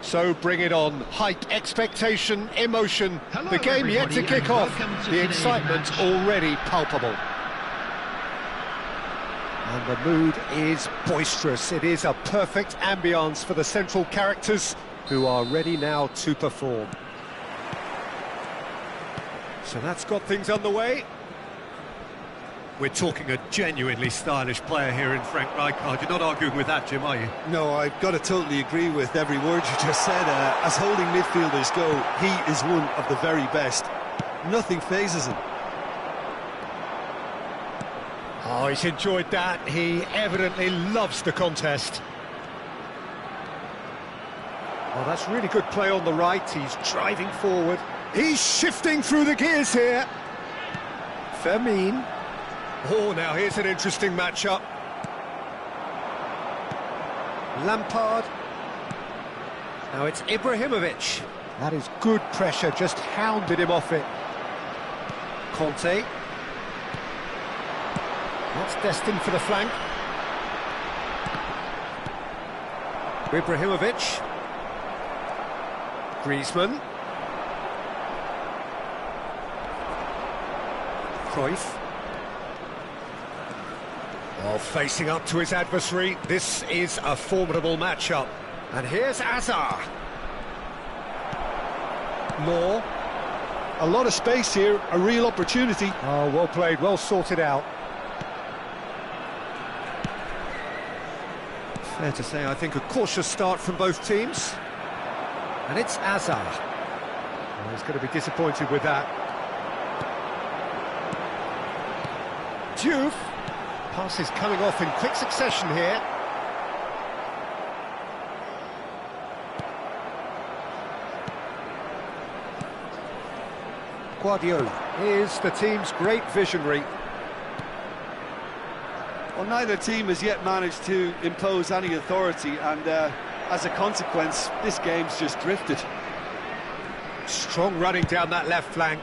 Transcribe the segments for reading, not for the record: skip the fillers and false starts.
So bring it on. Hype, expectation, emotion. Hello, the game yet to kick off. The excitement already palpable. And the mood is boisterous. It is a perfect ambience for the central characters who are ready now to perform. So that's got things underway. We're talking a genuinely stylish player here in Frank Rijkaard. You're not arguing with that, Jim, are you? No, I've got to totally agree with every word you just said. As holding midfielders go, he is one of the very best. Nothing phases him. Oh, he's enjoyed that. He evidently loves the contest. Well, that's really good play on the right. He's driving forward. He's shifting through the gears here. Fermin. Oh, now here's an interesting matchup. Lampard. Now it's Ibrahimovic. That is good pressure, just hounded him off it. Conte. That's destined for the flank. Ibrahimovic. Griezmann. Cruyff. Well, facing up to his adversary, this is a formidable matchup. And here's Azar. Law. A lot of space here, a real opportunity. Oh, well played, well sorted out. Fair to say, I think a cautious start from both teams. And it's Azar. Well, he's going to be disappointed with that. Diouf. Passes coming off in quick succession here. Guardiola is the team's great visionary. Well, neither team has yet managed to impose any authority, and as a consequence, this game's just drifted. Strong running down that left flank.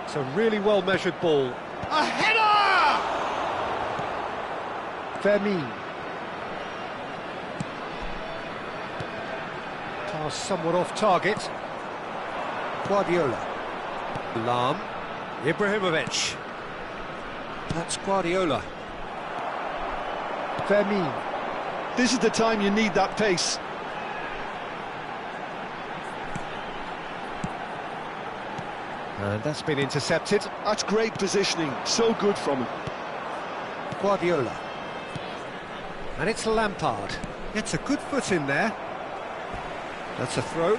It's a really well-measured ball. A header! Fermin. Pass somewhat off target. Guardiola. Lam. Ibrahimovic. That's Guardiola. Fermin. This is the time you need that pace. And that's been intercepted. That's great positioning, so good from him. Guardiola. And it's Lampard. Gets a good foot in there. That's a throw.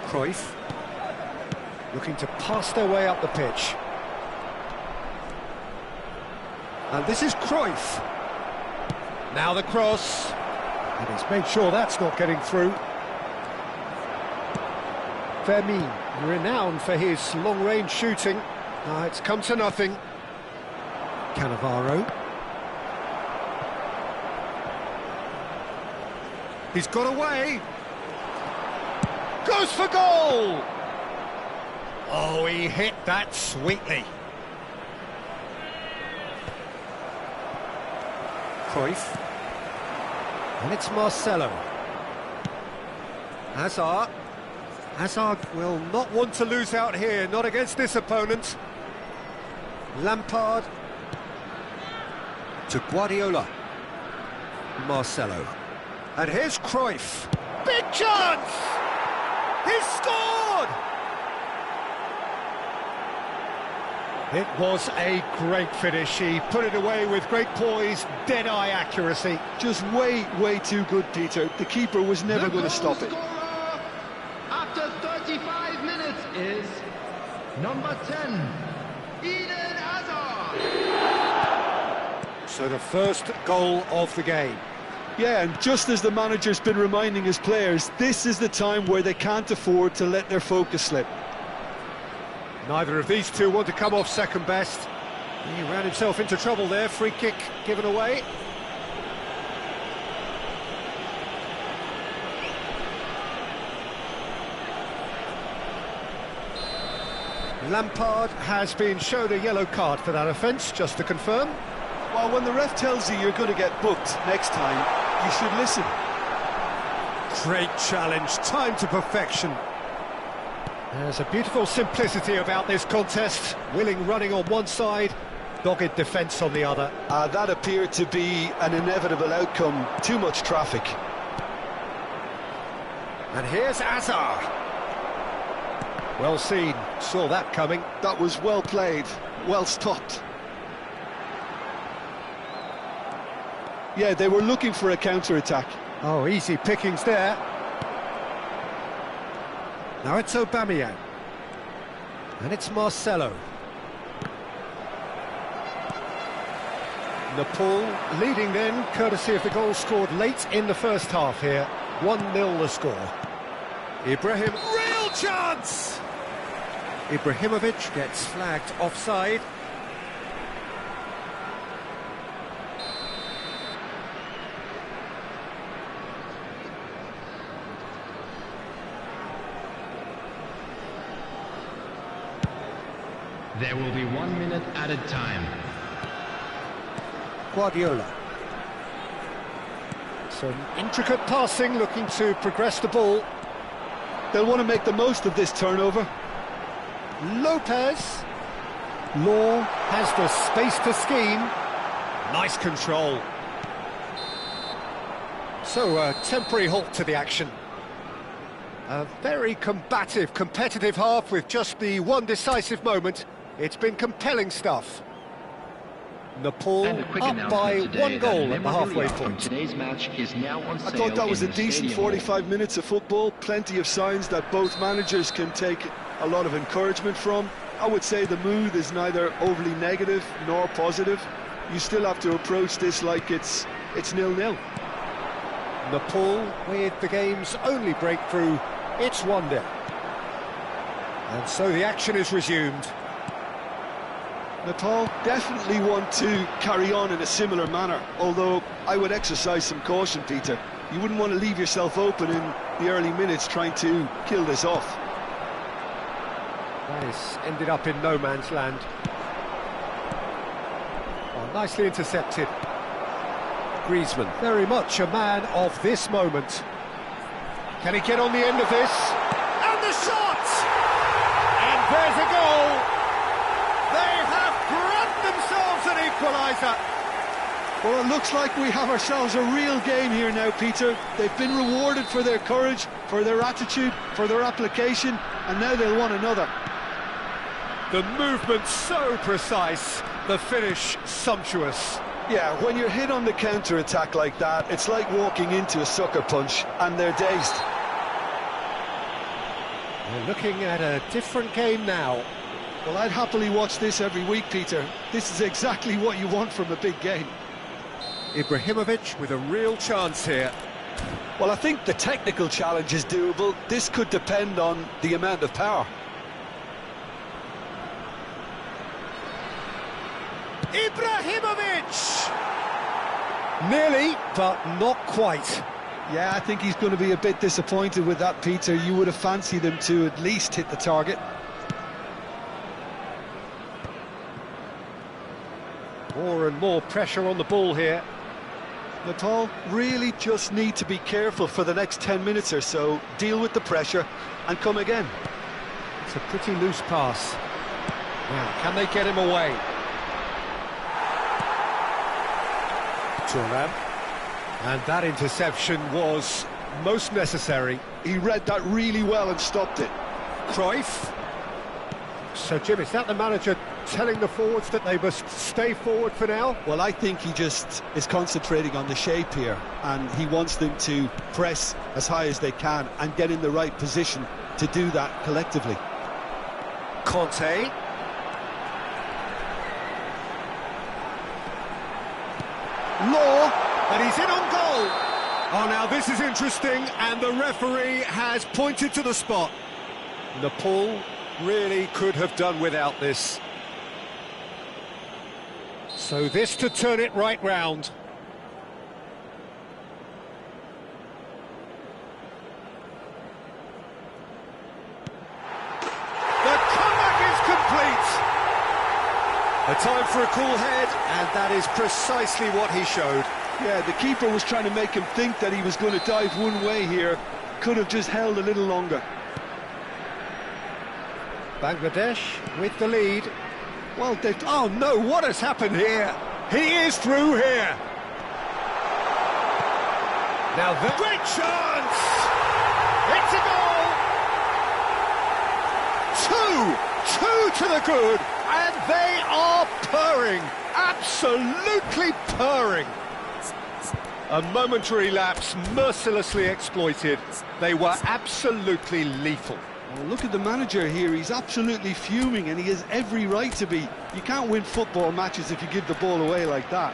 Cruyff. Looking to pass their way up the pitch. And this is Cruyff. Now the cross. And he's made sure that's not getting through. Fermin, renowned for his long-range shooting. It's come to nothing. Cannavaro. He's got away. Goes for goal! Oh, he hit that sweetly. Cruyff. And it's Marcelo. Hazard. Hazard will not want to lose out here, not against this opponent. Lampard. To Guardiola. Marcelo. And here's Cruyff. Big chance! He's scored! It was a great finish. He put it away with great poise, dead-eye accuracy. Just way too good, Peter. The keeper was never going to stop it. After 35 minutes is number 10, Eden Hazard. So the first goal of the game. Yeah, and just as the manager's been reminding his players, this is the time where they can't afford to let their focus slip. Neither of these two want to come off second best. He ran himself into trouble there, free kick given away. Lampard has been shown a yellow card for that offence, just to confirm. Well, when the ref tells you you're going to get booked next time, you should listen. Great challenge, time to perfection. There's a beautiful simplicity about this contest. Willing running on one side, dogged defence on the other. That appeared to be an inevitable outcome. Too much traffic. And here's Hazard. Well seen, saw that coming. That was well played, well stopped. Yeah, they were looking for a counter-attack. Oh, easy pickings there. Now it's Aubameyang. And it's Marcelo. Nepal leading then, courtesy of the goal scored late in the first half here. 1-0 the score. Ibrahim, real chance! Ibrahimovic gets flagged offside. There will be 1 minute added time. Guardiola. Some intricate passing, looking to progress the ball. They'll want to make the most of this turnover. Lopez. Law has the space to scheme. Nice control. So a temporary halt to the action. A very combative, competitive half with just the one decisive moment. It's been compelling stuff. Nepal up by 1 goal at the halfway point. Today's match is now on sale. I thought that was a decent 45 minutes of football. Plenty of signs that both managers can take a lot of encouragement from. I would say the mood is neither overly negative nor positive. You still have to approach this like it's 0-0. Nepal with the game's only breakthrough. It's 1-0. And so the action is resumed. Nepal definitely want to carry on in a similar manner, although I would exercise some caution, Peter. You wouldn't want to leave yourself open in the early minutes trying to kill this off. That is ended up in no man's land. Oh, nicely intercepted. Griezmann, very much a man of this moment. Can he get on the end of this? And the shot! And there's a goal! They have grabbed themselves an equaliser. Well, it looks like we have ourselves a real game here now, Peter. They've been rewarded for their courage, for their attitude, for their application, and now they'll want another. The movement so precise, the finish sumptuous. Yeah, when you're hit on the counter-attack like that, it's like walking into a sucker punch, and they're dazed. We're looking at a different game now. Well, I'd happily watch this every week, Peter. This is exactly what you want from a big game. Ibrahimovic with a real chance here. Well, I think the technical challenge is doable. This could depend on the amount of power. Ibrahimovic! Nearly, but not quite. Yeah, I think he's going to be a bit disappointed with that, Peter. You would have fancied him to at least hit the target. More and more pressure on the ball here. Nepal really just need to be careful for the next 10 minutes or so, deal with the pressure and come again. It's a pretty loose pass. Now, can they get him away? Thuram. And that interception was most necessary. He read that really well and stopped it. Cruyff. So, Jim, is that the manager telling the forwards that they must stay forward for now? Well, I think he just is concentrating on the shape here, and he wants them to press as high as they can and get in the right position to do that collectively. Conte. Law, and he's in on goal. Oh, now this is interesting, and the referee has pointed to the spot. Nepal really could have done without this. So this to turn it right round. The comeback is complete. A time for a cool head, and that is precisely what he showed. Yeah, the keeper was trying to make him think that he was going to dive one way here. Could have just held a little longer. Bangladesh with the lead. Well, oh no, what has happened here? He is through here. Now the great chance! It's a goal! Two to the good, and they are purring, absolutely purring. A momentary lapse mercilessly exploited. They were absolutely lethal. Well, look at the manager here, he's absolutely fuming and he has every right to be. You can't win football matches if you give the ball away like that.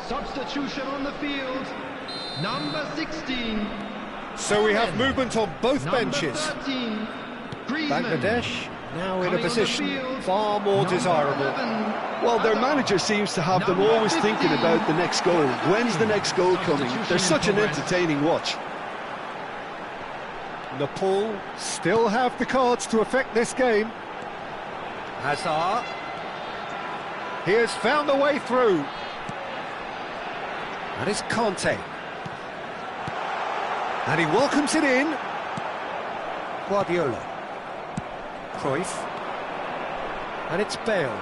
Substitution on the field, number 16. So we have movement on both benches. 13, Bangladesh now in a position far more desirable. 11, Well, their manager seems to have them always thinking about the next goal. When's the next goal coming? They're such an entertaining watch. Nepal still have the cards to affect this game. Hazard. He has found a way through. That is Conte. And he welcomes it in. Guardiola. Cruyff. And it's Bale.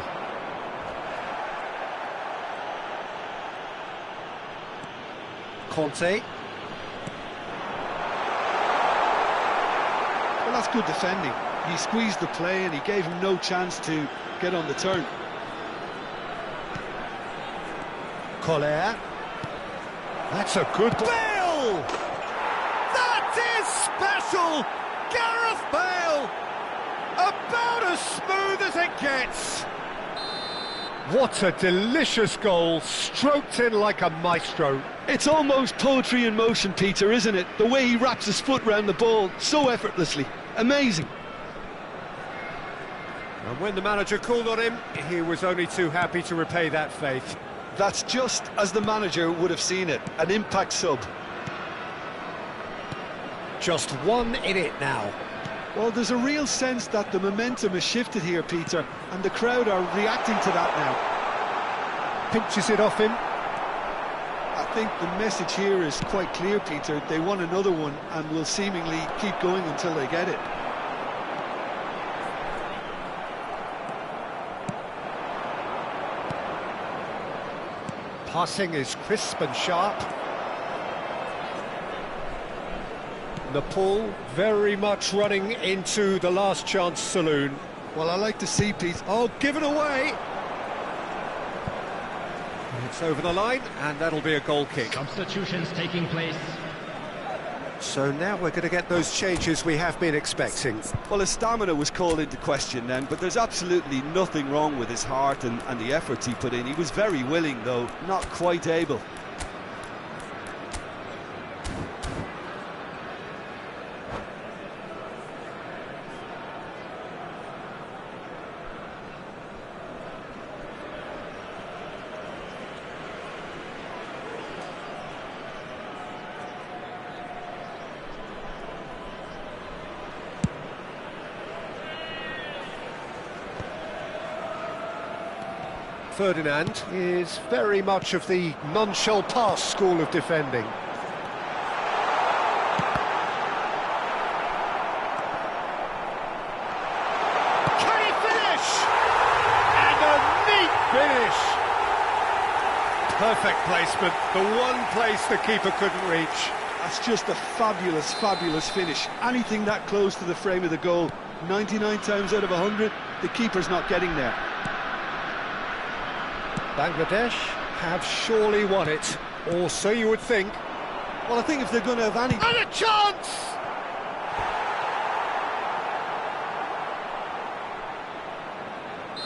Conte. Well, that's good defending. He squeezed the play and he gave him no chance to get on the turn. Collier. That's a good Bale! That is special! Gareth Bale! About as smooth as it gets! What a delicious goal, stroked in like a maestro. It's almost poetry in motion, Peter, isn't it? The way he wraps his foot round the ball so effortlessly. Amazing. And when the manager called on him, he was only too happy to repay that faith. That's just as the manager would have seen it, an impact sub. Just one in it now. Well, there's a real sense that the momentum has shifted here, Peter, and the crowd are reacting to that now. Pinches it off him. I think the message here is quite clear, Peter. They want another one and will seemingly keep going until they get it. Passing is crisp and sharp. Nepal very much running into the last chance saloon. Well, I like to see, Pete. Oh, given away. It's over the line, and that'll be a goal kick. Substitutions taking place. So now we're going to get those changes we have been expecting. Well, his stamina was called into question then, but there's absolutely nothing wrong with his heart and the efforts he put in. He was very willing, though, not quite able. Ferdinand is very much of the none-shall-pass school of defending. Can he finish? And a neat finish! Perfect placement, the one place the keeper couldn't reach. That's just a fabulous, fabulous finish. Anything that close to the frame of the goal, 99 times out of 100, the keeper's not getting there. Bangladesh have surely won it, or so you would think. Well, I think if they're going to have any... And a chance!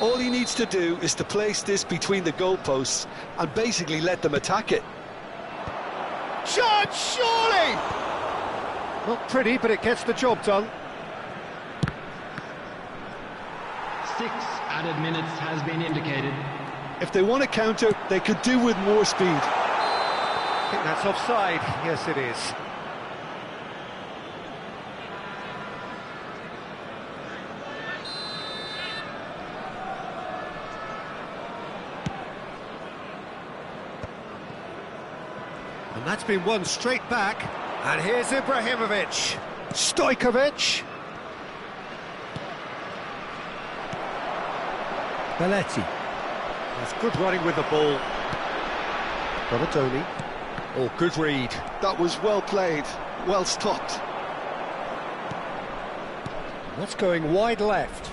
All he needs to do is to place this between the goalposts and basically let them attack it. Chance, surely! Not pretty, but it gets the job done. 6 added minutes has been indicated. If they want to counter, they could do with more speed. I think that's offside. Yes, it is. And that's been won straight back. And here's Ibrahimovic. Stojkovic. Belletti. That's good running with the ball. Donatoni. Oh, good read. That was well played, well stopped. That's going wide left.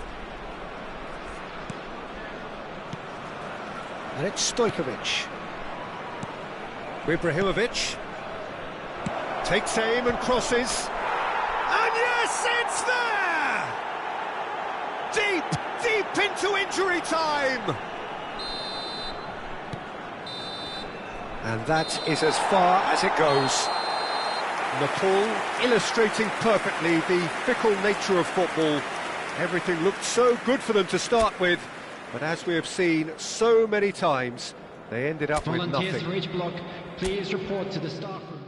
And it's Stojkovic. Ibrahimovic. Takes aim and crosses. And yes, it's there! Deep into injury time! And that is as far as it goes. Nepal illustrating perfectly the fickle nature of football. Everything looked so good for them to start with, but as we have seen so many times, they ended up with Volunteers nothing. for each block, please report to the staff room.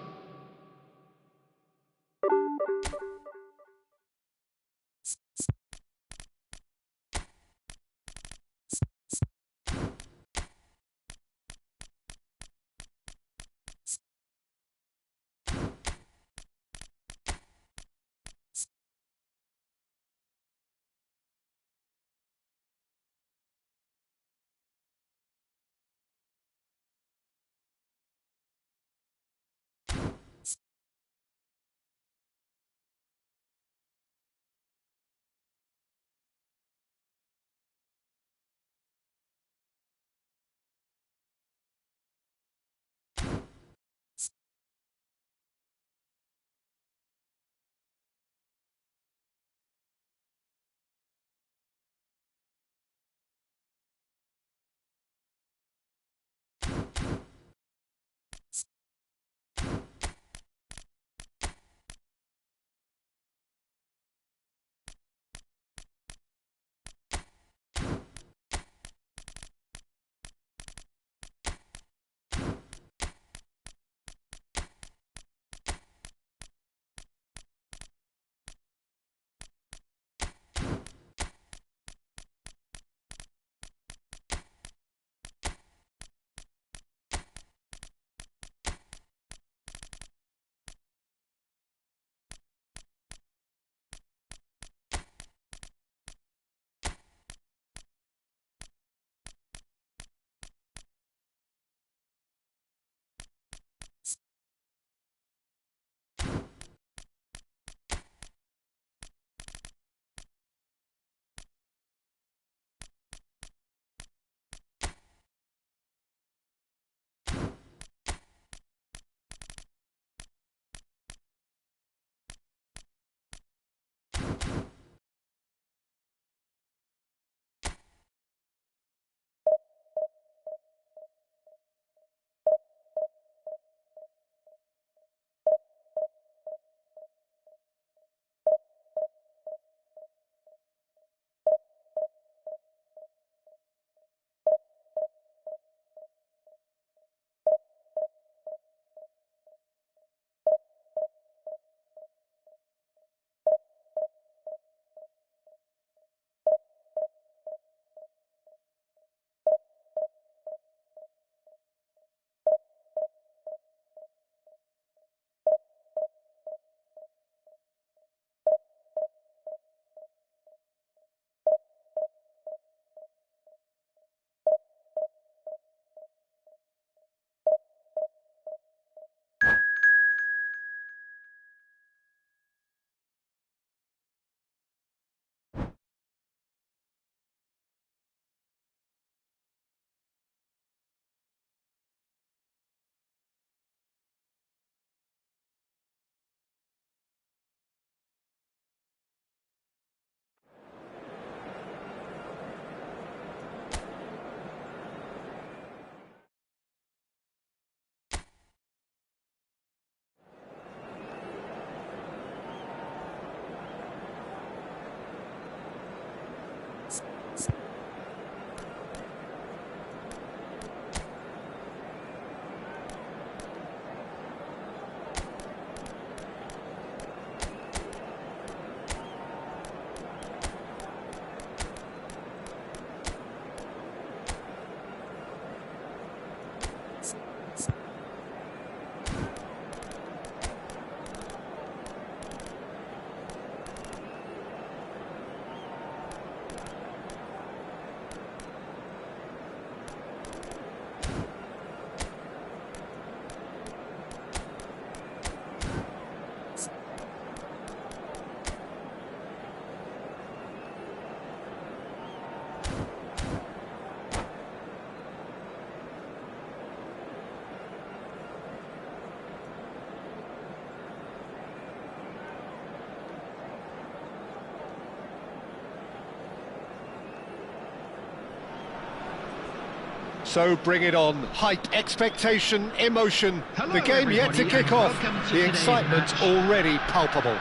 So bring it on. Hype, expectation, emotion. Hello, The game yet to everybody, kick and off. welcome to The today's excitement match. already palpable.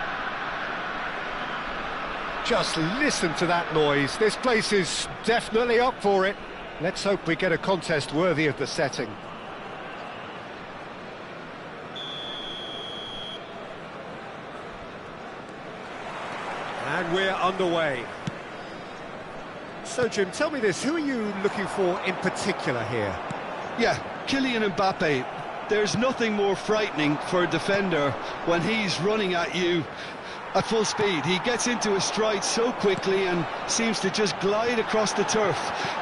Just listen to that noise. This place is definitely up for it. Let's hope we get a contest worthy of the setting. And we're underway. So, Jim, tell me this, who are you looking for in particular here? Yeah, Kylian Mbappe. There's nothing more frightening for a defender when he's running at you at full speed. He gets into a stride so quickly and seems to just glide across the turf.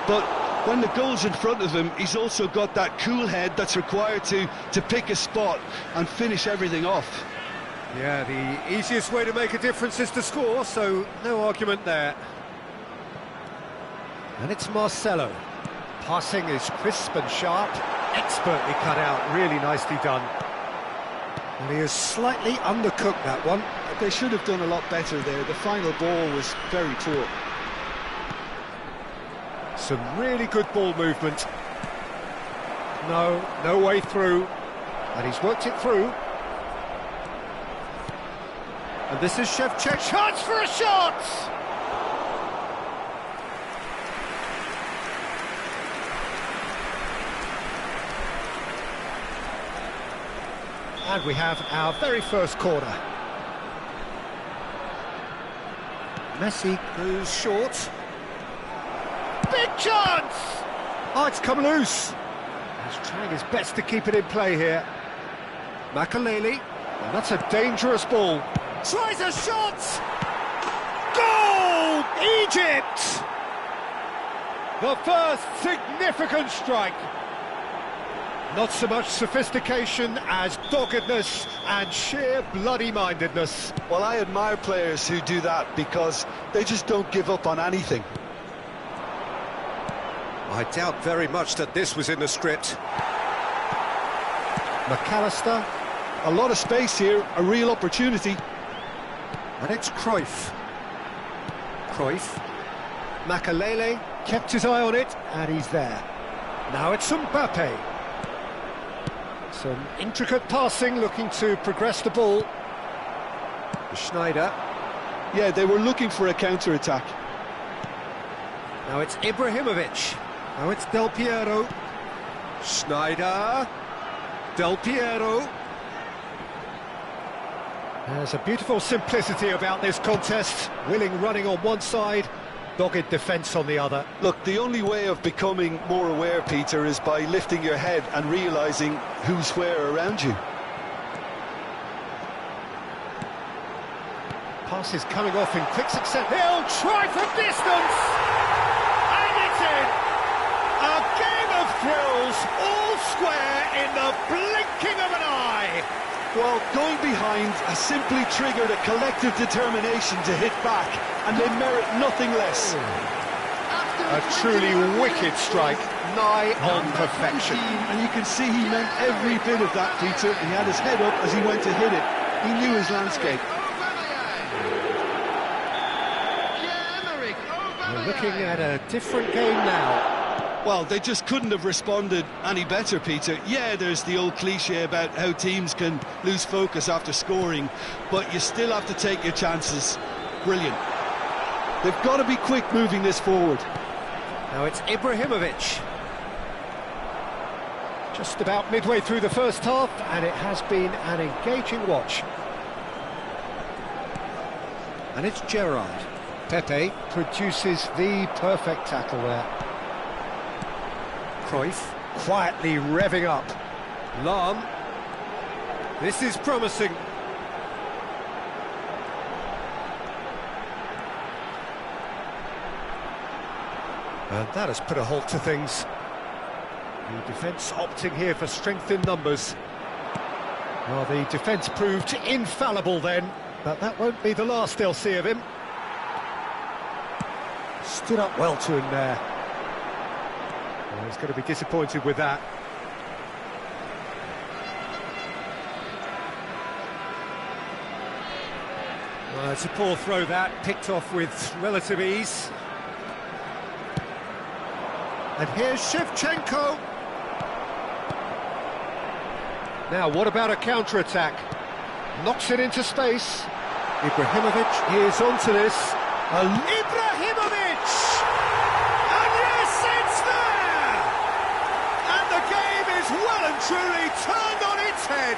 But when the goal's in front of him, he's also got that cool head that's required to pick a spot and finish everything off. Yeah, the easiest way to make a difference is to score, so no argument there. And it's Marcelo. Passing is crisp and sharp, expertly cut out, really nicely done. And he has slightly undercooked that one. They should have done a lot better there. The final ball was very poor. Some really good ball movement. No way through. And he's worked it through. And this is Shevchenko. Chance for a shot! And we have our very first corner. Messi goes short. Big chance! Oh, it's come loose. He's trying his best to keep it in play here. Makaleli, and that's a dangerous ball. Tries a shot! Goal! Egypt! The first significant strike. Not so much sophistication as doggedness and sheer bloody-mindedness. Well, I admire players who do that because they just don't give up on anything. I doubt very much that this was in the script. McAllister. A lot of space here, a real opportunity. And it's Cruyff. Cruyff. Makalele kept his eye on it, and he's there. Now it's Mbappe. Some intricate passing, looking to progress the ball. Schneider. Yeah, they were looking for a counter-attack. Now it's Ibrahimovic. Now it's Del Piero. Schneider. Del Piero. There's a beautiful simplicity about this contest. Willing running on one side, dogged defence on the other. Look, the only way of becoming more aware, Peter, is by lifting your head and realising who's where around you. Pass is coming off in quick succession. He'll try from distance! And it's in! A game of thrills, all square in the blinking of an eye! Well, going behind has simply triggered a collective determination to hit back, and they merit nothing less. A truly wicked strike, nigh on perfection. And you can see he meant every bit of that, Peter. He had his head up as he went to hit it. He knew his landscape. We're looking at a different game now. Well, they just couldn't have responded any better, Peter. Yeah, there's the old cliche about how teams can lose focus after scoring, but you still have to take your chances. Brilliant. They've got to be quick moving this forward. Now it's Ibrahimovic. Just about midway through the first half, and it has been an engaging watch. And it's Gerrard. Pepe produces the perfect tackle there. Cruyff quietly revving up. Lahm. This is promising. And that has put a halt to things. The defence opting here for strength in numbers. Well, the defence proved infallible then, but that won't be the last they'll see of him. Stood up well to him there. Well, he's going to be disappointed with that. Well, it's a poor throw that, picked off with relative ease. And here's Shevchenko. Now, what about a counter-attack? Knocks it into space. Ibrahimovic is onto this. Ibrahimovic! And yes, it's there! And the game is well and truly turned on its head.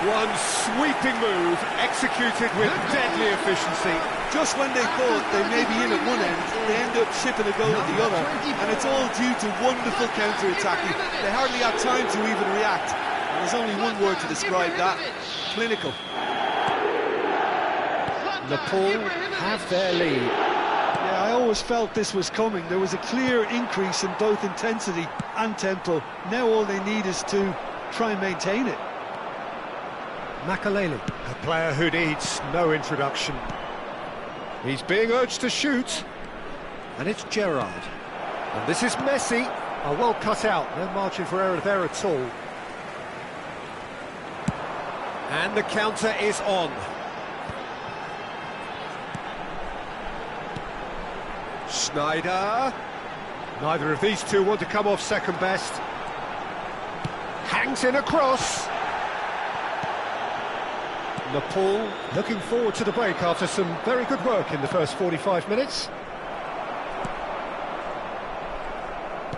One sweeping move, executed with deadly efficiency. Just when they thought they may be in at one end, they end up shipping a goal at the other, and it's all due to wonderful counter-attacking. They hardly had time to even react, and there's only one word to describe that: clinical. Nepal have their lead. Yeah, I always felt this was coming. There was a clear increase in both intensity and tempo. Now all they need is to try and maintain it. Makaleli, a player who needs no introduction. He's being urged to shoot, and it's Gerrard. And this is Messi. Oh, well cut out, no margin for error there at all. And the counter is on. Schneider. Neither of these two want to come off second best. Hangs in a cross. Nepal looking forward to the break after some very good work in the first 45 minutes.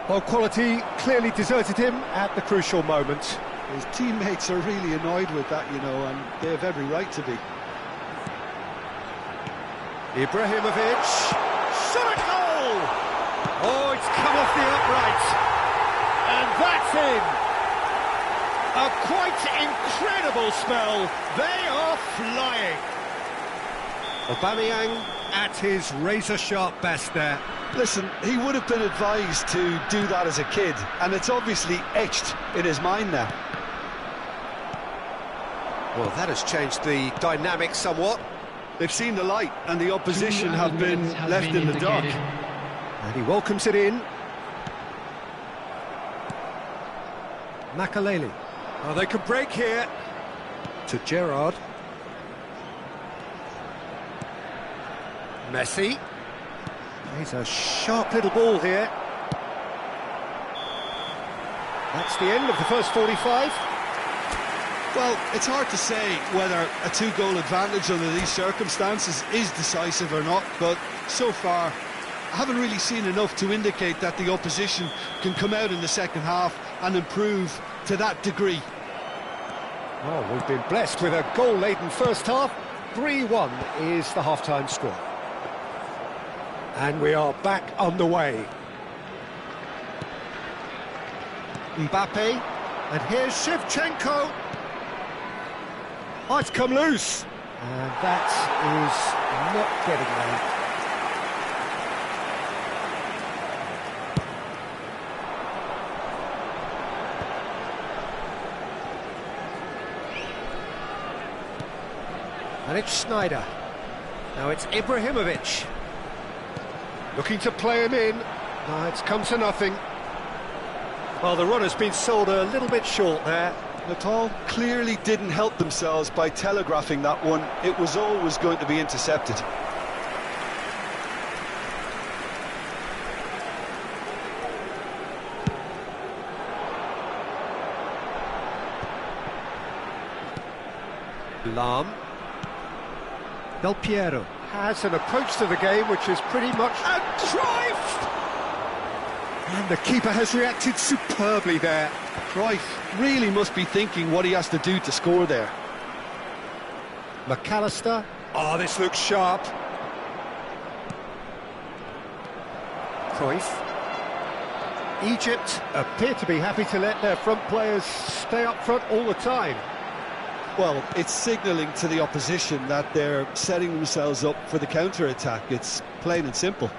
Well, quality clearly deserted him at the crucial moment. His teammates are really annoyed with that, you know, and they have every right to be. Ibrahimovic, shot a goal! Oh, it's come off the upright, and that's in. A quite incredible spell. They are flying. Aubameyang at his razor-sharp best there. Listen, he would have been advised to do that as a kid, and it's obviously etched in his mind now. Well, that has changed the dynamic somewhat. They've seen the light, and the opposition have been left in the dark. And he welcomes it in. Makaleli. Oh, they can break here. To Gerrard. Messi. He's a sharp little ball here. That's the end of the first 45. Well, it's hard to say whether a two-goal advantage under these circumstances is decisive or not, but so far I haven't really seen enough to indicate that the opposition can come out in the second half and improve to that degree. Well, we've been blessed with a goal-laden first half. 3-1 is the half-time score. And we are back underway. Mbappe, and here's Shevchenko. Oh, it's come loose. And that is not getting there. And it's Schneider. Now it's Ibrahimovic. Looking to play him in. No, it's come to nothing. Well, the run has been sold a little bit short there. Natal clearly didn't help themselves by telegraphing that one. It was always going to be intercepted. Lam. Del Piero has an approach to the game which is pretty much a Cruyff! And the keeper has reacted superbly there. Cruyff really must be thinking what he has to do to score there. McAllister. Oh, this looks sharp. Cruyff. Egypt appear to be happy to let their front players stay up front all the time. Well, it's signalling to the opposition that they're setting themselves up for the counter-attack. It's plain and simple.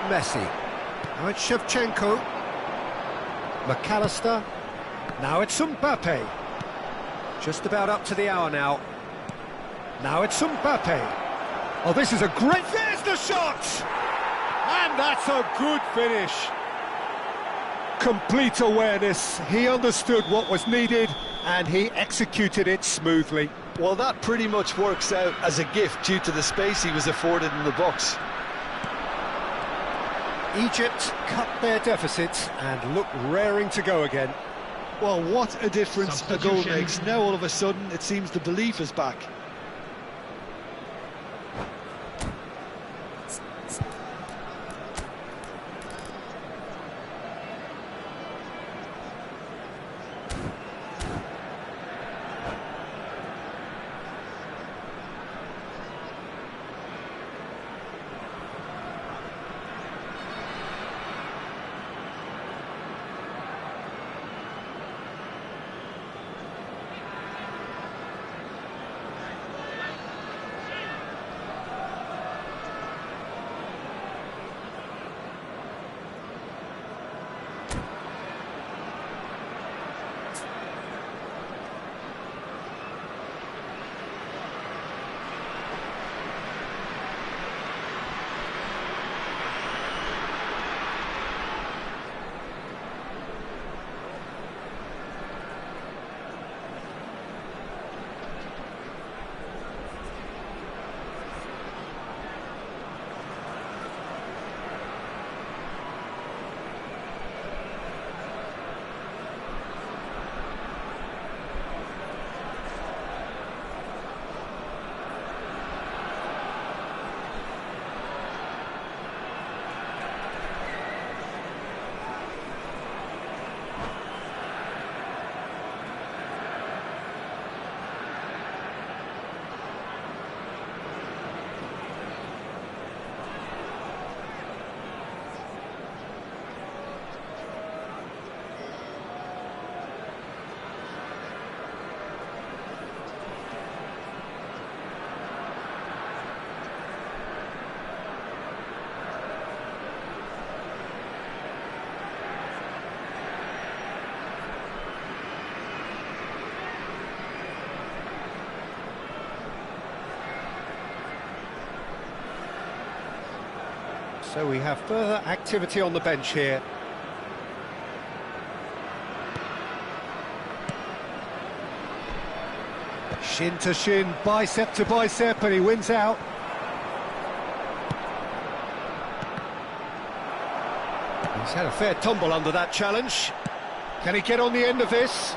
Messi. Now it's Shevchenko. McAllister. Now it's Mbappe. Just about up to the hour now. Now it's Mbappe. Oh, this is a great... There's the shot! And that's a good finish. Complete awareness. He understood what was needed and he executed it smoothly. Well, that pretty much works out as a gift due to the space he was afforded in the box. Egypt cut their deficit and look raring to go again. Well, what a difference a goal Substitution. makes. Now all of a sudden it seems the belief is back. So we have further activity on the bench here. Shin to shin, bicep to bicep, and he wins out. He's had a fair tumble under that challenge. Can he get on the end of this?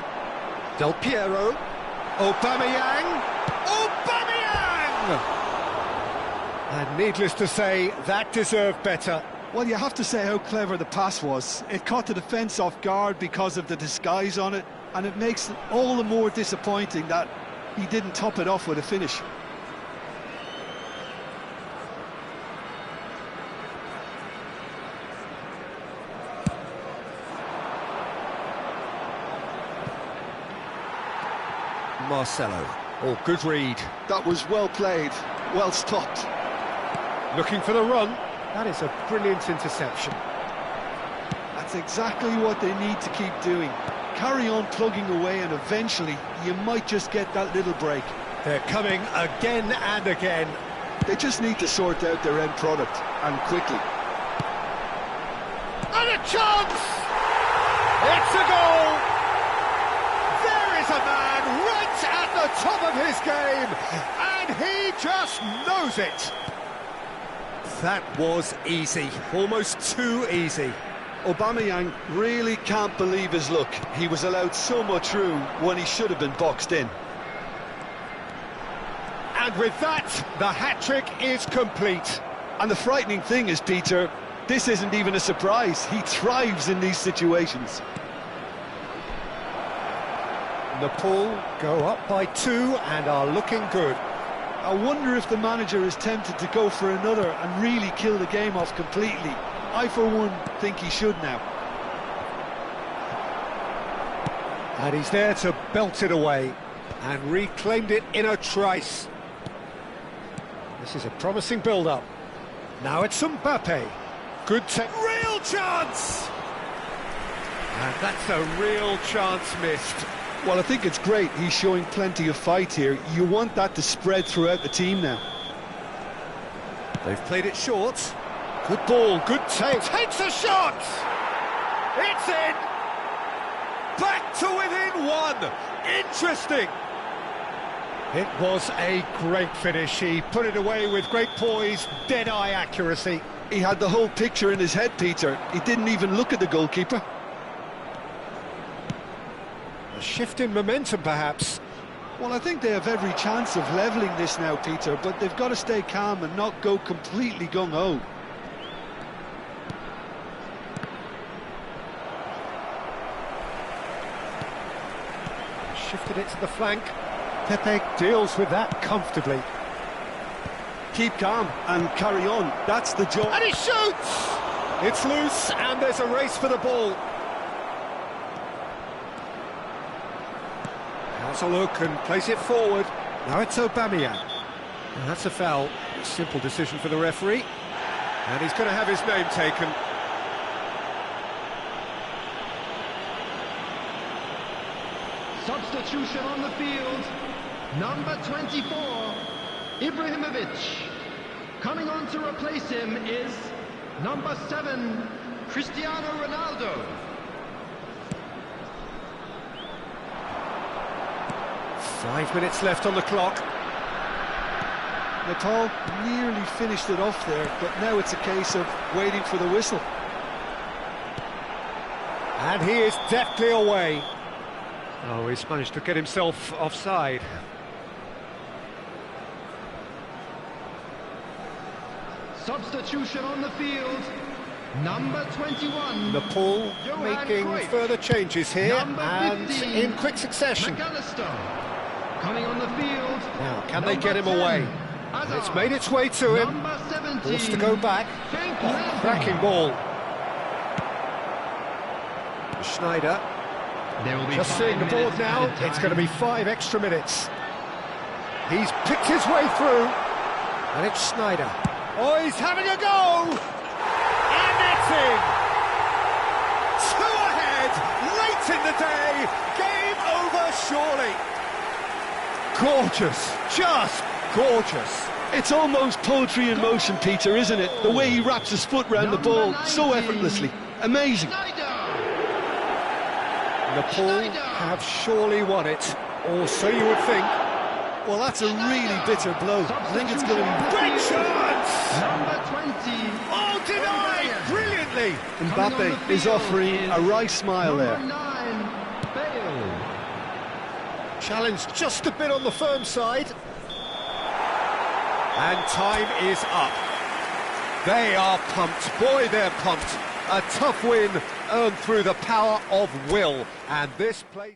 Del Piero. Aubameyang. Aubameyang! And needless to say, that deserved better. Well, you have to say how clever the pass was. It caught the defence off guard because of the disguise on it, and it makes it all the more disappointing that he didn't top it off with a finish. Marcelo. Oh, good read. That was well played, well stopped. Looking for the run. That is a brilliant interception. That's exactly what they need to keep doing. Carry on plugging away, and eventually you might just get that little break. They're coming again and again. They just need to sort out their end product, and quickly. And a chance! It's a goal! There is a man right at the top of his game, and he just knows it. That was easy, almost too easy. Aubameyang really can't believe his luck. He was allowed so much room when he should have been boxed in. And with that, the hat-trick is complete. And the frightening thing is, Peter, this isn't even a surprise. He thrives in these situations. Nepal go up by 2 and are looking good. I wonder if the manager is tempted to go for another and really kill the game off completely. I, for one, think he should now. And he's there to belt it away, and reclaimed it in a trice. This is a promising build-up. Now it's Mbappe. Good real chance! And that's a real chance missed. Well, I think it's great. He's showing plenty of fight here. You want that to spread throughout the team now. They've played it short. Good ball, good take. Takes a shot! It's in! Back to within 1! Interesting! It was a great finish. He put it away with great poise, dead-eye accuracy. He had the whole picture in his head, Peter. He didn't even look at the goalkeeper. A shift in momentum, perhaps. Well, I think they have every chance of levelling this now, Peter, but they've got to stay calm and not go completely gung-ho. Shifted it to the flank. Pepe deals with that comfortably. Keep calm and carry on. That's the job. And he shoots! It's loose, and there's a race for the ball. Has a look and plays it forward. Now it's Aubameyang. And that's a foul. Simple decision for the referee. And he's going to have his name taken. Substitution on the field. Number 24, Ibrahimovic. Coming on to replace him is number 7, Cristiano Ronaldo. Five minutes left on the clock. Nepal nearly finished it off there, but now it's a case of waiting for the whistle. And he is deftly away. Oh, he's managed to get himself offside. Substitution on the field. Number 21. Nepal Johan making Cruyff. further changes here, Number and 15, in quick succession. McAllister. Coming on the field. Now, can they Number get him 10, away? And it's made its way to him. Number 17. Forced to go back. Frank Oh, Lampard. cracking ball. Schneider. There will be Just 5 seeing the board minutes now, added it's going to time. be 5 extra minutes. He's picked his way through, and it's Schneider. Oh, he's having a go! And it's in! 2 ahead, late in the day, game over surely. Gorgeous, just gorgeous. It's almost poetry in motion, Peter, isn't it? The way he wraps his foot round the ball so effortlessly. Amazing. Nepal have surely won it, or so you would think. Well, that's a really bitter blow. I think it's going to be... Great chance! Number 20. Oh, denied brilliantly! Mbappe is offering a wry smile there. Number 9, Bale. Challenged just a bit on the firm side. And time is up. They are pumped. Boy, they're pumped. A tough win earned through the power of will. And this place...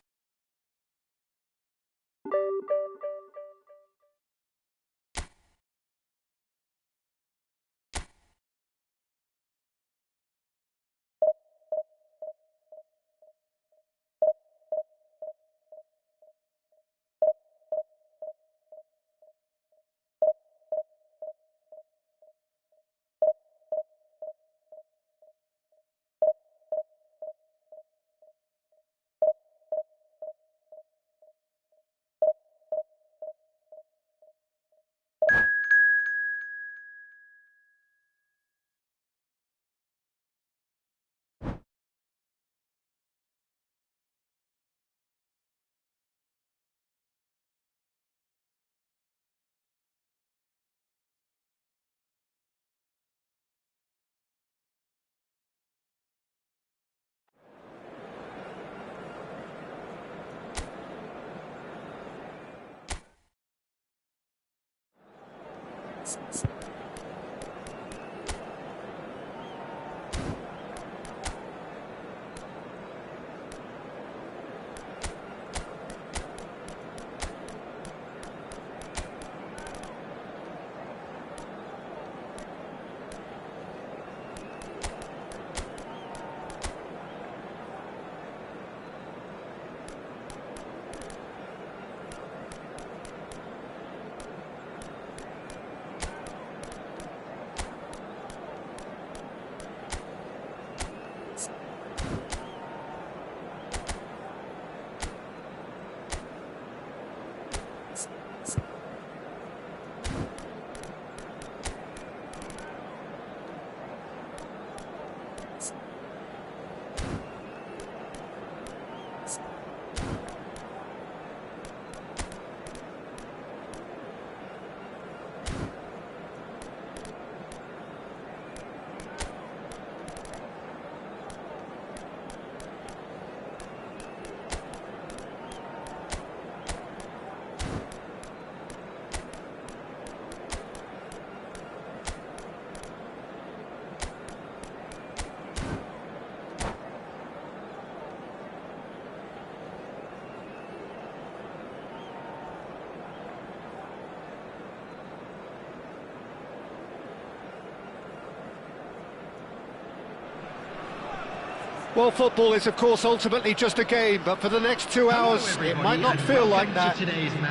Well, football is, of course, ultimately just a game, but for the next 2 hours, it might not feel like that.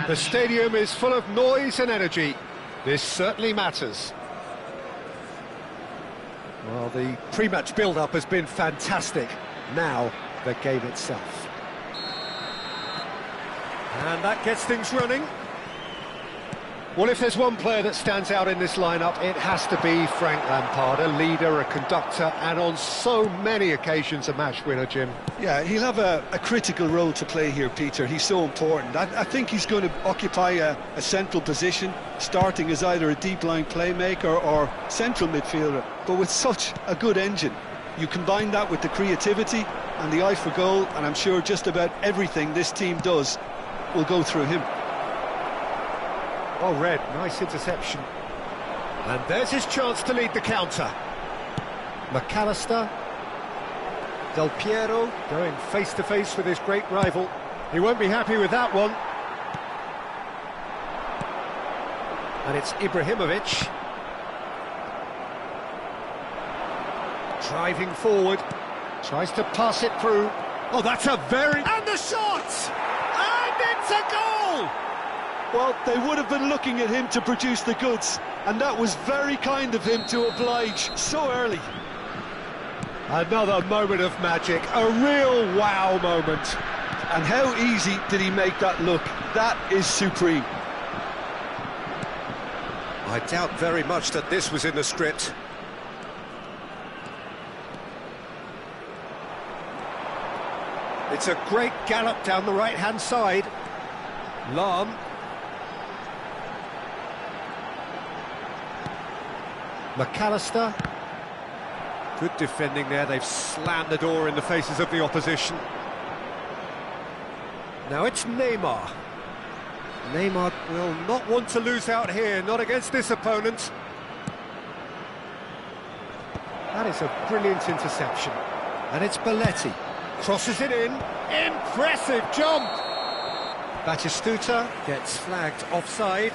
The stadium is full of noise and energy. This certainly matters. Well, the pre-match build-up has been fantastic. Now, the game itself. And that gets things running. Well, if there's one player that stands out in this lineup, it has to be Frank Lampard, a leader, a conductor, and on so many occasions a match winner, Jim. Yeah, he'll have a critical role to play here, Peter. He's so important. I think he's going to occupy a central position, starting as either a deep-line playmaker or central midfielder. But with such a good engine, you combine that with the creativity and the eye for goal, and I'm sure just about everything this team does will go through him. Oh, Red, nice interception. And there's his chance to lead the counter. McAllister. Del Piero going face-to-face with his great rival. He won't be happy with that one. And it's Ibrahimovic. Driving forward. Tries to pass it through. Oh, that's a very... And the shot! And it's a goal! Well, they would have been looking at him to produce the goods, and that was very kind of him to oblige so early. Another moment of magic, a real wow moment. And how easy did he make that look? That is supreme. I doubt very much that this was in the script. It's a great gallop down the right-hand side. Lahm. McAllister. Good defending there, they've slammed the door in the faces of the opposition. Now it's Neymar. Neymar will not want to lose out here, not against this opponent. That is a brilliant interception. And it's Belletti. Crosses it in. Impressive jump! Batistuta gets flagged offside.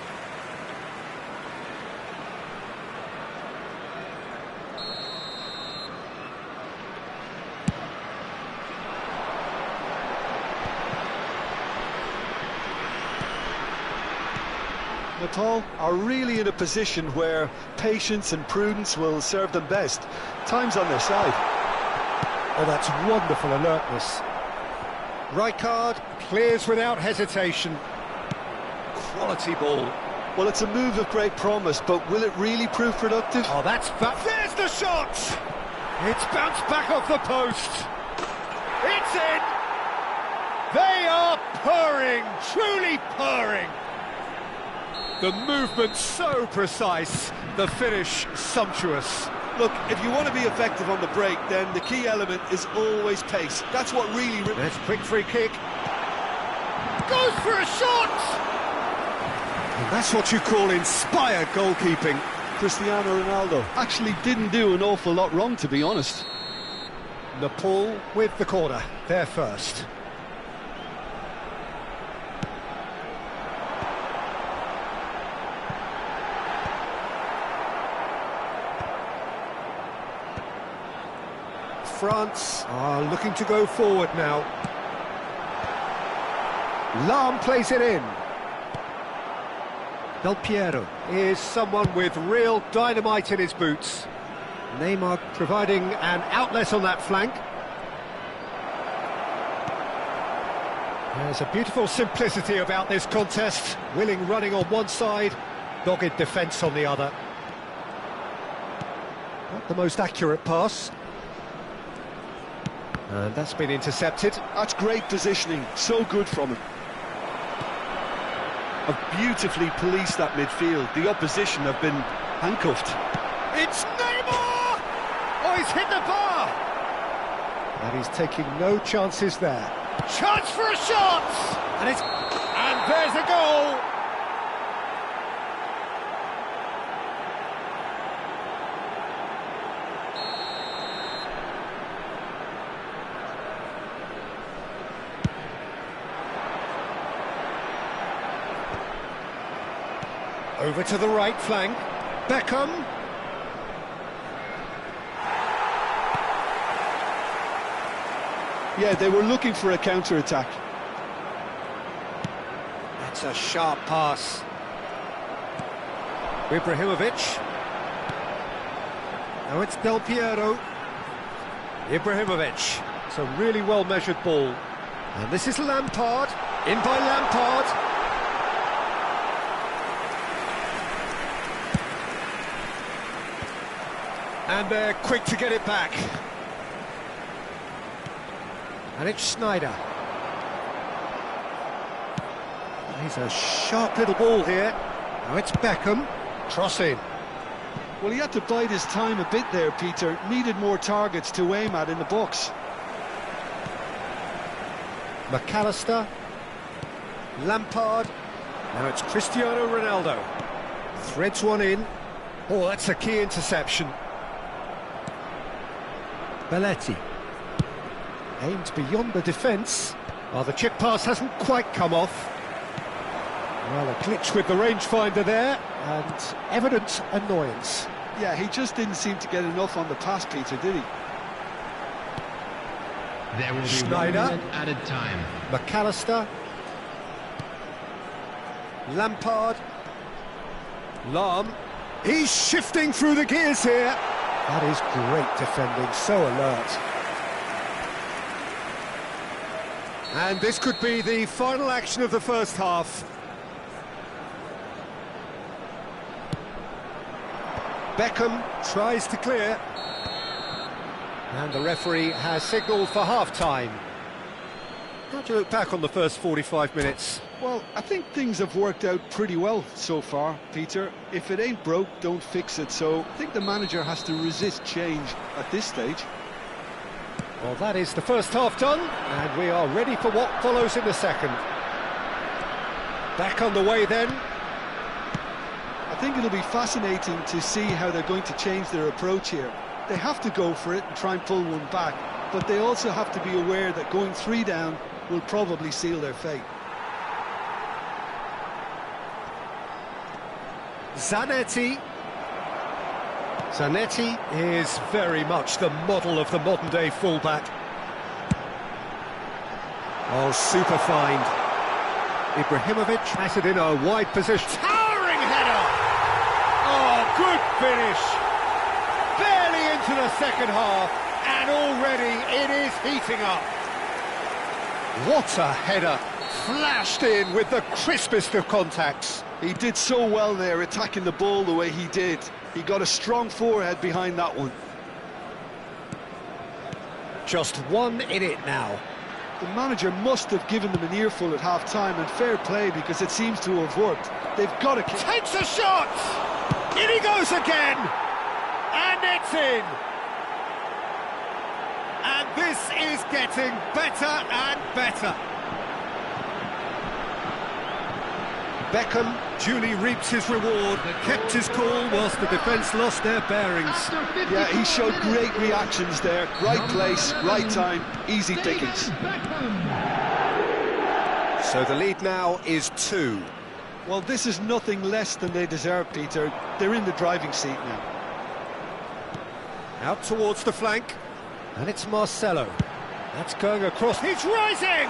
Nepal are really in a position where patience and prudence will serve them best. Time's on their side. Oh, that's wonderful alertness. Rijkaard clears without hesitation. Quality ball. Well, it's a move of great promise, but will it really prove productive? Oh, there's the shot! It's bounced back off the post. It's in! They are purring, truly purring. The movement so precise, the finish sumptuous. Look, if you want to be effective on the break, then the key element is always pace. That's what really... There's a quick free kick. Goes for a shot! And that's what you call inspired goalkeeping. Cristiano Ronaldo actually didn't do an awful lot wrong, to be honest. Nepal with the corner, they're first. France are looking to go forward now. Lahm plays it in. Del Piero is someone with real dynamite in his boots. Neymar providing an outlet on that flank. There's a beautiful simplicity about this contest. Willing running on one side, dogged defence on the other. Not the most accurate pass. And that's been intercepted. That's great positioning, so good from him. Have beautifully policed that midfield. The opposition have been handcuffed. It's Neymar! Oh, he's hit the bar! And he's taking no chances there. Chance for a shot! And there's a goal! Over to the right flank, Beckham. Yeah, they were looking for a counter-attack. That's a sharp pass. Ibrahimovic. Now it's Del Piero. Ibrahimovic. It's a really well-measured ball. And this is Lampard. In by Lampard. And they're quick to get it back. And it's Schneider. He's a sharp little ball here. Now it's Beckham. Cross in. Well, he had to bide his time a bit there, Peter. Needed more targets to aim at in the box. McAllister. Lampard. Now it's Cristiano Ronaldo. Threads one in. Oh, that's a key interception. Belletti. Aimed beyond the defence. Well, the chip pass hasn't quite come off. Well, a glitch with the rangefinder there, and evident annoyance. Yeah, he just didn't seem to get enough on the pass, Peter, did he? There will be Schneider. 1 minute added time. McAllister. Lampard. Lahm. He's shifting through the gears here. That is great defending, so alert. And this could be the final action of the first half. Beckham tries to clear. And the referee has signalled for half-time. How do you look back on the first 45 minutes? Well, I think things have worked out pretty well so far, Peter. If it ain't broke, don't fix it. So I think the manager has to resist change at this stage. Well, that is the first half done, and we are ready for what follows in the second. Back on the way then. I think it'll be fascinating to see how they're going to change their approach here. They have to go for it and try and pull one back, but they also have to be aware that going 3 down will probably seal their fate. Zanetti. Zanetti is very much the model of the modern-day fullback. Oh, super find. Ibrahimovic has it in a wide position. Towering header! Oh, good finish! Barely into the second half, and already it is heating up. What a header! Flashed in with the crispest of contacts. He did so well there, attacking the ball the way he did. He got a strong forehead behind that one. Just 1 in it now. The manager must have given them an earful at half-time, and fair play, because it seems to have worked. They've got to... Takes a shot! In he goes again! And it's in! And this is getting better and better. Beckham duly reaps his reward, kept his cool whilst the defence lost their bearings. Yeah, he showed great reactions there. Right place, right time, easy pickings. So the lead now is 2. Well, this is nothing less than they deserve, Peter. They're in the driving seat now. Out towards the flank, and it's Marcelo. That's going across, he's rising!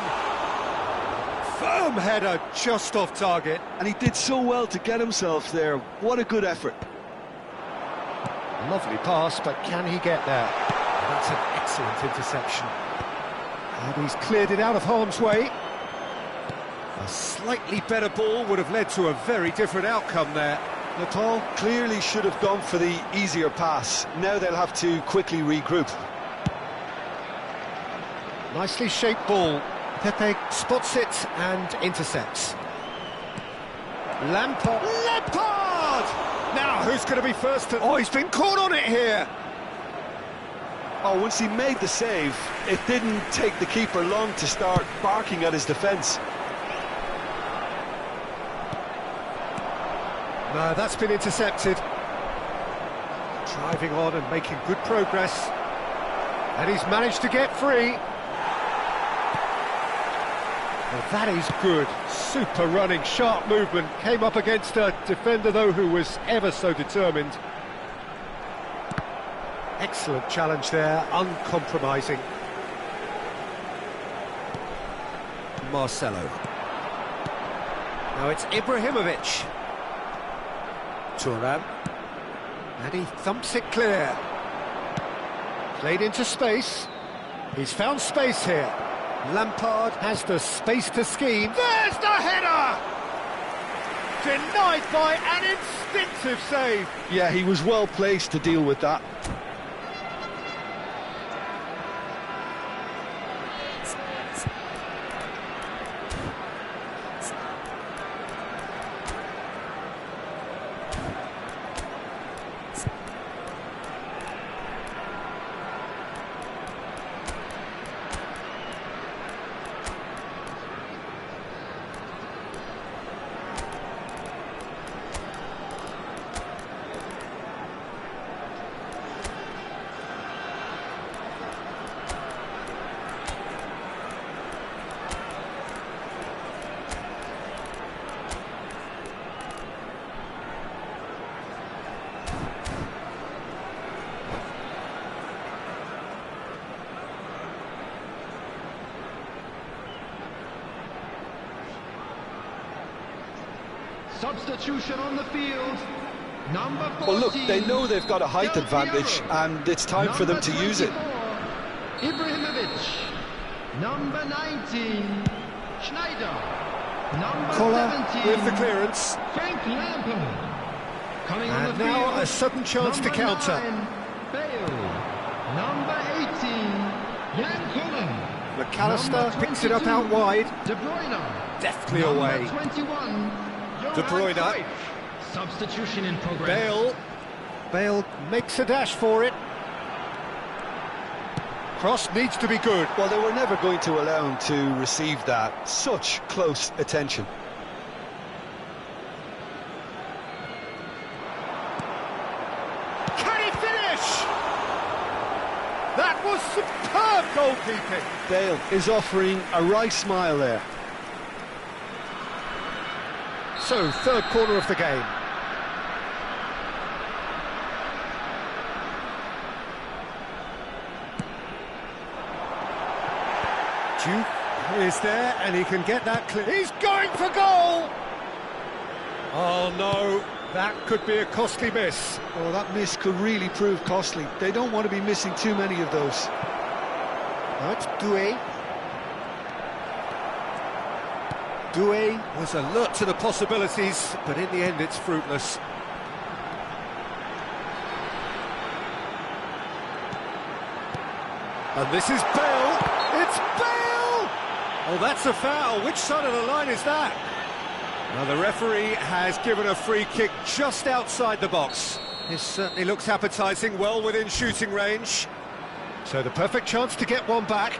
Firm header, just off target. And he did so well to get himself there. What a good effort. Lovely pass, but can he get there? That's an excellent interception. And he's cleared it out of harm's way. A slightly better ball would have led to a very different outcome there. Nepal clearly should have gone for the easier pass. Now they'll have to quickly regroup. Nicely shaped ball. Pepe spots it and intercepts. Lampard! Now, who's going to be first to... Oh, he's been caught on it here! Oh, once he made the save, it didn't take the keeper long to start barking at his defence. No, that's been intercepted. Driving on and making good progress. And he's managed to get free. Well, that is good. Super running, sharp movement. Came up against a defender, though, who was ever so determined. Excellent challenge there, uncompromising. Marcelo. Now it's Ibrahimovic. Thuram. And he thumps it clear. Played into space. He's found space here. Lampard has the space to scheme. There's the header! Denied by an instinctive save. Yeah, he was well placed to deal with that. Substitution on the field. Number 14. Well, look, they know they've got a height advantage, and it's time for them to use it. Ibrahimovic. Number 19, Schneider. Number Koller 17, with the clearance. Frank Lampard. Coming on And the now field, a sudden chance to counter. 9, Bale. Number 18, Jan Koller. McAllister picks it up out wide. De Bruyne. Deftly Number away. 21, De Bruyne. Cruyff. Substitution in progress. Bale makes a dash for it. Cross needs to be good. Well, they were never going to allow him to receive that. Such close attention. Can he finish? That was superb goalkeeping. Bale is offering a right smile there. So, third corner of the game. Duke is there, and he can get that clear. He's going for goal! Oh no, that could be a costly miss. Oh, that miss could really prove costly. They don't want to be missing too many of those. Now it's Doué. Doué was alert to the possibilities, but in the end it's fruitless. And this is Bale. It's Bale! Oh, that's a foul. Which side of the line is that? Now the referee has given a free kick just outside the box. This certainly looks appetising, well within shooting range. So the perfect chance to get one back.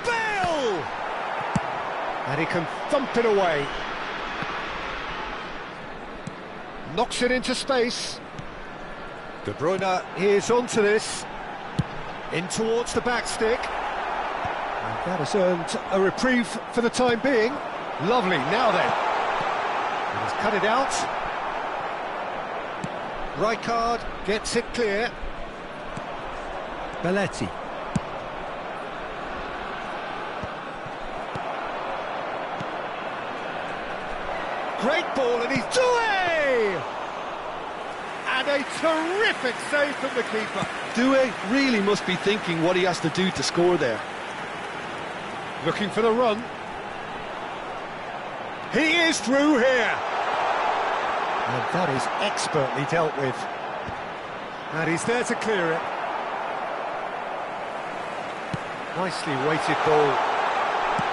Bale! And he can thump it away. Knocks it into space. De Bruyne is onto this. In towards the back stick. And that has earned a reprieve for the time being. Lovely, now then. He has cut it out. Rijkaard gets it clear. Belletti. Great ball, and he's Doué! And a terrific save from the keeper. Doué really must be thinking what he has to do to score there. Looking for the run. He is through here. And that is expertly dealt with. And he's there to clear it. Nicely weighted ball.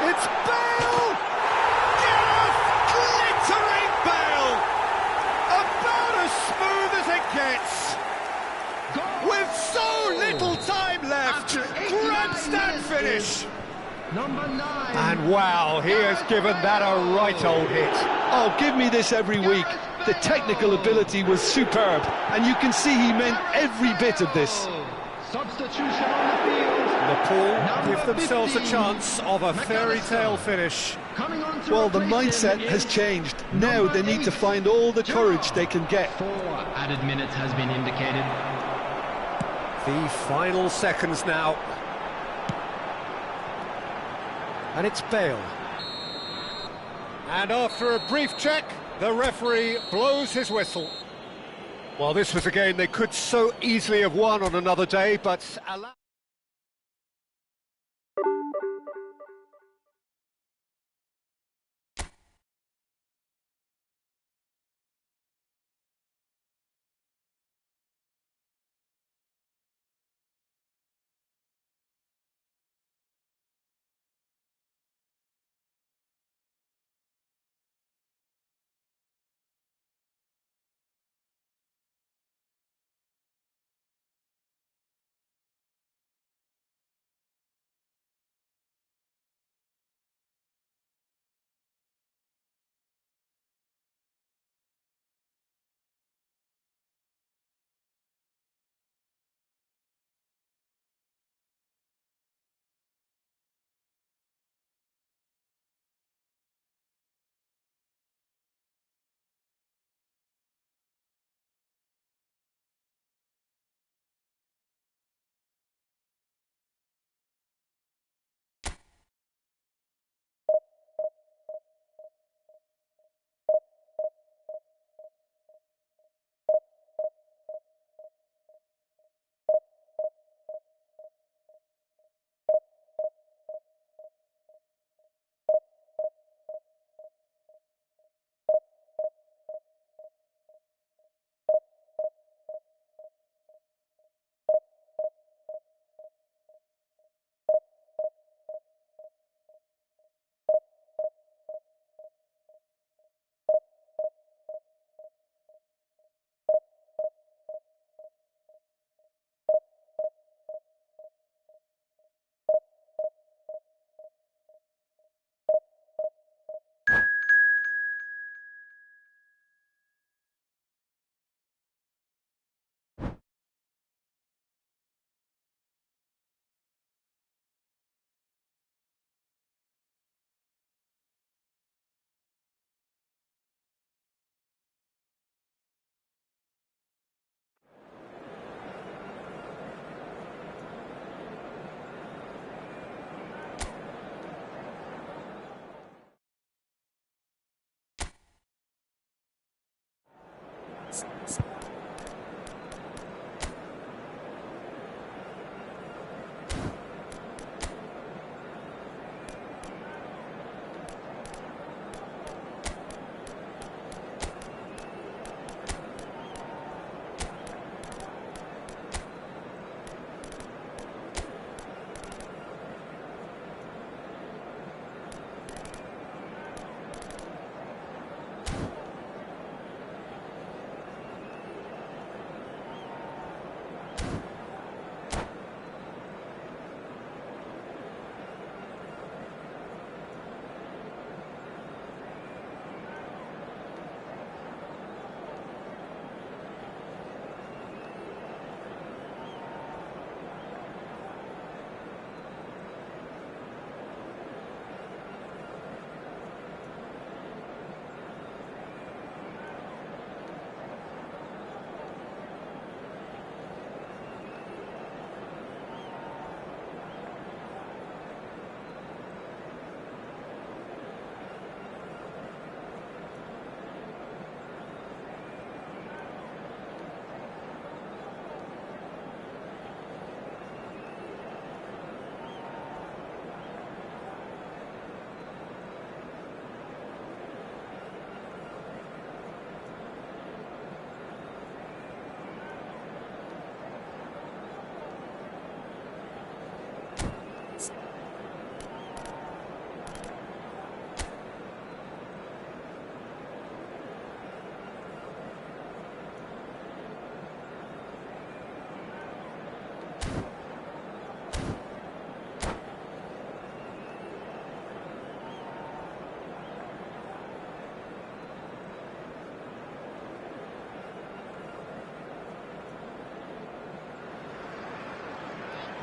It's Bale! Yes! Glittering Bale! About as smooth as it gets. With so little time left. Grandstand finish. Number 9. And wow, he has given that a right old hit. Oh, give me this every week. The technical ability was superb, and you can see he meant every bit of this. Substitution on the field. Liverpool give themselves a chance of a fairy tale finish. Well, the mindset has changed. Now they need to find all the courage they can get. 4 added minutes has been indicated. The final seconds now. And it's Bale. And after a brief check, the referee blows his whistle. Well, this was a game they could so easily have won on another day, but...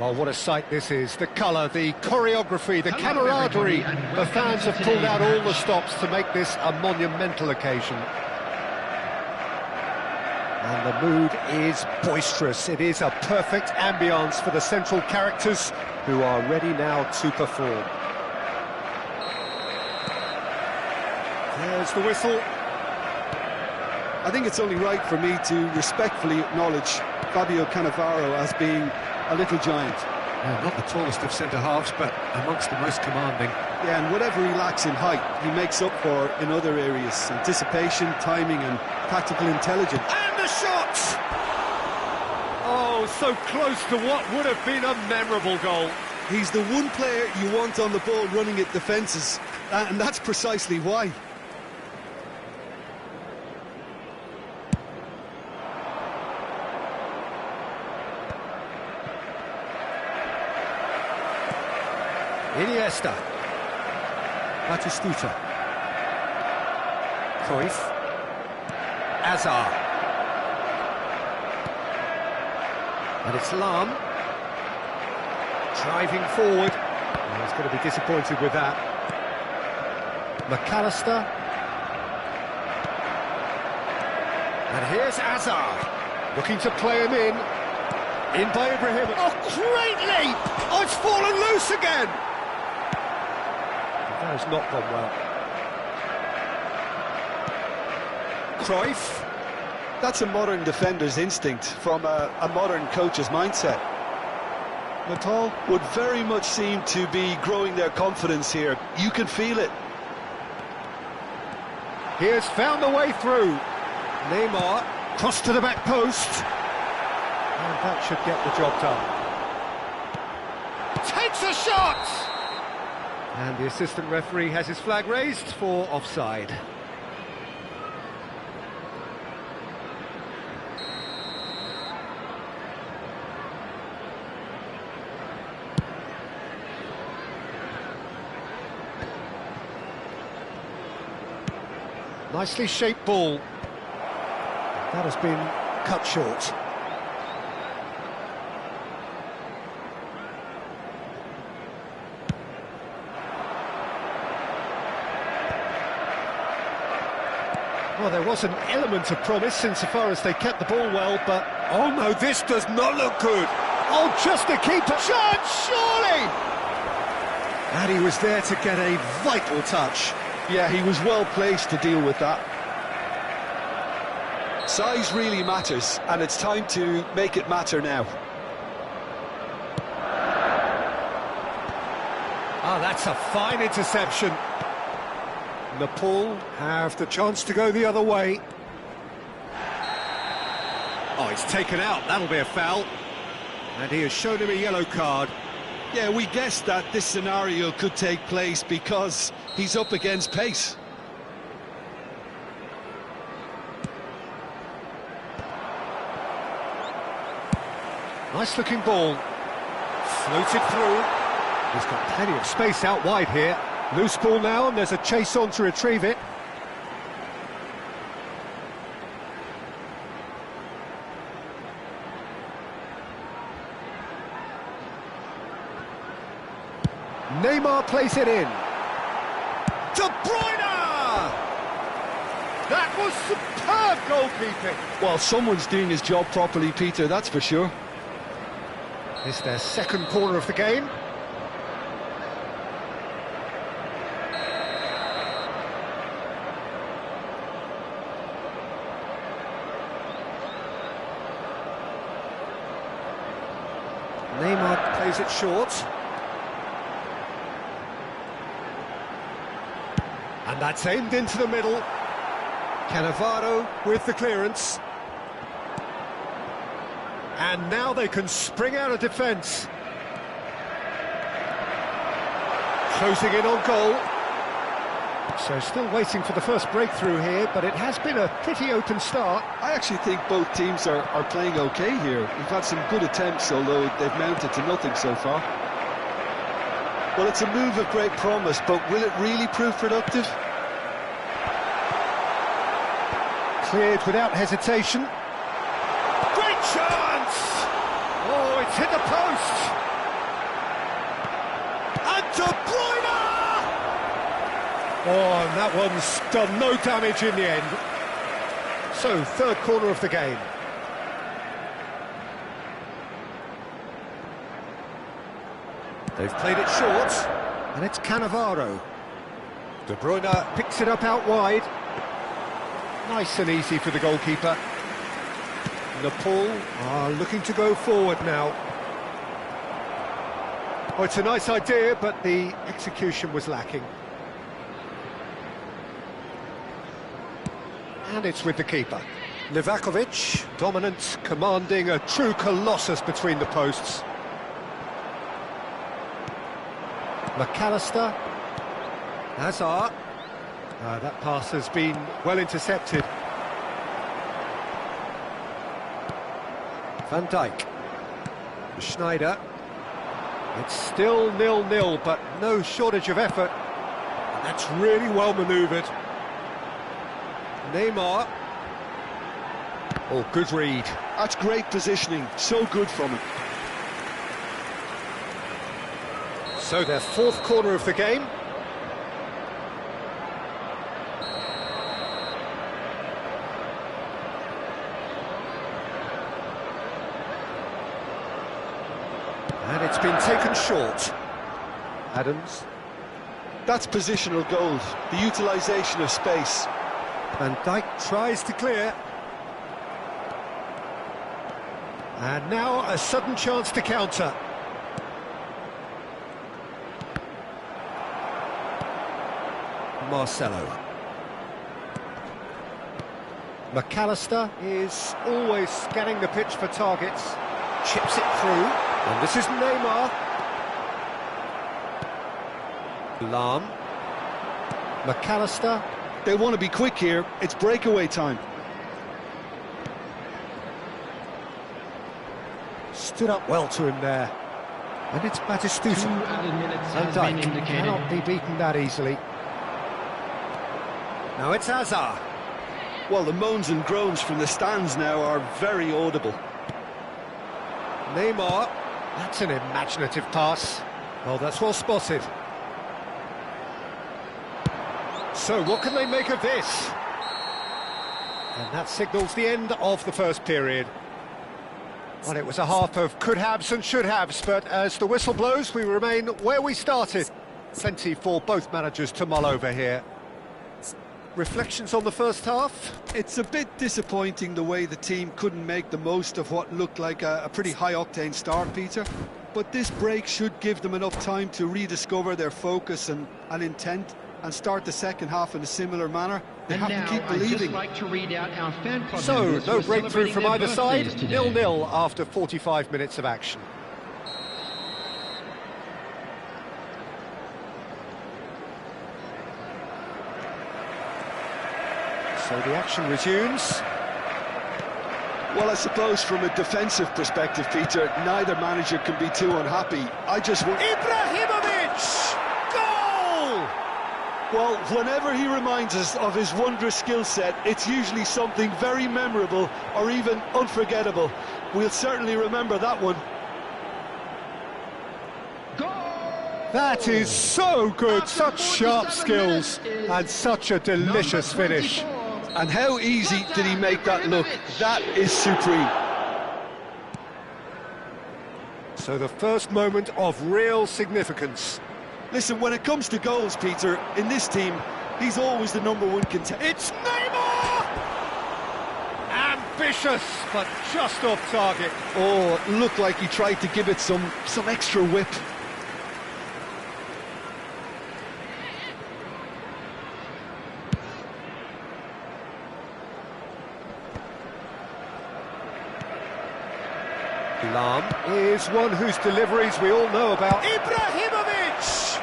Well, what a sight this is. The colour, the choreography, the camaraderie. The fans have pulled out all the stops to make this a monumental occasion. And the mood is boisterous. It is a perfect ambience for the central characters who are ready now to perform. There's the whistle. I think it's only right for me to respectfully acknowledge Fabio Cannavaro as being a little giant. Yeah, not the tallest of centre-halves, but amongst the most commanding. Yeah, and whatever he lacks in height, he makes up for in other areas. Anticipation, timing and tactical intelligence. And the shot! Oh, so close to what would have been a memorable goal. He's the one player you want on the ball running at defences, and that's precisely why. Iniesta. Batistuta. Cruyff. Azar. And it's Lam. Driving forward. Oh, he's going to be disappointed with that. McAllister. And here's Azar. Looking to play him in. In by Ibrahim. Oh, great leap! Oh, it's fallen loose again! That has not gone well. Cruyff. That's a modern defender's instinct from a modern coach's mindset. Natal would very much seem to be growing their confidence here. You can feel it. He has found the way through. Neymar, cross to the back post. And that should get the job done. Takes a shot! And the assistant referee has his flag raised for offside. Nicely shaped ball. That has been cut short. Well, there was an element of promise insofar as they kept the ball well, but... Oh no, this does not look good! Oh, just to keep a chance, surely! And he was there to get a vital touch. Yeah, he was well placed to deal with that. Size really matters, and it's time to make it matter now. Ah, that's a fine interception. Nepal have the chance to go the other way. Oh, it's taken out. That'll be a foul. And he has shown him a yellow card. Yeah, we guessed that this scenario could take place because he's up against pace. Nice looking ball. Floated through. He's got plenty of space out wide here. Loose ball now, and there's a chase on to retrieve it. Neymar plays it in. De Bruyne! That was superb goalkeeping. Well, someone's doing his job properly, Peter, that's for sure. It's their second corner of the game. Neymar plays it short. And that's aimed into the middle. Cannavaro with the clearance. And now they can spring out of defence. Closing in on goal. So still waiting for the first breakthrough here, but it has been a pretty open start. I actually think both teams are playing okay here. We've had some good attempts, although they've mounted to nothing so far. Well, it's a move of great promise, but will it really prove productive? Cleared without hesitation. Great chance! Oh, it's hit the post! And De Bruyne! Oh, and that one's done no damage in the end. So, third corner of the game. They've played it short, and it's Cannavaro. De Bruyne picks it up out wide. Nice and easy for the goalkeeper. Nepal are looking to go forward now. Oh, it's a nice idea, but the execution was lacking. And it's with the keeper. Livakovic, dominant, commanding, a true colossus between the posts. McAllister. Hazard. That pass has been well intercepted. Van Dijk. Schneider. It's still 0-0, but no shortage of effort. And that's really well manoeuvred. Neymar. Oh, good read. That's great positioning, so good from him. So their fourth corner of the game. And it's been taken short. Adams. That's positional goals, the utilisation of space. Van Dijk tries to clear. And now a sudden chance to counter. Marcelo. McAllister is always scanning the pitch for targets. Chips it through. And this is Neymar. Lahm. McAllister. They want to be quick here, it's breakaway time. Stood up well to him there. And it's Batistuta. 2 added minutes Van has been Dijk indicated. cannot be beaten that easily. Now it's Hazard. Well, the moans and groans from the stands now are very audible. Neymar. That's an imaginative pass. Oh, that's well spotted. So, what can they make of this? And that signals the end of the first period. Well, it was a half of could-haves and should-haves, but as the whistle blows, we remain where we started. Plenty for both managers to mull over here. Reflections on the first half? It's a bit disappointing the way the team couldn't make the most of what looked like a pretty high-octane start, Peter. But this break should give them enough time to rediscover their focus and intent and start the second half in a similar manner. They And have now, to keep I'd just believing. like to read out our fan club So, members who no are breakthrough celebrating from their either side. birthdays today. 0-0 after 45 minutes of action. So the action resumes. Well, I suppose from a defensive perspective, Peter, neither manager can be too unhappy. I just want... Ibrahimovic! Goal! Well, whenever he reminds us of his wondrous skill set, it's usually something very memorable or even unforgettable. We'll certainly remember that one. That is so good, such sharp skills and such a delicious finish. And how easy did he make that look? That is supreme. So the first moment of real significance. Listen, when it comes to goals, Peter, in this team, he's always the #1 contender. It's Neymar! Ambitious, but just off target. Oh, it looked like he tried to give it some extra whip. Lahm is one whose deliveries we all know about. Ibrahimovic!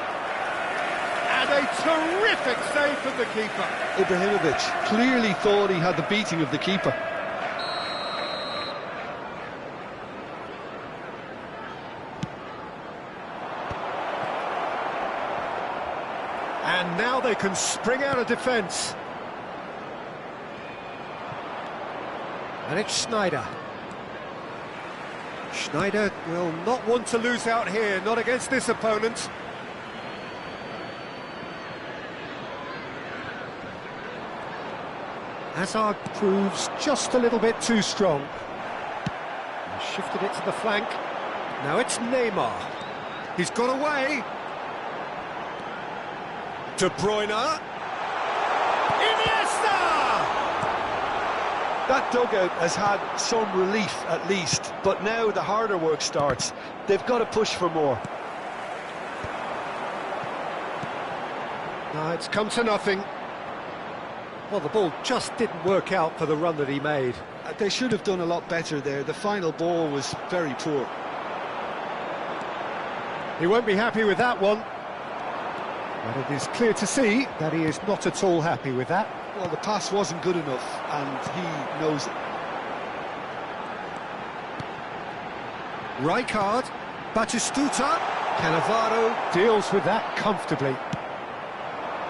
And a terrific save from the keeper. Ibrahimovic clearly thought he had the beating of the keeper. And now they can spring out of defence. And it's Schneider. Schneider will not want to lose out here, not against this opponent. Hazard proves just a little bit too strong. He shifted it to the flank. Now it's Neymar. He's got away. De Bruyne. Iniesta! That dugout has had some relief at least, but now the harder work starts. They've got to push for more. No, it's come to nothing. Well, the ball just didn't work out for the run that he made. They should have done a lot better there. The final ball was very poor. He won't be happy with that one. But it is clear to see that he is not at all happy with that. Well, the pass wasn't good enough, and he knows it. Rijkaard, Batistuta, Cannavaro deals with that comfortably.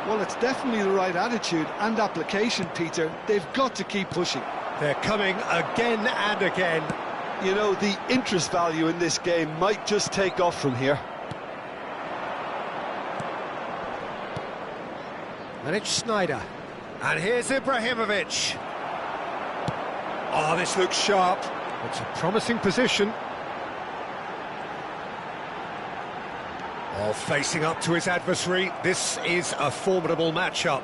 Well, it's definitely the right attitude and application, Peter. They've got to keep pushing. They're coming again and again. You know, the interest value in this game might just take off from here. And it's Snyder. And here's Ibrahimovic. Oh, this looks sharp. It's a promising position. Oh, facing up to his adversary. This is a formidable matchup.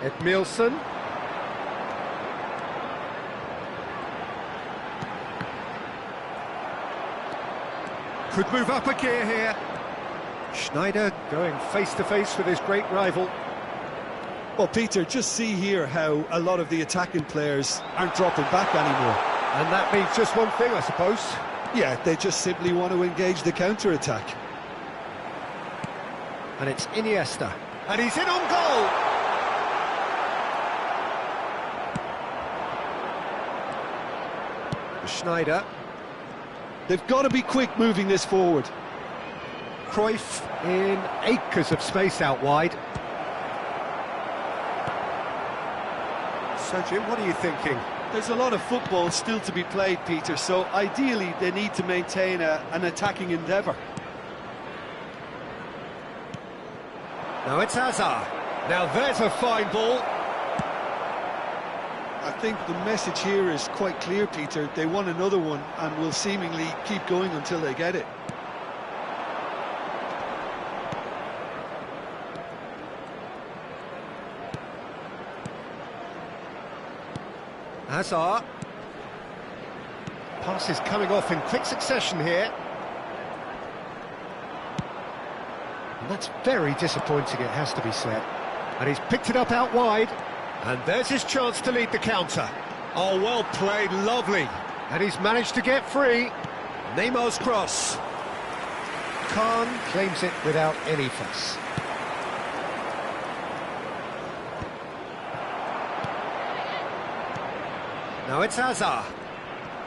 Edmilson. Could move up a gear here. Schneider going face-to-face with his great rival. Well, Peter, just see here how a lot of the attacking players aren't dropping back anymore. And that means just one thing, I suppose. Yeah, they just simply want to engage the counter-attack. And it's Iniesta. And he's in on goal! Schneider. They've got to be quick moving this forward. Cruyff in acres of space out wide. So, Jim, what are you thinking? There's a lot of football still to be played, Peter, so ideally they need to maintain an attacking endeavour. Now it's Hazard. Now there's a fine ball. I think the message here is quite clear, Peter. They want another one and will seemingly keep going until they get it. Hazard. Pass is coming off in quick succession here. And that's very disappointing, it has to be said. And he's picked it up out wide. And there's his chance to lead the counter. Oh, well played, lovely. And he's managed to get free. Neymar's cross. Khan claims it without any fuss. Now it's Hazard.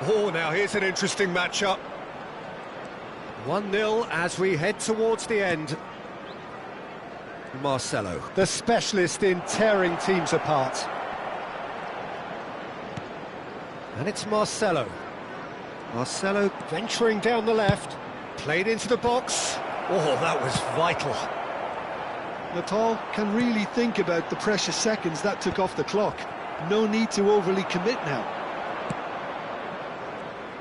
Oh, now here's an interesting matchup. 1-0 as we head towards the end. Marcelo, the specialist in tearing teams apart. And it's Marcelo. Marcelo venturing down the left. Played into the box. Oh, that was vital. Natal can really think about the precious seconds that took off the clock. No need to overly commit now.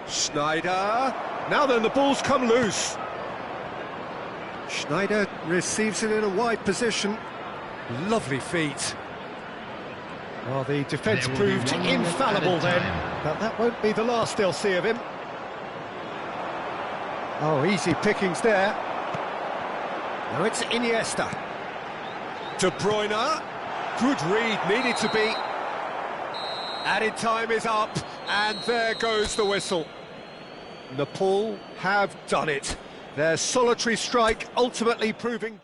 Schneider. Now then, the ball's come loose. Schneider receives it in a wide position. Lovely feet. Well, the defence proved infallible then, but that won't be the last they'll see of him. Oh, easy pickings there. Now it's Iniesta. De Bruyne. Good read, needed to be. Added time is up, and there goes the whistle. Nepal have done it. Their solitary strike ultimately proving...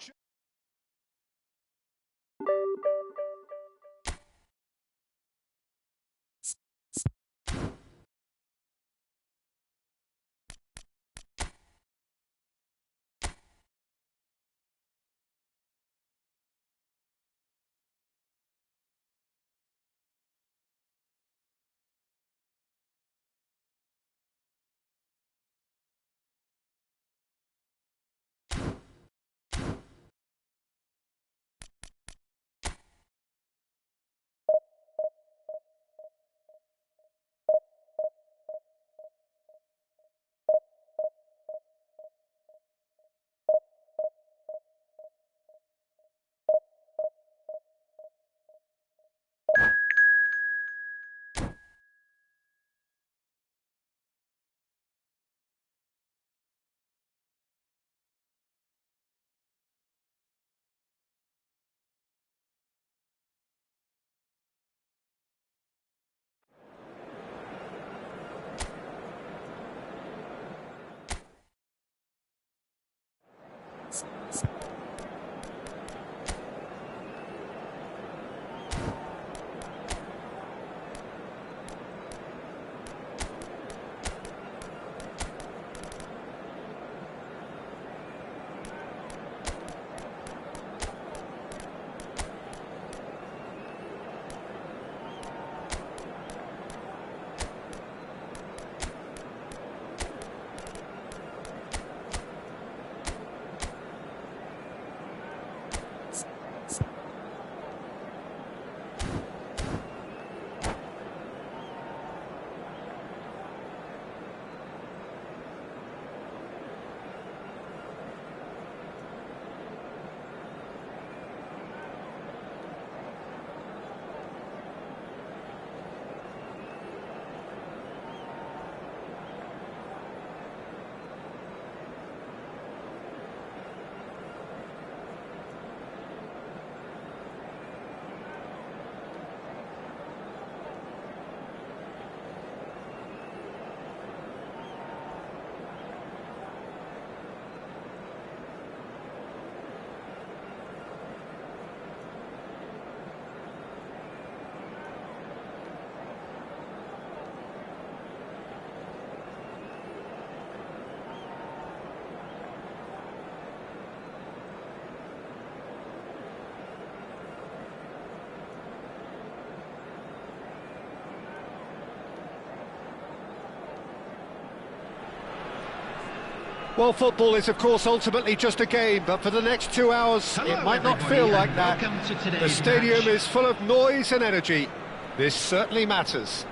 Well, football is, of course, ultimately just a game, but for the next 2 hours, Hello, it might not everybody, feel like and that. welcome to today's The stadium match. is full of noise and energy. This certainly matters.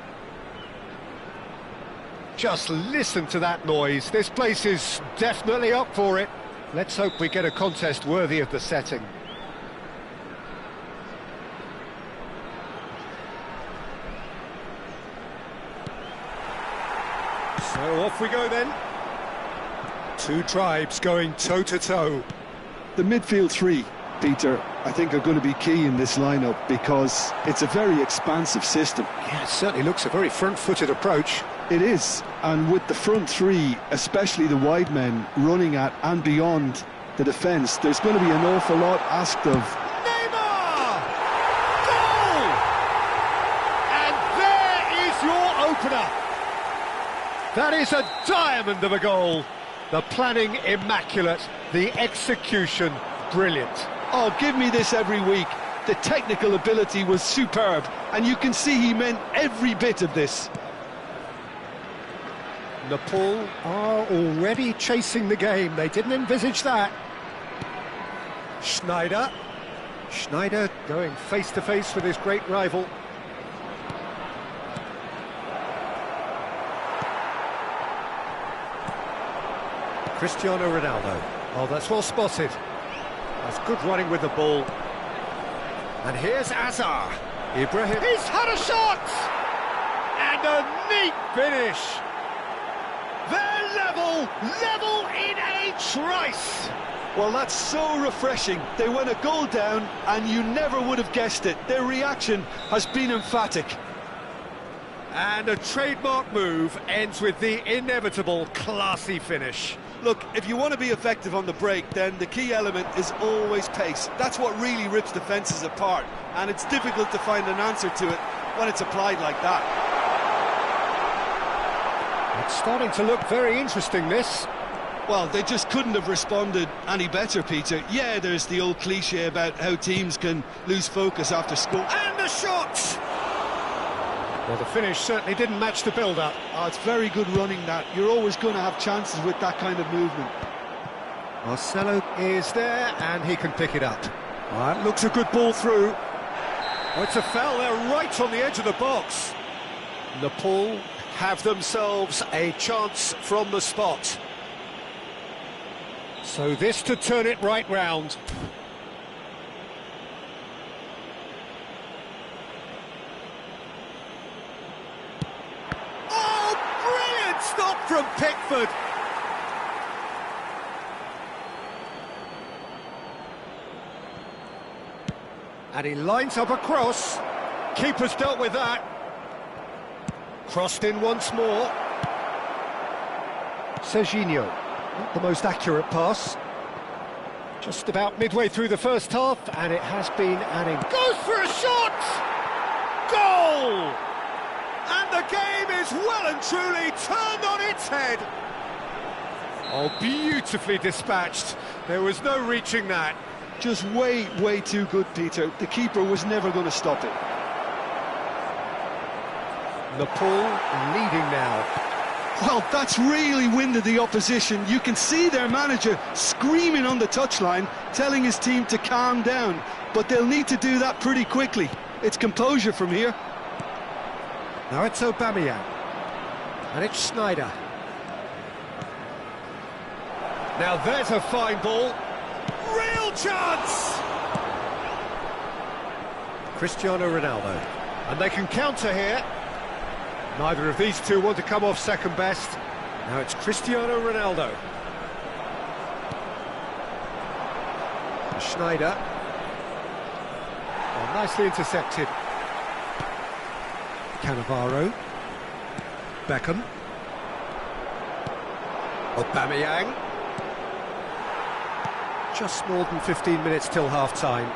Just listen to that noise. This place is definitely up for it. Let's hope we get a contest worthy of the setting. So off we go then. Two tribes going toe-to-toe. The midfield three, Peter, I think are going to be key in this lineup because it's a very expansive system. Yeah, it certainly looks a very front-footed approach. It is, and with the front three, especially the wide men, running at and beyond the defence, there's going to be an awful lot asked of. Neymar! Goal! And there is your opener. That is a diamond of a goal. The planning immaculate, the execution brilliant. Oh, give me this every week. The technical ability was superb, and you can see he meant every bit of this. Nepal are already chasing the game. They didn't envisage that. Schneider going face-to-face with his great rival. Cristiano Ronaldo. Oh, that's well spotted. That's good running with the ball. And here's Azar. Ibrahim. He's had a shot! And a neat finish. They're level in a trice. Well, that's so refreshing. They went a goal down, and you never would have guessed it. Their reaction has been emphatic. And a trademark move ends with the inevitable classy finish. Look, if you want to be effective on the break, then the key element is always pace. That's what really rips defences apart, and it's difficult to find an answer to it when it's applied like that. It's starting to look very interesting, this. Well, they just couldn't have responded any better, Peter. Yeah, there's the old cliche about how teams can lose focus after score. And the shot! Well, the finish certainly didn't match the build-up. Oh, it's very good running, that. You're always going to have chances with that kind of movement. Marcelo is there, and he can pick it up. That looks a good ball through. Oh, it's a foul there, right on the edge of the box. Nepal have themselves a chance from the spot. So this to turn it right round. Oh, brilliant stop from Pickford. And he lines up a cross. Keeper's dealt with that. Crossed in once more. Serginho, not the most accurate pass. Just about midway through the first half, and it has been adding. Goes for a shot! Goal! And the game is well and truly turned on its head. Oh, beautifully dispatched. There was no reaching that. Just way too good, Peter. The keeper was never going to stop it. Nepal leading now. Well, that's really winded the opposition. You can see their manager screaming on the touchline, telling his team to calm down. But they'll need to do that pretty quickly. It's composure from here. Now it's Aubameyang. And it's Schneider. Now there's a fine ball. Real chance! Cristiano Ronaldo. And they can counter here. Neither of these two want to come off second best. Now it's Cristiano Ronaldo. Schneider. Oh, nicely intercepted. Cannavaro. Beckham. Aubameyang. Just more than 15 minutes till half-time.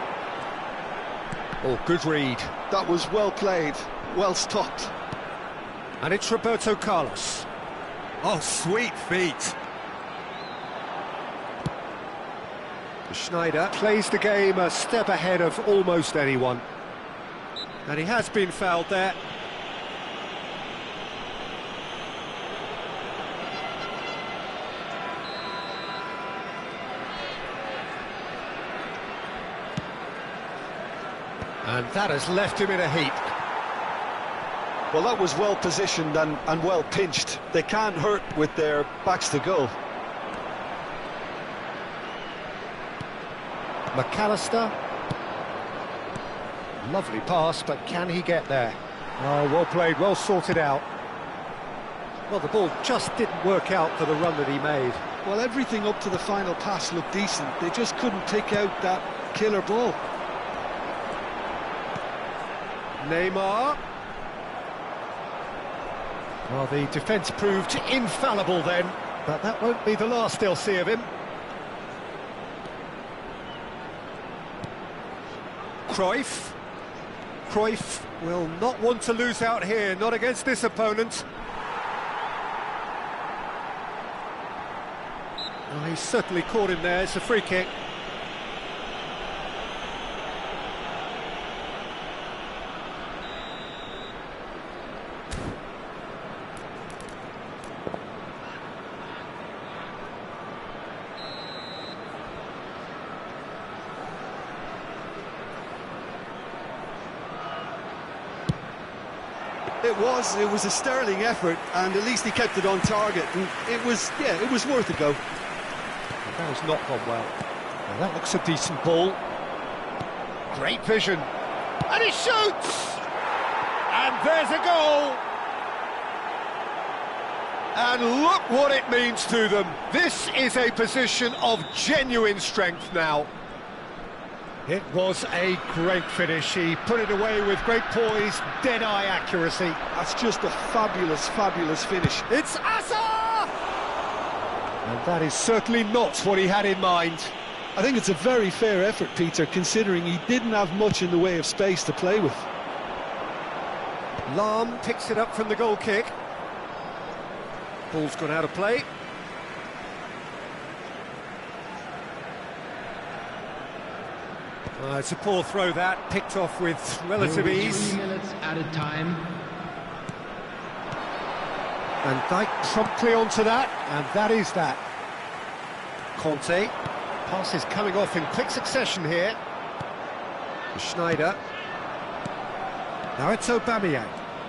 Oh, good read. That was well played, well stopped. And it's Roberto Carlos. Oh, sweet feet. Schneider plays the game a step ahead of almost anyone. And he has been fouled there. And that has left him in a heap. Well, that was well positioned and well pinched. They can't hurt with their backs to goal. McAllister. Lovely pass, but can he get there? Oh, well played, well sorted out. Well, the ball just didn't work out for the run that he made. Well, everything up to the final pass looked decent. They just couldn't pick out that killer ball. Neymar. Well, the defence proved infallible then, but that won't be the last they'll see of him. Cruyff. Cruyff will not want to lose out here, not against this opponent. Well, he's certainly caught him there, it's a free kick. It was a sterling effort, and at least he kept it on target, and it was worth a go. That has not gone well. Now that looks a decent ball. Great vision. And he shoots! And there's a goal! And look what it means to them. This is a position of genuine strength now. It was a great finish. He put it away with great poise, dead-eye accuracy. That's just a fabulous, fabulous finish. It's Asa! And that is certainly not what he had in mind. I think it's a very fair effort, Peter, considering he didn't have much in the way of space to play with. Lahm picks it up from the goal kick. Ball's gone out of play. It's a poor throw that, picked off with relative ease. 3 minutes added time. And Dijk promptly onto that, and that is that. Conte, passes coming off in quick succession here. Schneider. Now it's Aubameyang.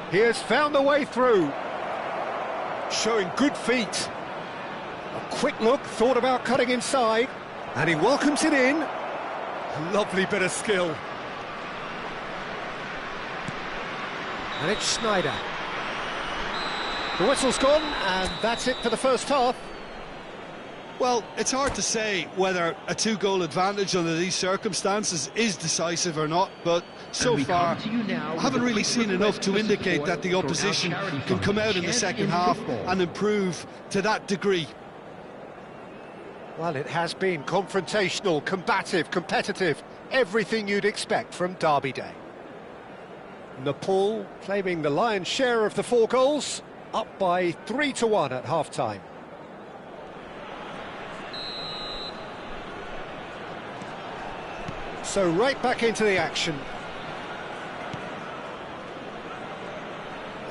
He has found a way through. Showing good feet. A quick look, thought about cutting inside, and he welcomes it in. Lovely bit of skill. And it's Schneider. The whistle's gone, and that's it for the first half. Well, it's hard to say whether a two-goal advantage under these circumstances is decisive or not, but so far I haven't really seen enough to indicate that the opposition can come out in the second half and improve to that degree. Well, it has been confrontational, combative, competitive, everything you'd expect from Derby Day. Nepal claiming the lion's share of the 4 goals, up by 3-1 at half-time. So right back into the action.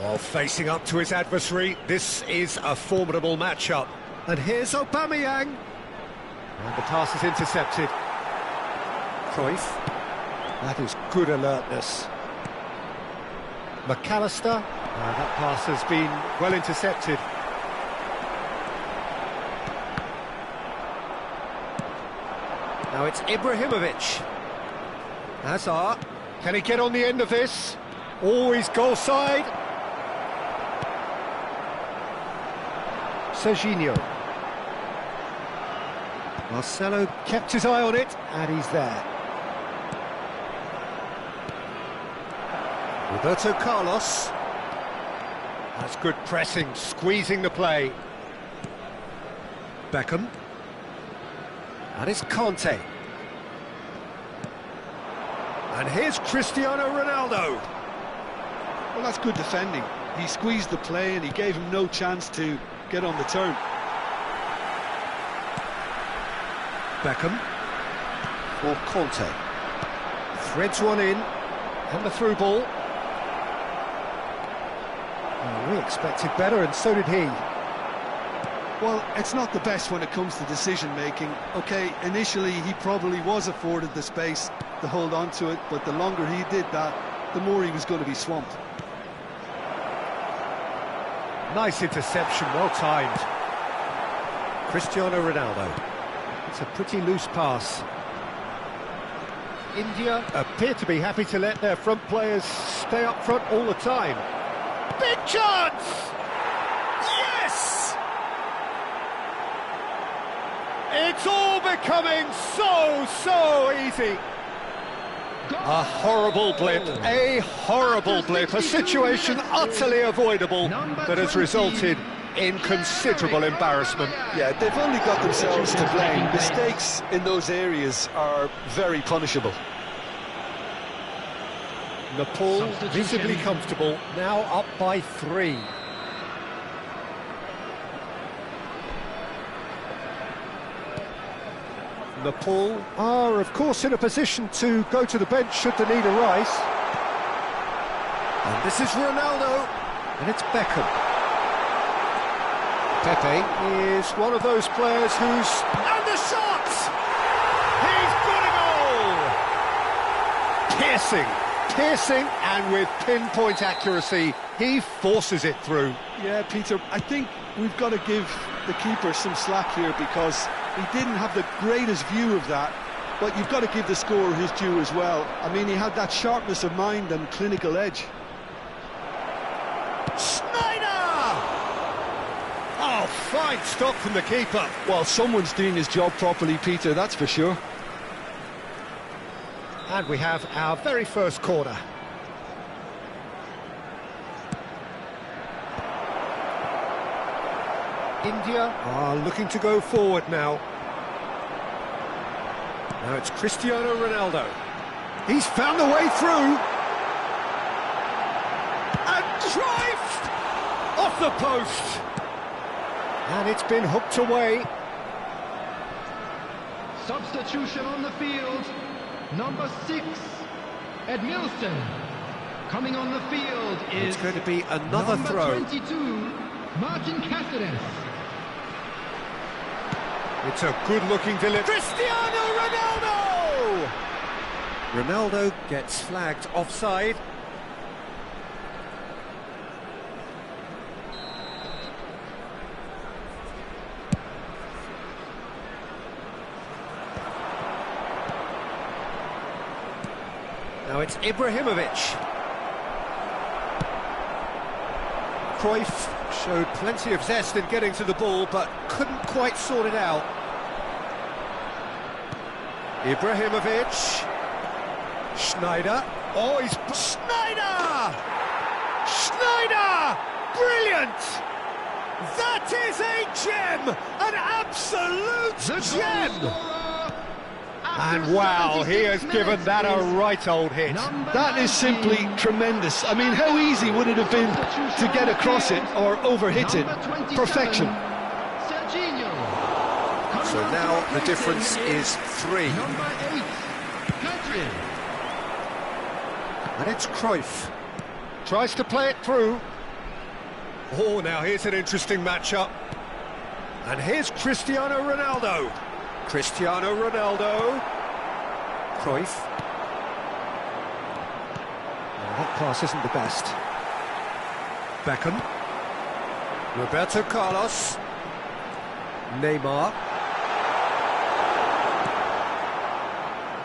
While facing up to his adversary, this is a formidable matchup. And here's Aubameyang. And the pass is intercepted. Cruyff. That is good alertness. McAllister. That pass has been well intercepted. Now it's Ibrahimovic. Hazard. Can he get on the end of this? Always goal side. Serginho. Marcelo kept his eye on it, and he's there. Roberto Carlos. That's good pressing, squeezing the play. Beckham. And it's Conte. And here's Cristiano Ronaldo. Well, that's good defending. He squeezed the play and he gave him no chance to get on the turn. Beckham. For Conte. Threads one in. And the through ball. Well, we expected better, and so did he. Well, it's not the best when it comes to decision-making. OK, initially he probably was afforded the space, to hold on to it, but the longer he did that, the more he was going to be swamped. Nice interception, well timed. Cristiano Ronaldo. It's a pretty loose pass. India appear to be happy to let their front players stay up front all the time. Big chance! Yes! It's all becoming so easy. A horrible blip, a situation utterly avoidable that has resulted in considerable embarrassment. Yeah, they've only got themselves to blame. Mistakes in those areas are very punishable. Nepal visibly comfortable, now up by 3. Nepal are, of course, in a position to go to the bench should the need arise. And this is Ronaldo, and it's Beckham. Pepe is one of those players who's... And the shot! He's got a goal! Piercing, and with pinpoint accuracy, he forces it through. Yeah, Peter, I think we've got to give the keeper some slack here because he didn't have the greatest view of that, but you've got to give the scorer his due as well. I mean, he had that sharpness of mind and clinical edge. Snyder! Oh, fine stop from the keeper. Well, someone's doing his job properly, Peter, that's for sure. And we have our very first corner. India are looking to go forward now. Now it's Cristiano Ronaldo. He's found the way through. And drive off the post. And it's been hooked away. Substitution on the field. Number 6, Edmilson. Coming on the field is... It's going to be another throw. Number 22, Martin Cáceres. It's a good-looking delivery. Cristiano Ronaldo! Ronaldo gets flagged offside. Now it's Ibrahimovic. Cruyff showed plenty of zest in getting to the ball, but couldn't quite sort it out. Ibrahimovic. Schneider. Oh, he's... Schneider! Schneider! Brilliant! That is a gem! An absolute gem! And wow, he has given that a right old hit. That is simply tremendous. I mean, how easy would it have been to get across it or overhit it? Perfection. So now the difference is 3. And it's Cruyff. Tries to play it through. Oh, now here's an interesting matchup. And here's Cristiano Ronaldo. Cristiano Ronaldo. Cruyff. Oh, that pass isn't the best. Beckham. Roberto Carlos. Neymar.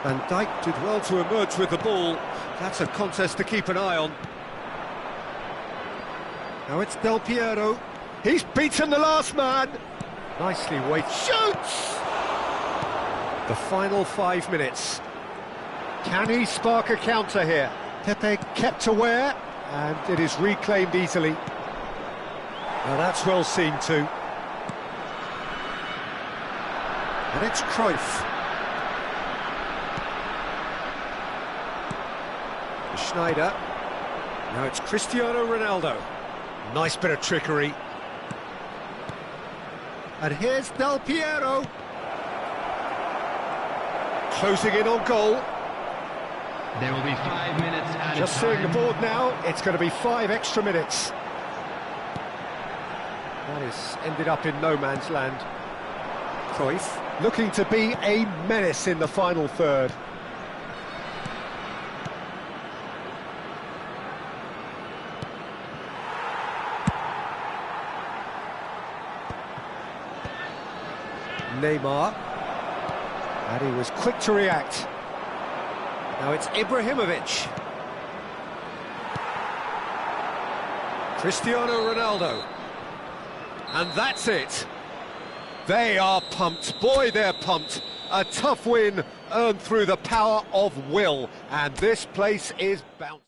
Van Dijk did well to emerge with the ball. That's a contest to keep an eye on. Now it's Del Piero. He's beaten the last man. Nicely weighted. Shoots! The final 5 minutes. Can he spark a counter here? Pepe kept aware, and it is reclaimed easily. Now that's well seen too. And it's Cruyff. Schneider. Now it's Cristiano Ronaldo. Nice bit of trickery. And here's Del Piero. Closing in on goal. There will be 5 minutes added. Just seeing the board now, it's going to be 5 extra minutes. That has ended up in no man's land. Cruyff looking to be a menace in the final third. Neymar. And he was quick to react. Now it's Ibrahimovic. Cristiano Ronaldo. And that's it. They are pumped. Boy, they're pumped. A tough win earned through the power of will. And this place is bouncing.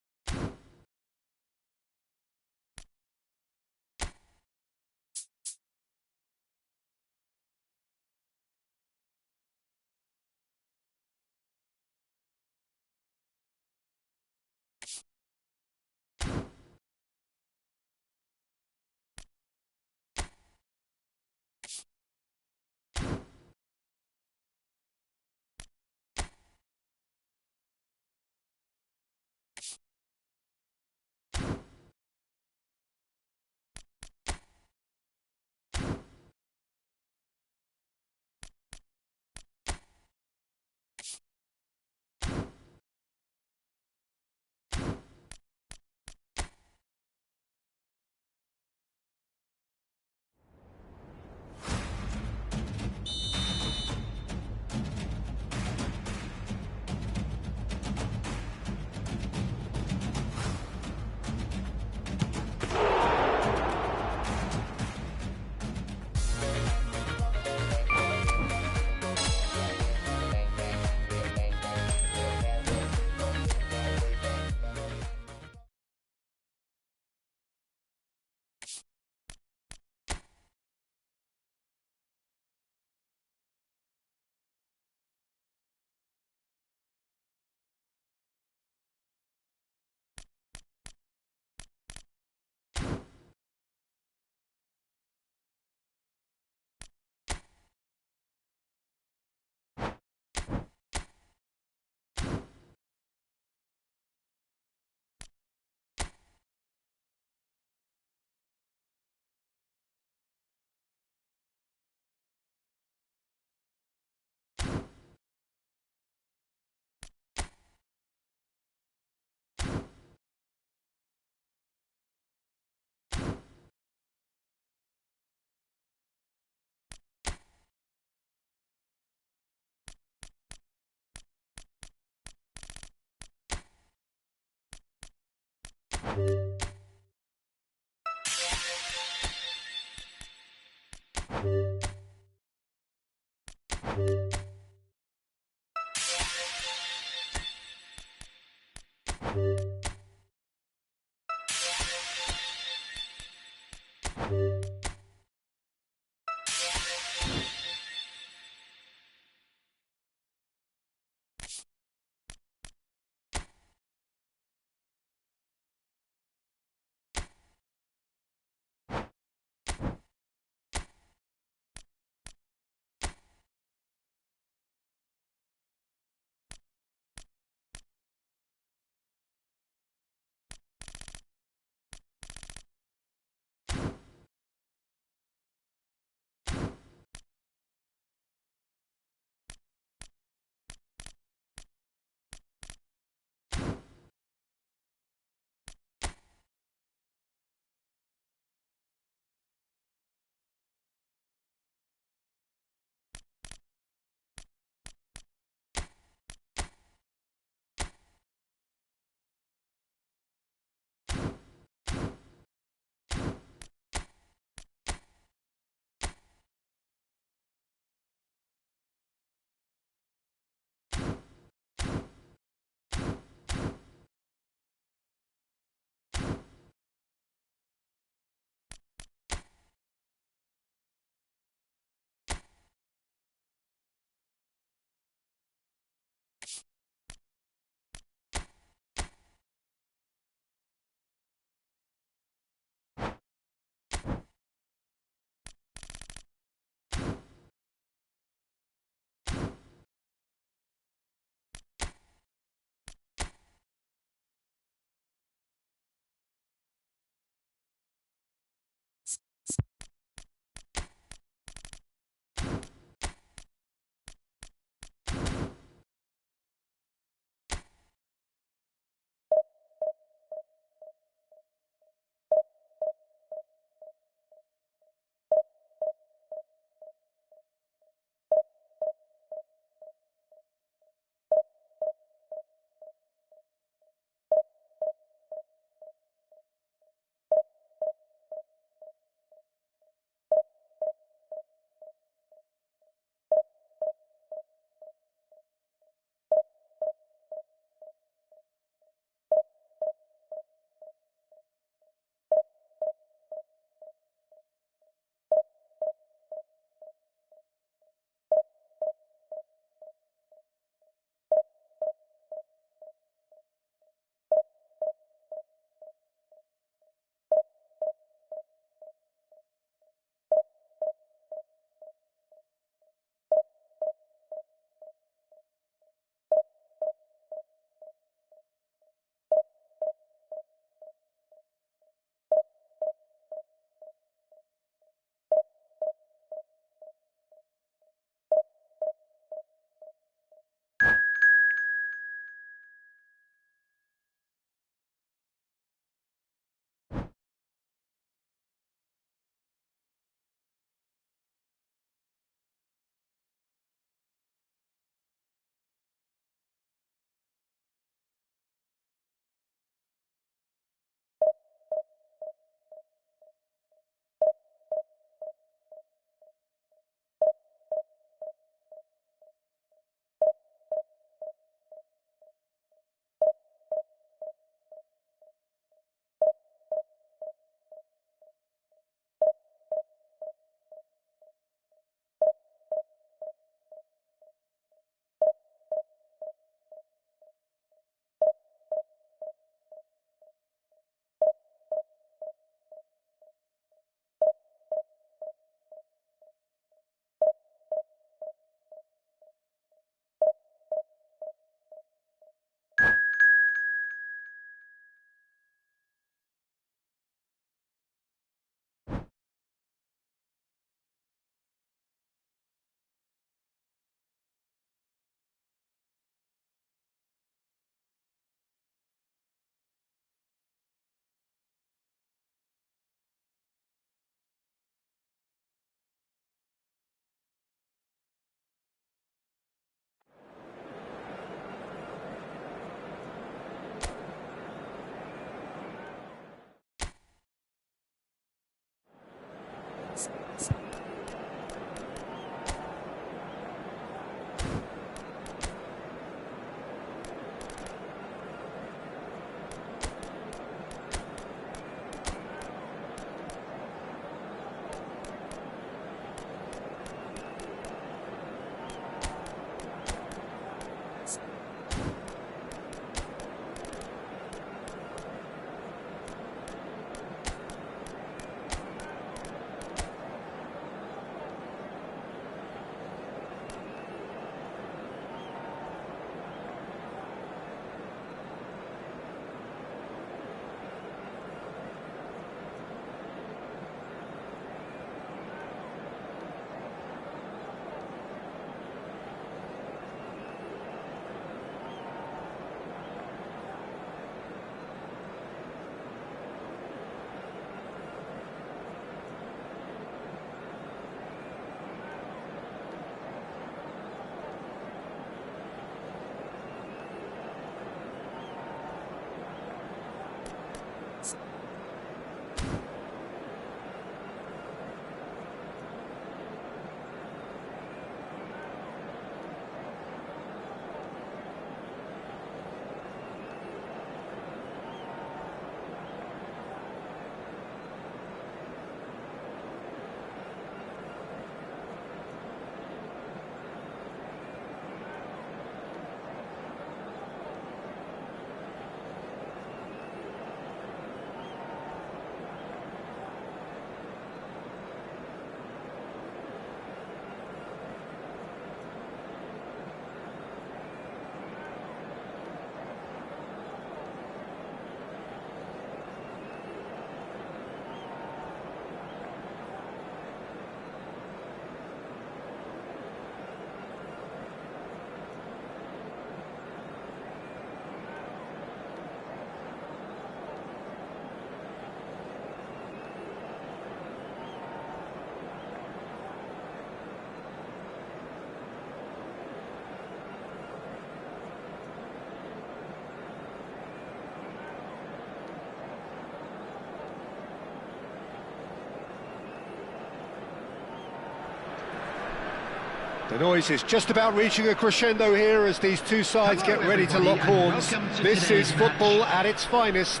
The noise is just about reaching a crescendo here as these two sides get ready to lock horns. This is football at its finest.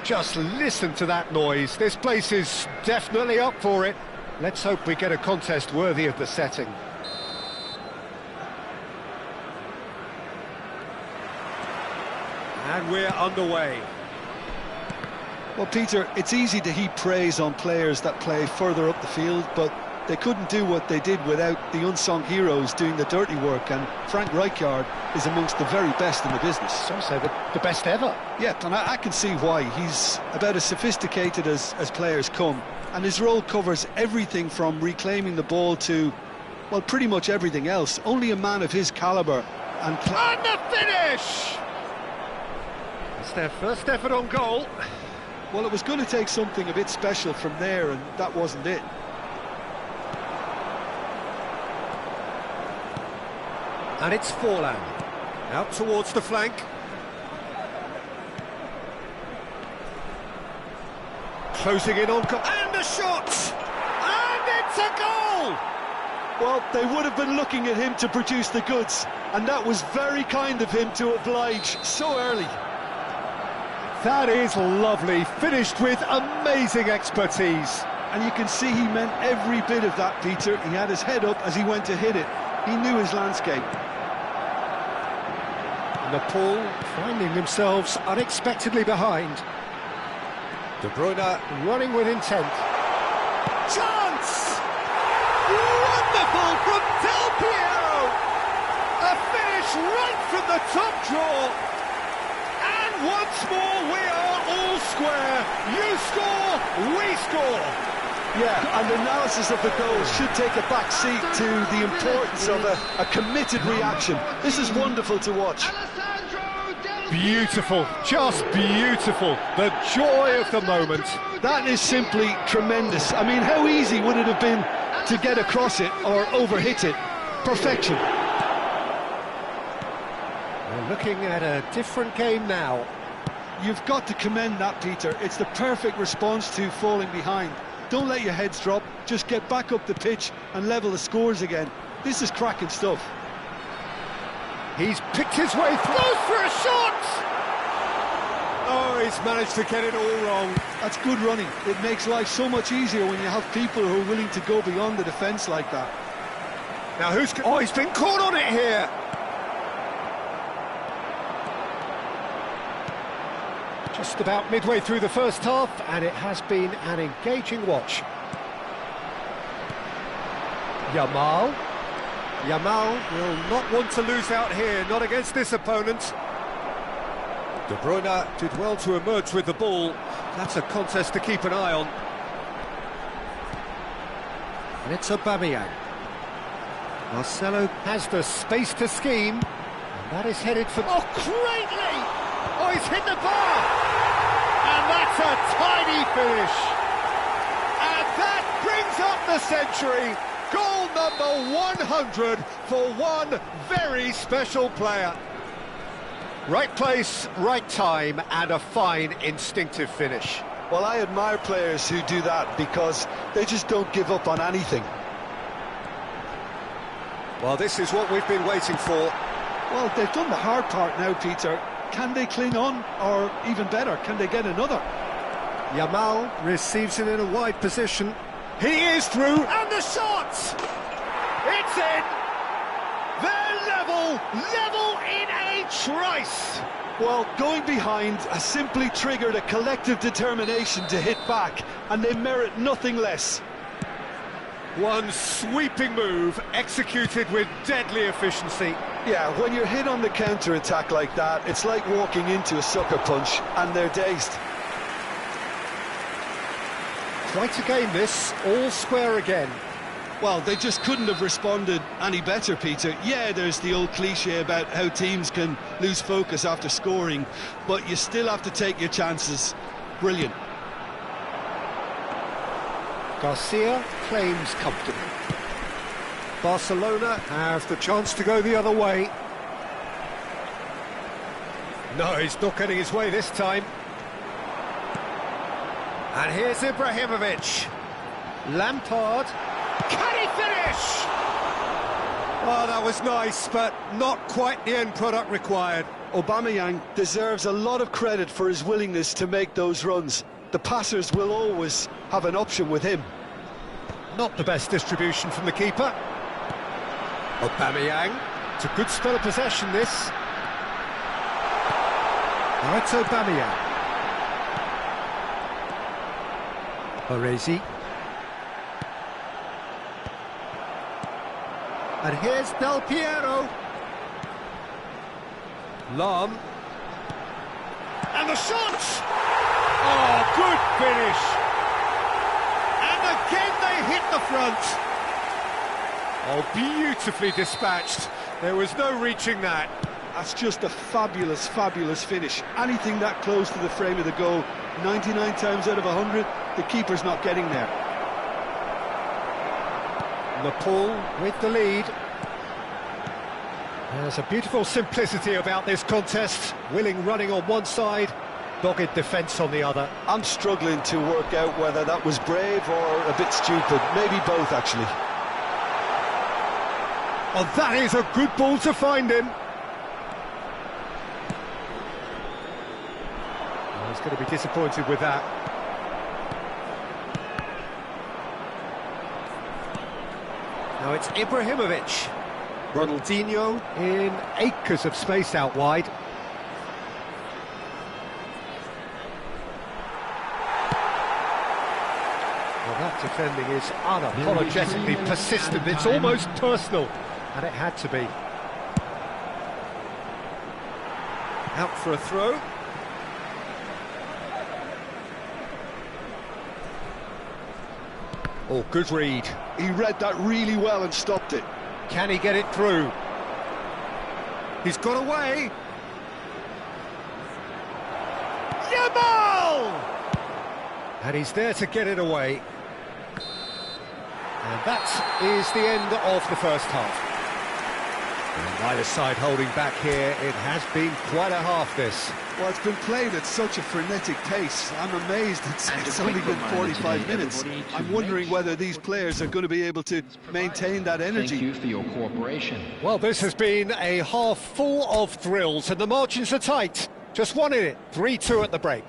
Just listen to that noise. This place is definitely up for it. Let's hope we get a contest worthy of the setting. And we're underway. Well, Peter, it's easy to heap praise on players that play further up the field, but they couldn't do what they did without the unsung heroes doing the dirty work, and Frank Rijkaard is amongst the very best in the business. Some say the best ever. Yeah, and I can see why. He's about as sophisticated as players come, and his role covers everything from reclaiming the ball to, well, pretty much everything else. Only a man of his calibre and the finish! It's their first effort on goal. Well, it was going to take something a bit special from there, and that wasn't it. And it's Forlan, out towards the flank. Closing in on... And a shot! And it's a goal! Well, they would have been looking at him to produce the goods, and that was very kind of him to oblige so early. That is lovely, finished with amazing expertise. And you can see he meant every bit of that, Peter. He had his head up as he went to hit it. He knew his landscape. Nepal finding themselves unexpectedly behind. De Bruyne running with intent. Chance! Wonderful from Del Piero! A finish right from the top draw. And once more we are all square. You score, we score. Yeah, and the analysis of the goal should take a back seat to the importance of a committed reaction. This is wonderful to watch. Beautiful, just beautiful. The joy of the moment. That is simply tremendous. I mean, how easy would it have been to get across it or overhit it? Perfection. We're looking at a different game now. You've got to commend that, Peter. It's the perfect response to falling behind. Don't let your heads drop, just get back up the pitch and level the scores again. This is cracking stuff. He's picked his way through. Goes for a shot! Oh, he's managed to get it all wrong. That's good running. It makes life so much easier when you have people who are willing to go beyond the defence like that. Now who's... Oh, he's been caught on it here! Just about midway through the first half, and it has been an engaging watch. Yamal will not want to lose out here, not against this opponent. De Bruyne did well to emerge with the ball. That's a contest to keep an eye on. And it's Aubameyang. Marcelo has the space to scheme, and that is headed for... Oh, greatly! Oh, he's hit the bar! And that's a tiny finish. And that brings up the century. Goal number 100 for one very special player. Right place, right time, and a fine instinctive finish. Well, I admire players who do that because they just don't give up on anything. Well, this is what we've been waiting for. Well, they've done the hard part now, Peter. Can they cling on, or even better, can they get another? Yamal receives it in a wide position. He is through, and the shot! It's in! They're level in a trice! Well, going behind has simply triggered a collective determination to hit back, and they merit nothing less. One sweeping move, executed with deadly efficiency. Yeah, when you're hit on the counter-attack like that, it's like walking into a sucker punch, and they're dazed. Quite a game this, all square again. Well, they just couldn't have responded any better, Peter. Yeah, there's the old cliche about how teams can lose focus after scoring, but you still have to take your chances. Brilliant. Garcia claims comfortably. Barcelona have the chance to go the other way. No, he's not getting his way this time. And here's Ibrahimovic. Lampard. Can he finish? Oh, that was nice, but not quite the end product required. Aubameyang deserves a lot of credit for his willingness to make those runs. The passers will always have an option with him. Not the best distribution from the keeper. Aubameyang. It's a good spell of possession, this. Now it's Aubameyang. Baresi. And here's Del Piero. Lam. And the shot! Oh, good finish! And again they hit the front. Oh, beautifully dispatched. There was no reaching that. That's just a fabulous, fabulous finish. Anything that close to the frame of the goal, 99 times out of 100, the keeper's not getting there. Nepal with the lead. There's a beautiful simplicity about this contest. Willing running on one side, dogged defence on the other. I'm struggling to work out whether that was brave or a bit stupid. Maybe both, actually. Oh, that is a good ball to find him. Oh, he's going to be disappointed with that. Now it's Ibrahimovic. Ronaldinho in acres of space out wide. Well, that defending is unapologetically persistent. It's almost personal, and it had to be. Out for a throw. Oh, good read. He read that really well and stopped it. Can he get it through? He's got away. Yamal! And he's there to get it away. And that is the end of the first half. And neither side holding back here. It has been quite a half, this. Well, it's been played at such a frenetic pace. I'm amazed it's only been 45 minutes. I'm wondering whether these players are going to be able to maintain that energy. Thank you for your cooperation. Well, this has been a half full of thrills, and the margins are tight. Just one in it, 3-2 at the break.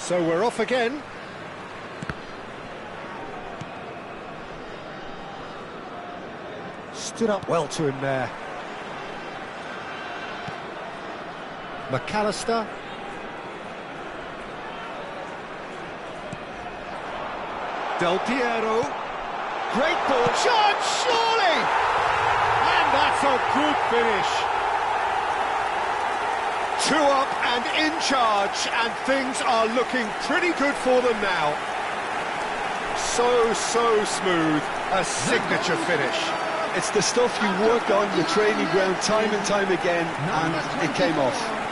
So we're off again. Stood up well to him there. McAllister. Del Piero. Great ball. Shot, surely! And that's a good finish. 2 up and in charge, and things are looking pretty good for them now. So smooth. A signature finish. It's the stuff you work on the training ground time and time again, and it came off.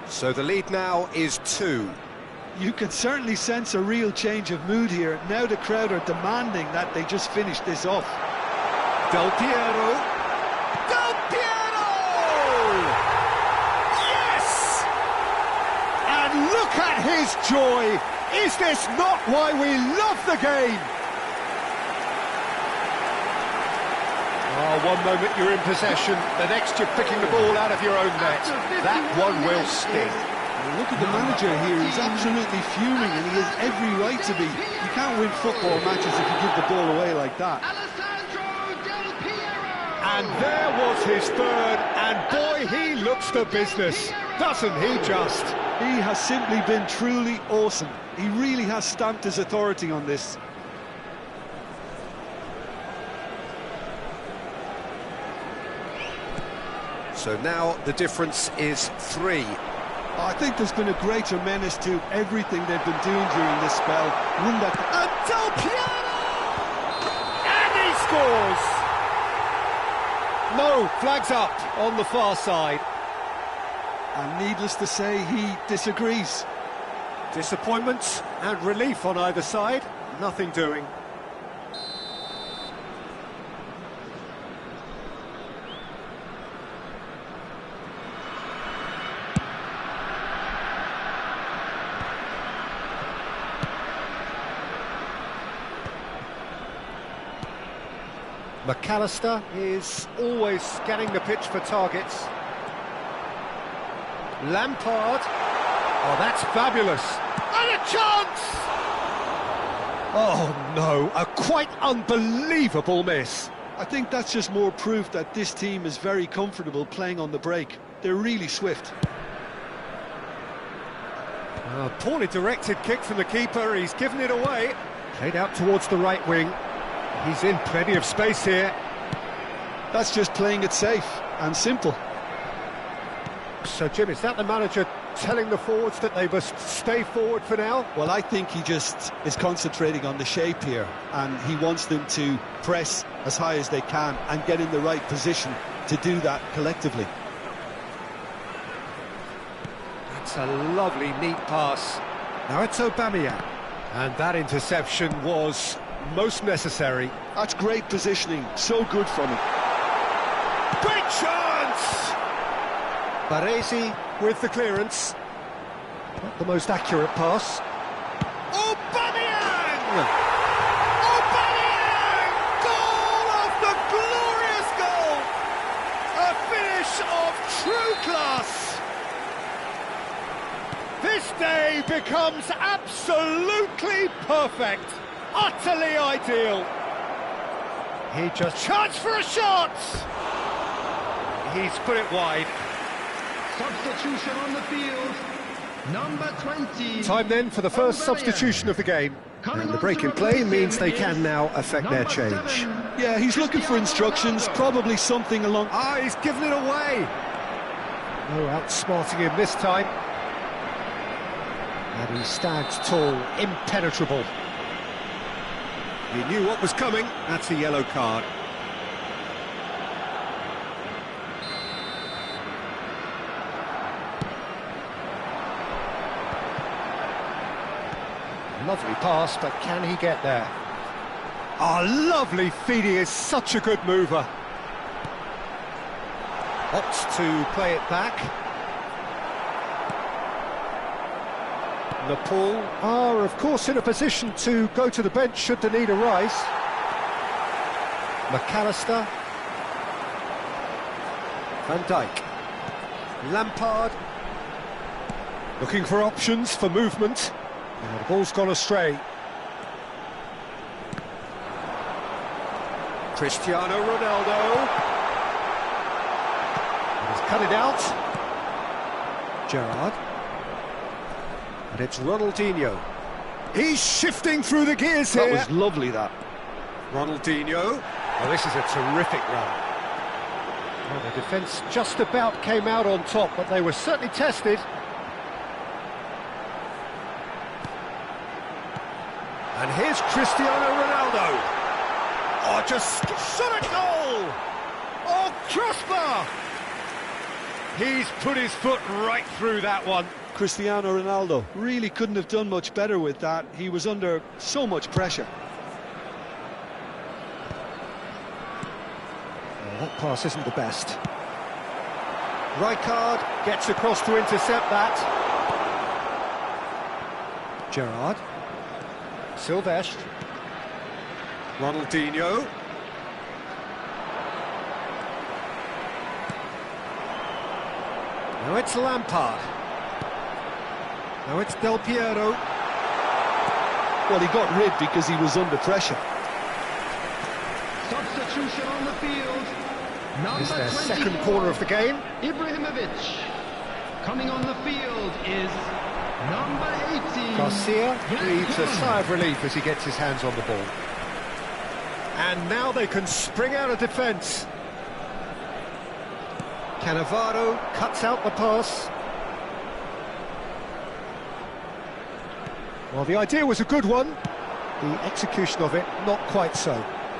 So the lead now is 2. You can certainly sense a real change of mood here. Now the crowd are demanding that they just finish this off. Del Piero. Del Piero! Yes! And look at his joy! Is this not why we love the game? Oh, one moment you're in possession, the next you're picking the ball out of your own net. That one will sting. Look at the manager here, he's absolutely fuming, and he has every right to be. You can't win football matches if you give the ball away like that. And there was his third, and boy, he looks the business, doesn't he just? He has simply been truly awesome. He really has stamped his authority on this. So now the difference is 3. I think there's been a greater menace to everything they've been doing during this spell. One that... And Del Piero! And he scores! No, flags up on the far side. And needless to say, he disagrees. Disappointment and relief on either side. Nothing doing. McAllister is always scanning the pitch for targets. Lampard. Oh, that's fabulous. And a chance! Oh, no, a quite unbelievable miss. I think that's just more proof that this team is very comfortable playing on the break. They're really swift. A poorly directed kick from the keeper, he's given it away. Played out towards the right wing. He's in plenty of space here. That's just playing it safe and simple. So, Jim, is that the manager telling the forwards that they must stay forward for now? Well, I think he just is concentrating on the shape here, and he wants them to press as high as they can and get in the right position to do that collectively. That's a lovely, neat pass. Now it's Aubameyang. And that interception was most necessary. That's great positioning, so good from him. Great chance! Baresi with the clearance. Not the most accurate pass. Aubameyang! Aubameyang! Goal after glorious goal! A finish of true class! This day becomes absolutely perfect! Utterly ideal. He just charged for a shot. He's put it wide. Substitution on the field, number 20. Time then for the first substitution of the game. And the break in play means they can now affect their change. Yeah, he's looking for instructions, probably something along... Ah, he's given it away. No outsmarting him this time. And he stands tall, impenetrable. He knew what was coming. That's a yellow card. Lovely pass, but can he get there? Oh, lovely feed, he is such a good mover. Opts to play it back. Nepal are, of course, in a position to go to the bench should the need arise. McAllister. Van Dijk. Lampard. Looking for options for movement. Oh, the ball's gone astray. Cristiano Ronaldo. He's cut it out. Gerrard. And it's Ronaldinho. He's shifting through the gears here. That was lovely, that. Ronaldinho. Oh, this is a terrific run. Well, the defence just about came out on top, but they were certainly tested. And here's Cristiano Ronaldo. Oh, just shot a goal! Oh, crossbar! He's put his foot right through that one. Cristiano Ronaldo really couldn't have done much better with that. He was under so much pressure. Oh, that pass isn't the best. Rijkaard gets across to intercept that. Gerrard. Silvestre. Ronaldinho. Now it's Lampard. Now it's Del Piero. Well, he got rid because he was under pressure. Substitution on the field. It's their 24, second corner of the game. Ibrahimovic. Coming on the field is number 18. Garcia breathes a sigh of relief as he gets his hands on the ball. And now they can spring out of defence. Cannavaro cuts out the pass. Well, the idea was a good one. The execution of it, not quite so.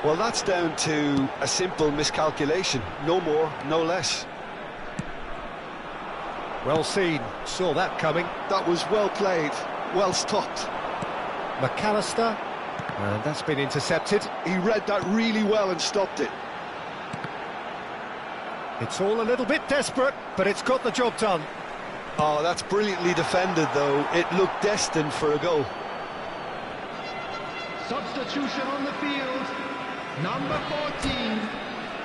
Well, that's down to a simple miscalculation. No more, no less. Well seen. Saw that coming. That was well played, well stopped. McAllister. And that's been intercepted. He read that really well and stopped it. It's all a little bit desperate, but it's got the job done. Oh, that's brilliantly defended, though. It looked destined for a goal. Substitution on the field. Number 14,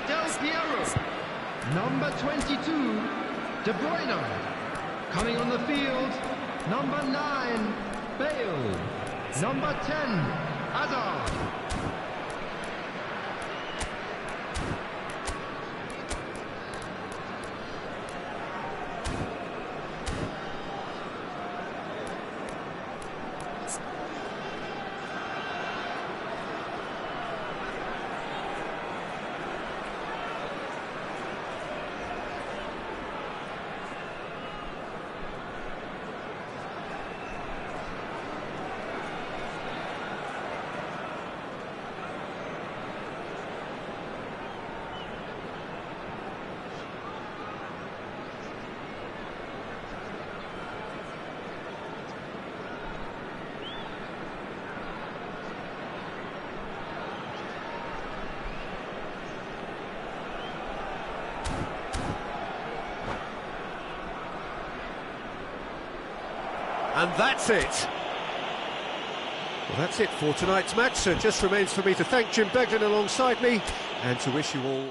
Del Piero. Number 22, De Bruyne. Coming on the field, number 9, Bale. Number 10, Hazard. And that's it. Well, that's it for tonight's match, so it just remains for me to thank Jim Beglin alongside me and to wish you all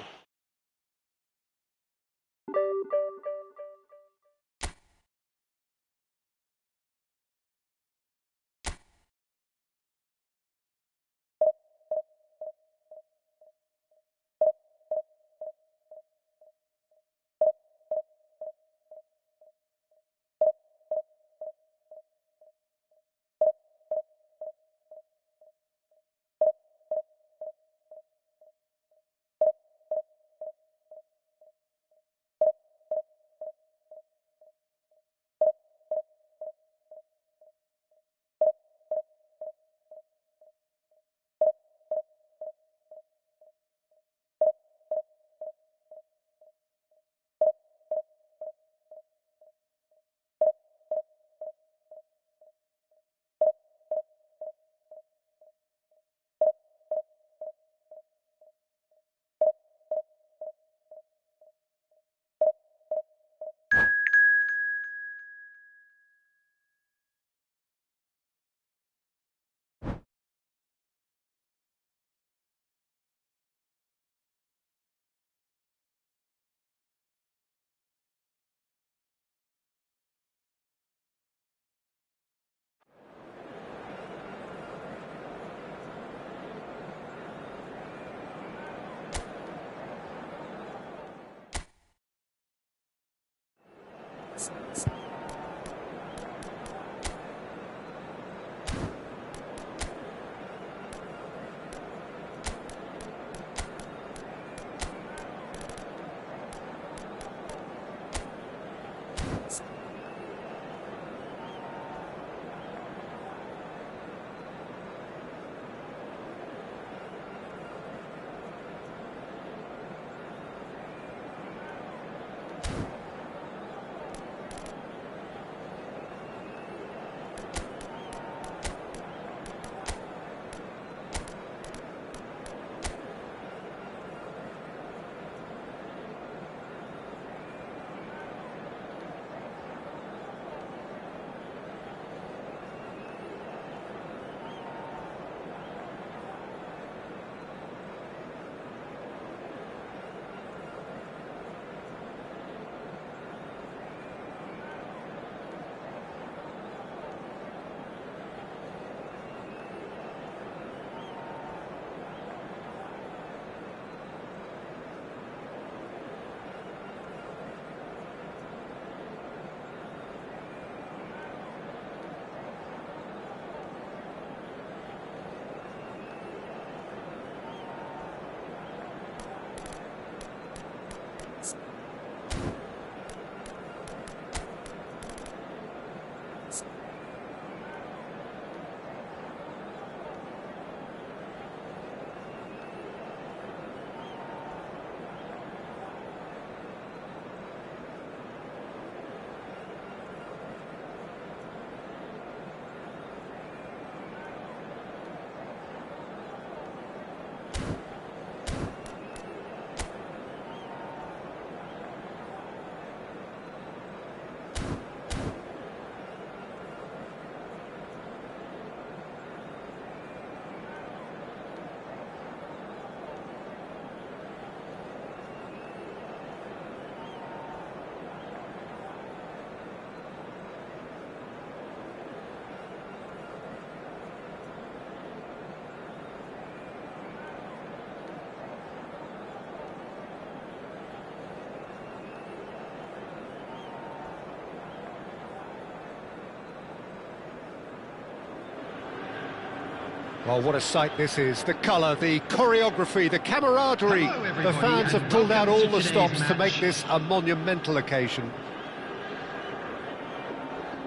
Well, what a sight this is. The colour, the choreography, the camaraderie. Hello, The everybody, fans have and pulled out welcome all to the today's stops to make match. this a monumental occasion.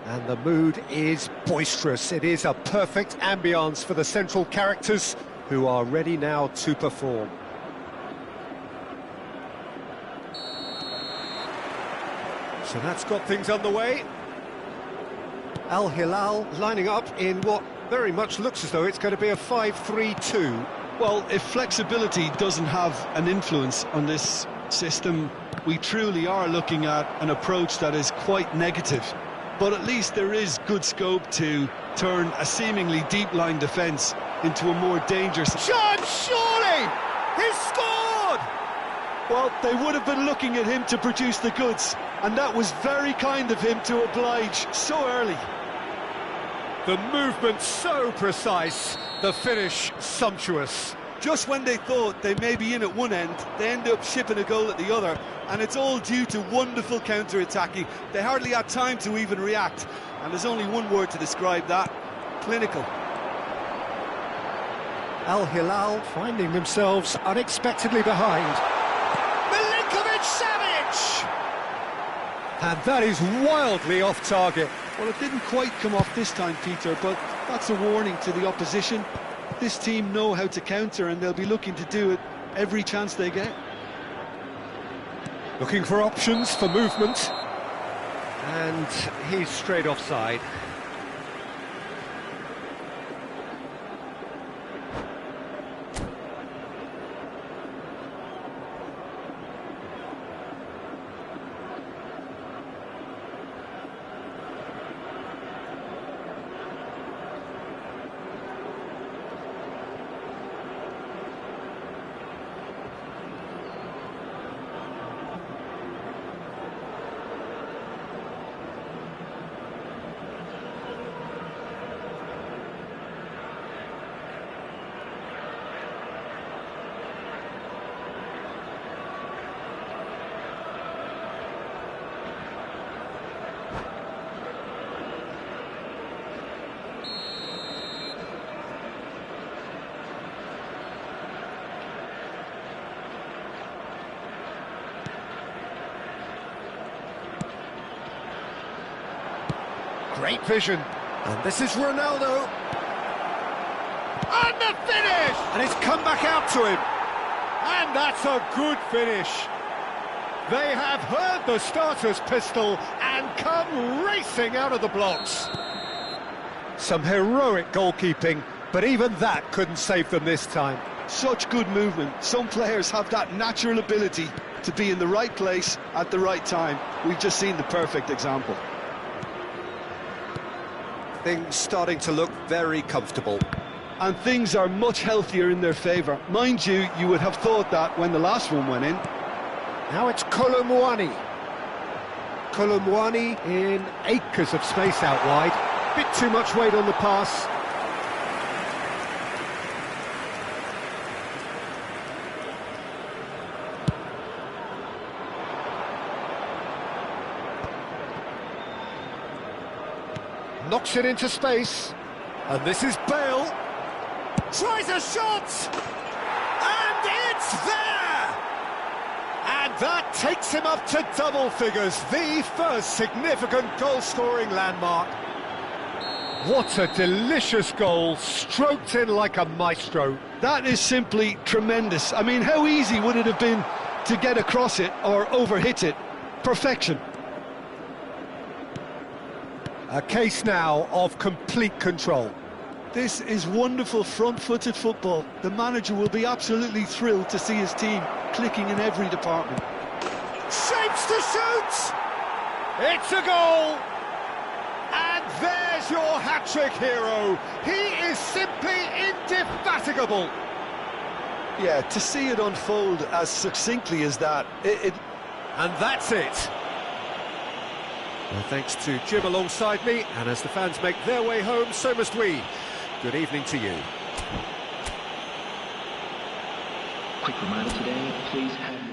And the mood is boisterous. It is a perfect ambience for the central characters who are ready now to perform. So that's got things underway. Al Hilal lining up in what very much looks as though it's going to be a 5-3-2. Well, if flexibility doesn't have an influence on this system, we truly are looking at an approach that is quite negative. But at least there is good scope to turn a seemingly deep-line defence into a more dangerous... Chance, surely! He's scored! Well, they would have been looking at him to produce the goods, and that was very kind of him to oblige so early. The movement so precise, the finish sumptuous. Just when they thought they may be in at one end, they end up shipping a goal at the other, and it's all due to wonderful counter-attacking. They hardly had time to even react, and there's only one word to describe that: clinical. Al Hilal finding themselves unexpectedly behind. Milinkovic-Savic! And that is wildly off target. Well, it didn't quite come off this time, Peter, but that's a warning to the opposition. This team know how to counter, and they'll be looking to do it every chance they get. Looking for options for movement. And he's straight offside. Great vision. And this is Ronaldo. And the finish! And it's come back out to him. And that's a good finish. They have heard the starter's pistol and come racing out of the blocks. Some heroic goalkeeping, but even that couldn't save them this time. Such good movement. Some players have that natural ability to be in the right place at the right time. We've just seen the perfect example. Things starting to look very comfortable. And things are much healthier in their favour. Mind you, you would have thought that when the last one went in. Now it's Colomwani. Colomwani in acres of space out wide. Bit too much weight on the pass. Knocks it into space. And this is Bale. Tries a shot! And it's there! And that takes him up to double figures, the first significant goal-scoring landmark. What a delicious goal, stroked in like a maestro. That is simply tremendous. I mean, how easy would it have been to get across it or overhit it? Perfection. A case now of complete control. This is wonderful front-footed football. The manager will be absolutely thrilled to see his team clicking in every department. Shapes to shoot! It's a goal! And there's your hat-trick hero. He is simply indefatigable. Yeah, to see it unfold as succinctly as that, And that's it. Well, thanks to Jim alongside me, and as the fans make their way home, so must we. Good evening to you. Quick reminder today, please have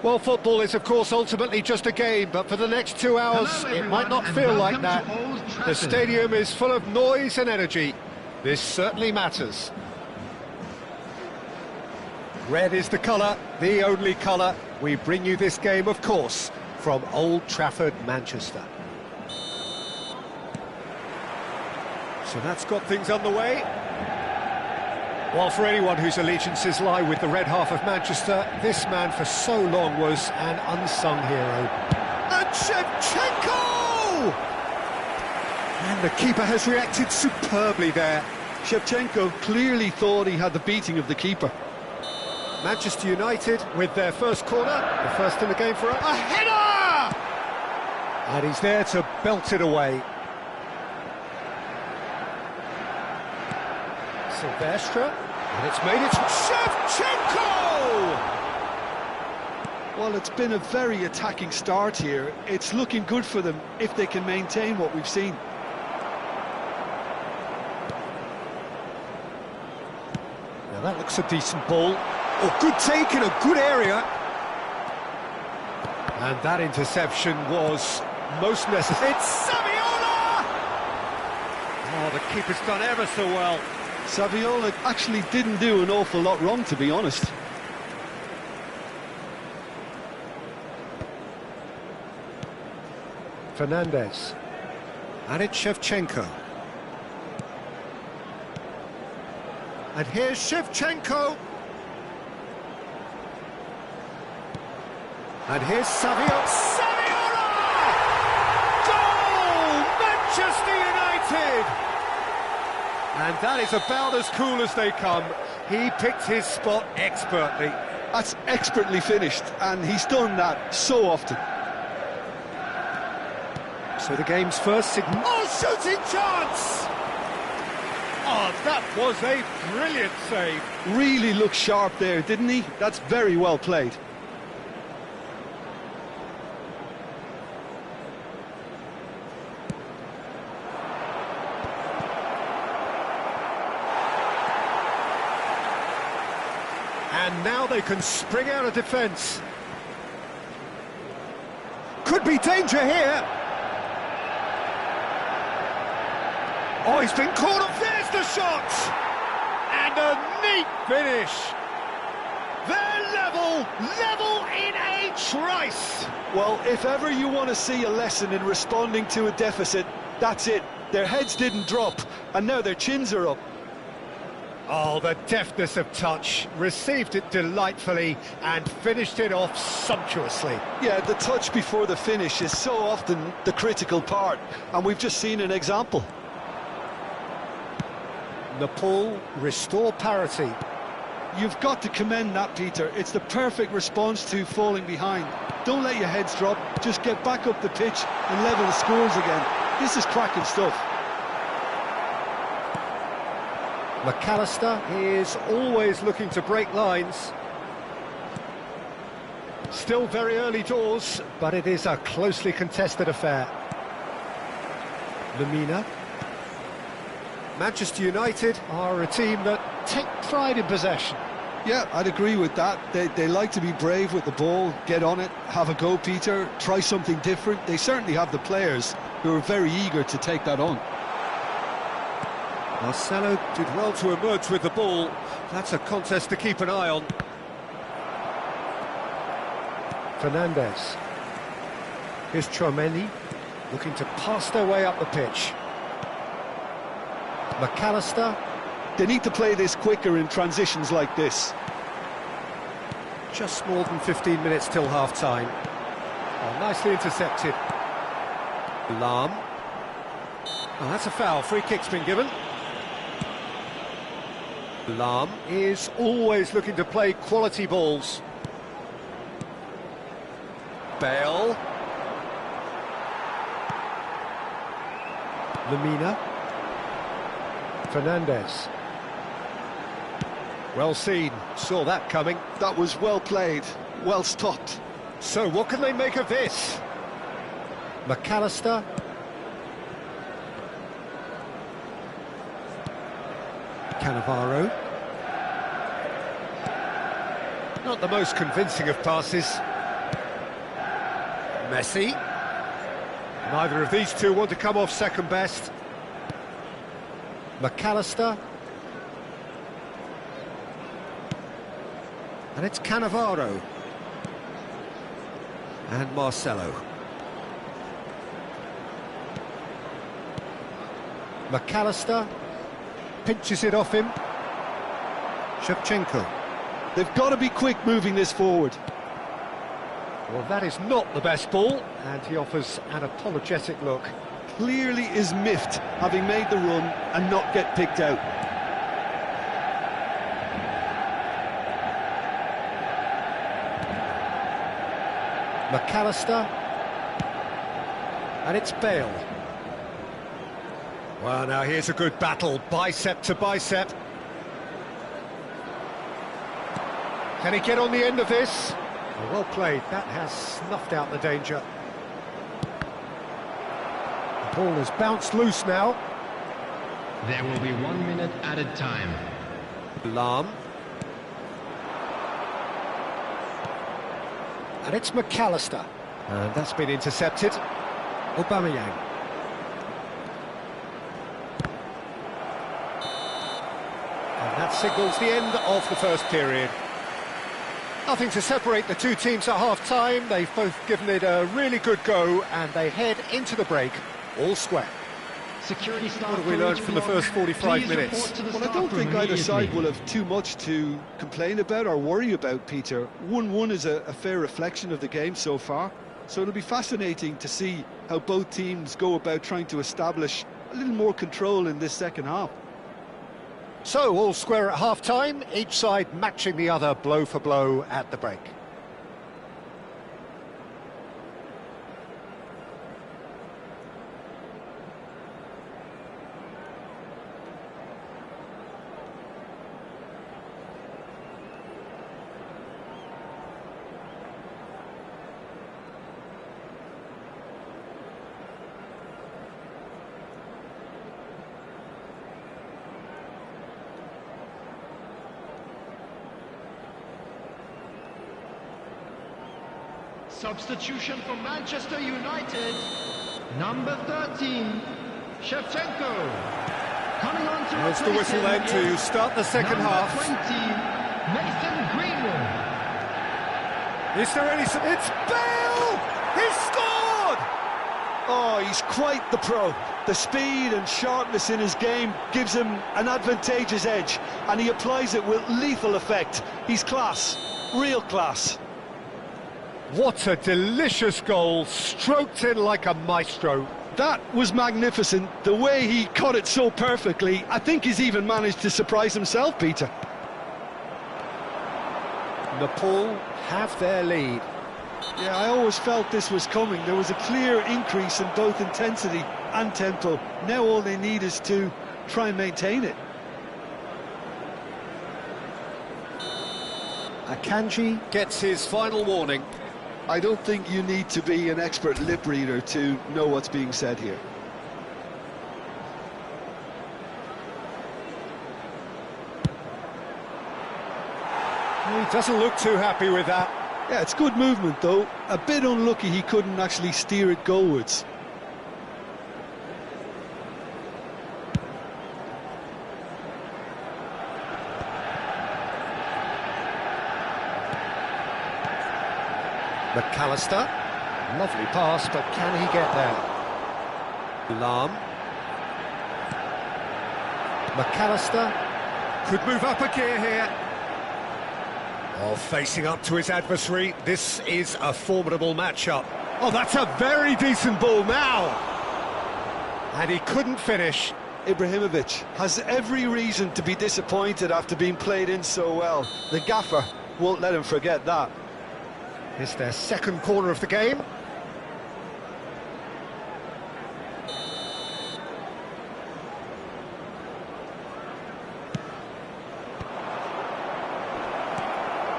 Well, football is, of course, ultimately just a game, but for the next 2 hours, Hello, it might not everyone, feel and like welcome that. to Old The Trafford. stadium is full of noise and energy. This certainly matters. Red is the colour, the only colour. We bring you this game, of course, from Old Trafford, Manchester. So that's got things underway. Well, for anyone whose allegiances lie with the red half of Manchester, this man for so long was an unsung hero. And Shevchenko! And the keeper has reacted superbly there. Shevchenko clearly thought he had the beating of the keeper. Manchester United with their first corner, the first in the game for us. A header! And he's there to belt it away. Silvestre, and it's made it to Shevchenko! Well, it's been a very attacking start here. It's looking good for them if they can maintain what we've seen. Now that looks a decent ball. Oh, good take in a good area. And that interception was most necessary. It's Saviola! Oh, the keeper's done ever so well. Saviola actually didn't do an awful lot wrong, to be honest. Fernandez. And it's Shevchenko. And here's Shevchenko. And here's Saviola. Goal! Manchester United! And that is about as cool as they come. He picked his spot expertly. That's expertly finished, and he's done that so often. So the game's first signal. Oh, shooting chance! Oh, that was a brilliant save. Really looked sharp there, didn't he? That's very well played. And now they can spring out of defence. Could be danger here. Oh, he's been caught off. There's the shot! And a neat finish. They're level in a trice. Well, if ever you want to see a lesson in responding to a deficit, that's it. Their heads didn't drop, and now their chins are up. Oh, the deftness of touch, received it delightfully and finished it off sumptuously. Yeah, the touch before the finish is so often the critical part, and we've just seen an example. Nepal restore parity. You've got to commend that, Peter. It's the perfect response to falling behind. Don't let your heads drop, just get back up the pitch and level the scores again. This is cracking stuff. McAllister is always looking to break lines. Still very early doors, but it is a closely contested affair. Lemina. Manchester United are a team that take pride in possession. Yeah, I'd agree with that. They like to be brave with the ball, get on it, have a go, Peter, try something different. They certainly have the players who are very eager to take that on. Marcelo did well to emerge with the ball. That's a contest to keep an eye on. Fernandez. Here's Chouameni, looking to pass their way up the pitch. McAllister. They need to play this quicker in transitions like this. Just more than 15 minutes till half-time. Oh, nicely intercepted. Lahm. Oh, that's a foul. Free kick's been given. Lahm is always looking to play quality balls. Bale. Lemina. Fernandez. Well seen, saw that coming. That was well played, well stopped. So what can they make of this? McAllister. Cannavaro. Not the most convincing of passes. Messi. Neither of these two want to come off second best. McAllister. And it's Cannavaro. And Marcelo. McAllister pinches it off him. Shevchenko. They've got to be quick moving this forward. Well, that is not the best ball, and he offers an apologetic look. Clearly is miffed, having made the run and not get picked out. McAllister. And it's Bale. Well, now here's a good battle, bicep to bicep. Can he get on the end of this? Well played, that has snuffed out the danger. The ball has bounced loose now. There will be 1 minute added time. Lahm. And it's McAllister. And that's been intercepted. Aubameyang. And that signals the end of the first period. Nothing to separate the two teams at half-time. They've both given it a really good go, and they head into the break all square. Security staff. What have we learned from the first 45 minutes? Well, I don't think either side will have too much to complain about or worry about, Peter. 1-1 is a fair reflection of the game so far, so it'll be fascinating to see how both teams go about trying to establish a little more control in this second half. So, all square at half-time, each side matching the other blow for blow at the break. Substitution for Manchester United. Number 13, Shevchenko. Coming on to There's the whistle then to start the second half. 20, Mason Greenwood. Is there any... It's Bale! He scored! Oh, he's quite the pro. The speed and sharpness in his game gives him an advantageous edge, and he applies it with lethal effect. He's class, real class. What a delicious goal, stroked in like a maestro. That was magnificent. The way he caught it so perfectly, I think he's even managed to surprise himself, Peter. Nepal have their lead. Yeah, I always felt this was coming. There was a clear increase in both intensity and tempo. Now all they need is to try and maintain it. Akanji gets his final warning. I don't think you need to be an expert lip reader to know what's being said here. He doesn't look too happy with that. Yeah, it's good movement though. A bit unlucky he couldn't actually steer it goalwards. McAllister, lovely pass, but can he get there? Lahm. McAllister could move up a gear here. Oh, facing up to his adversary, this is a formidable matchup. Oh, that's a very decent ball now. And he couldn't finish. Ibrahimovic has every reason to be disappointed after being played in so well. The gaffer won't let him forget that. It's their second corner of the game.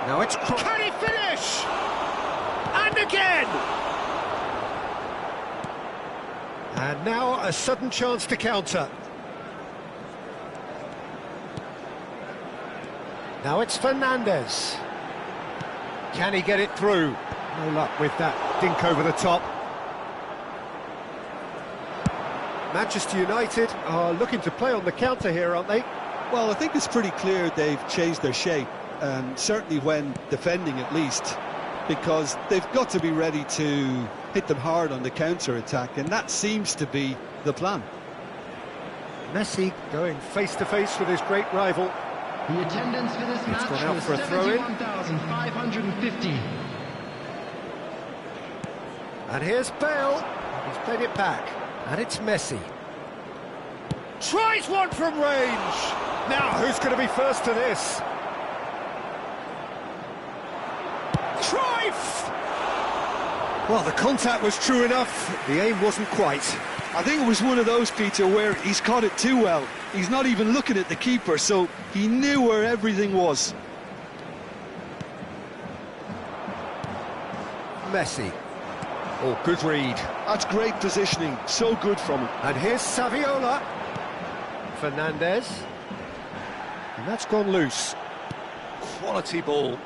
Now it's... Can he finish? And again! And now a sudden chance to counter. Now it's Fernandez. Can he get it through? No luck with that dink over the top. Manchester United are looking to play on the counter here, aren't they? Well, I think it's pretty clear they've changed their shape, certainly when defending at least, because they've got to be ready to hit them hard on the counter-attack, and that seems to be the plan. Messi going face-to-face with his great rival. The attendance for this match gone out was for a throw-in. 71,550. And here's Bale. He's played it back. And it's Messi. Tries one from range. Now, who's going to be first to this? Cruyff! Well, the contact was true enough. The aim wasn't quite. I think it was one of those, Peter, where he's caught it too well. He's not even looking at the keeper, so he knew where everything was. Messi. Oh, good read. That's great positioning, so good from him. And here's Saviola. Fernandez. And that's gone loose. Quality ball.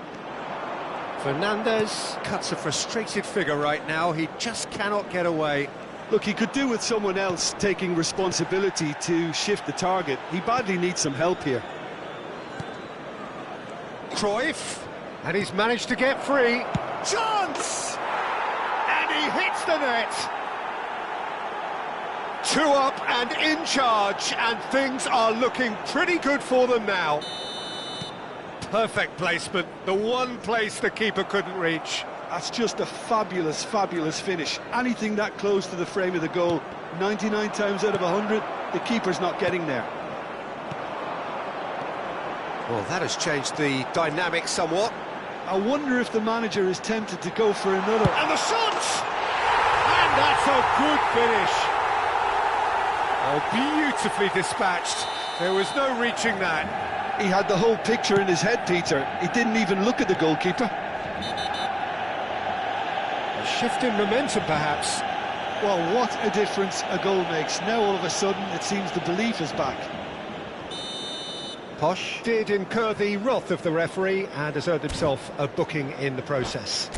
Fernandez cuts a frustrated figure right now. He just cannot get away. Look, he could do with someone else taking responsibility to shift the target. He badly needs some help here. Cruyff. And he's managed to get free. Chance! And he hits the net. 2 up and in charge, and things are looking pretty good for them now. Perfect placement, the one place the keeper couldn't reach. That's just a fabulous, fabulous finish. Anything that close to the frame of the goal, 99 times out of 100, the keeper's not getting there. Well, that has changed the dynamic somewhat. I wonder if the manager is tempted to go for another. And the shot! And that's a good finish. Oh, beautifully dispatched. There was no reaching that. He had the whole picture in his head, Peter. He didn't even look at the goalkeeper. A shift in momentum, perhaps. Well, what a difference a goal makes. Now, all of a sudden, it seems the belief is back. Posh did incur the wrath of the referee and has earned himself a booking in the process.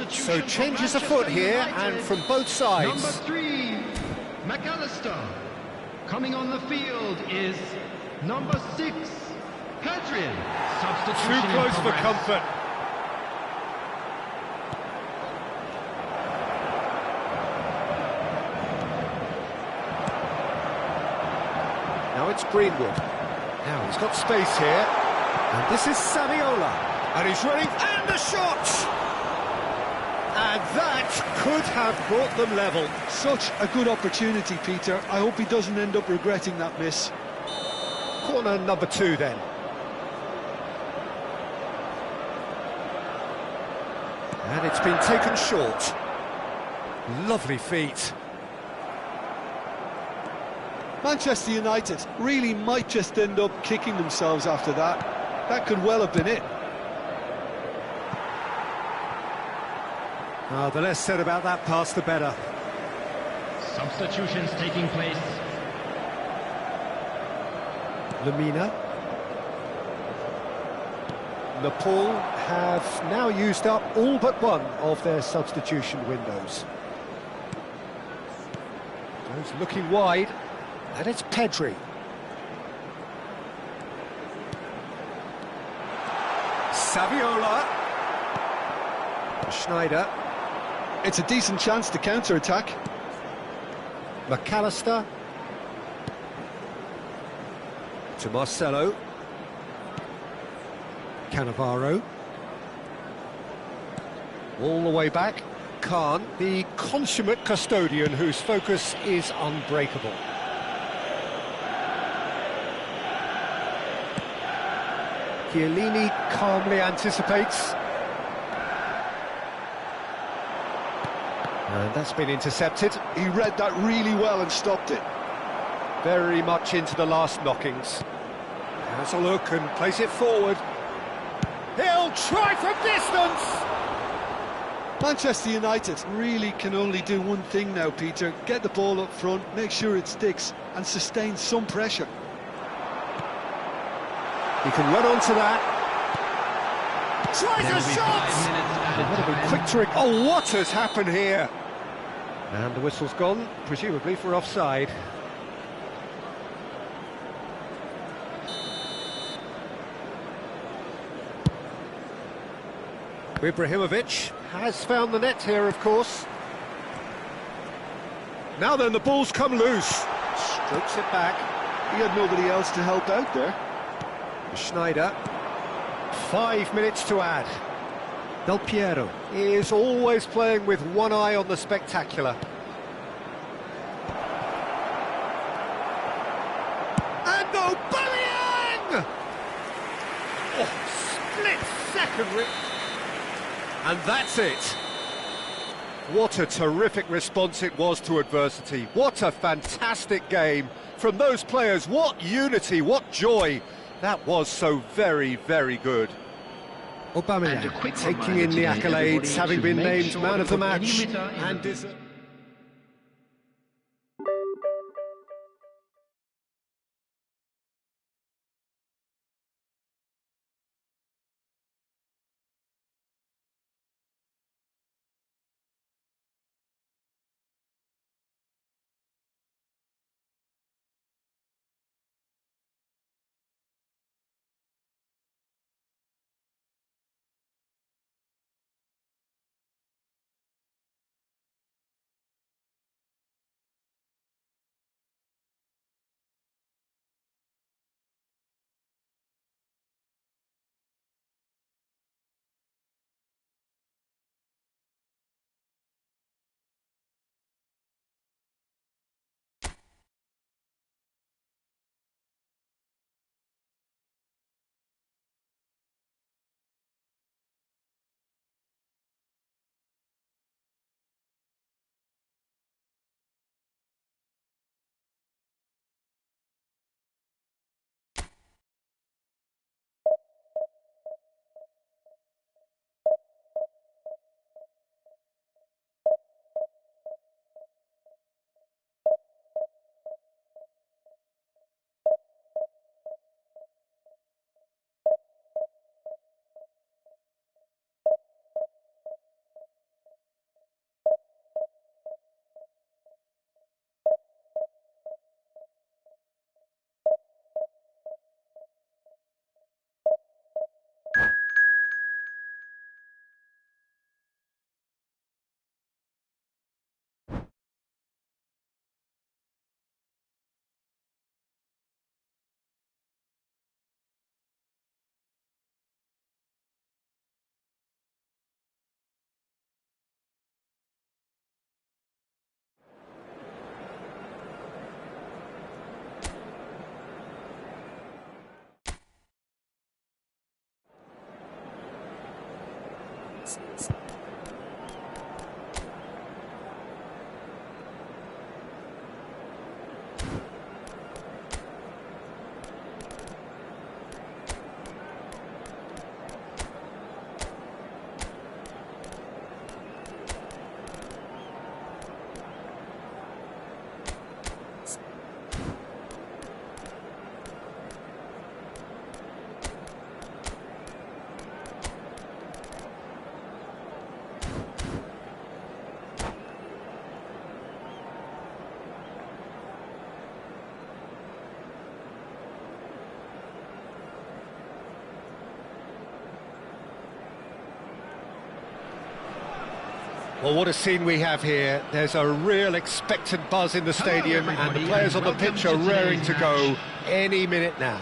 So changes afoot here, and from both sides. Number 3, McAllister. Coming on the field is number 6, Pedri. Substitution Too close in for progress. comfort. Now it's Greenwood. Now he's got space here. And this is Saviola. And he's running, and the shot! And that could have brought them level. Such a good opportunity, Peter. I hope he doesn't end up regretting that miss. Corner number 2 then. And it's been taken short. Lovely feet. Manchester United really might just end up kicking themselves after that. That could well have been it. The less said about that pass, the better. Substitutions taking place. Lamina. Nepal have now used up all but one of their substitution windows. Goes looking wide, and it's Pedri. Saviola. Schneider. It's a decent chance to counter-attack. McAllister. To Marcelo. Cannavaro. All the way back. Khan, the consummate custodian whose focus is unbreakable. Chiellini calmly anticipates. And that's been intercepted. He read that really well and stopped it. Very much into the last knockings. Has a look and plays it forward. He'll try from distance! Manchester United really can only do one thing now, Peter. Get the ball up front, make sure it sticks, and sustain some pressure. He can run onto that. Tries a shot! What a quick trick. Oh, what has happened here? And the whistle's gone, presumably for offside. Ibrahimovic has found the net here, of course. Now then, the ball's come loose. Strokes it back. He had nobody else to help out there. Schneider. 5 minutes to add. Del Piero is always playing with one eye on the spectacular. And Aubameyang! Oh, split second. And that's it. What a terrific response it was to adversity. What a fantastic game from those players. What unity, what joy. That was so very, very good. Aubameyang taking in the accolades, having been named man of the match. And well, what a scene we have here. There's a real expectant buzz in the stadium, and the players on the pitch are raring to go any minute now.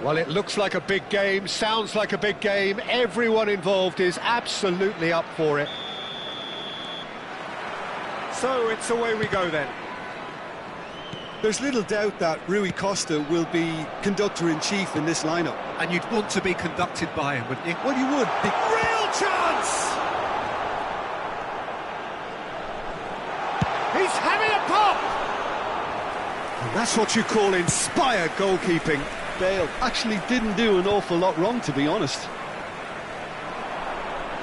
Well, it looks like a big game, sounds like a big game. Everyone involved is absolutely up for it. So it's away we go then. There's little doubt that Rui Costa will be conductor-in-chief in this lineup. And you'd want to be conducted by him, wouldn't you? Well, you would. Real chance! He's having a pop! And that's what you call inspired goalkeeping. Bale actually didn't do an awful lot wrong, to be honest.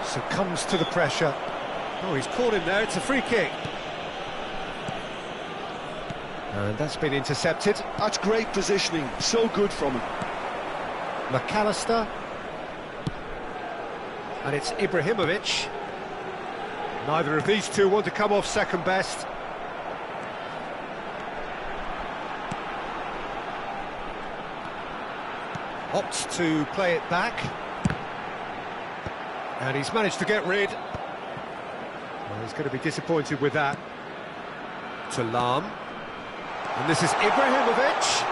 Succumbs to the pressure. Oh, he's caught him there, it's a free kick. And that's been intercepted. That's great positioning, so good from him. McAllister. And it's Ibrahimovic. Neither of these two want to come off second best. Opts to play it back. And he's managed to get rid. Well, he's going to be disappointed with that. To Lahm. And this is Ibrahimovic.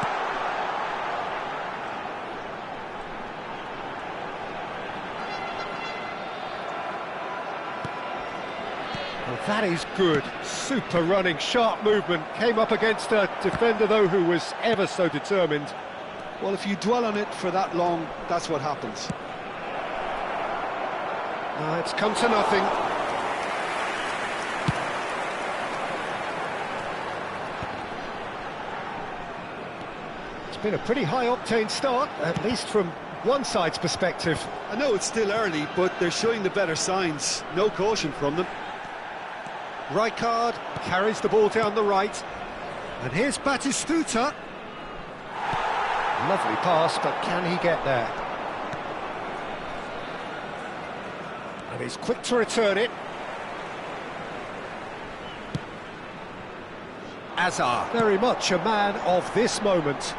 Well, that is good. Super running, sharp movement. Came up against a defender, though, who was ever so determined. Well, if you dwell on it for that long, that's what happens. It's come to nothing. It's been a pretty high-octane start, at least from one side's perspective. I know it's still early, but they're showing the better signs. No caution from them. Rijkaard carries the ball down the right. And here's Batistuta. Lovely pass, but can he get there? And he's quick to return it. Azar, very much a man of this moment.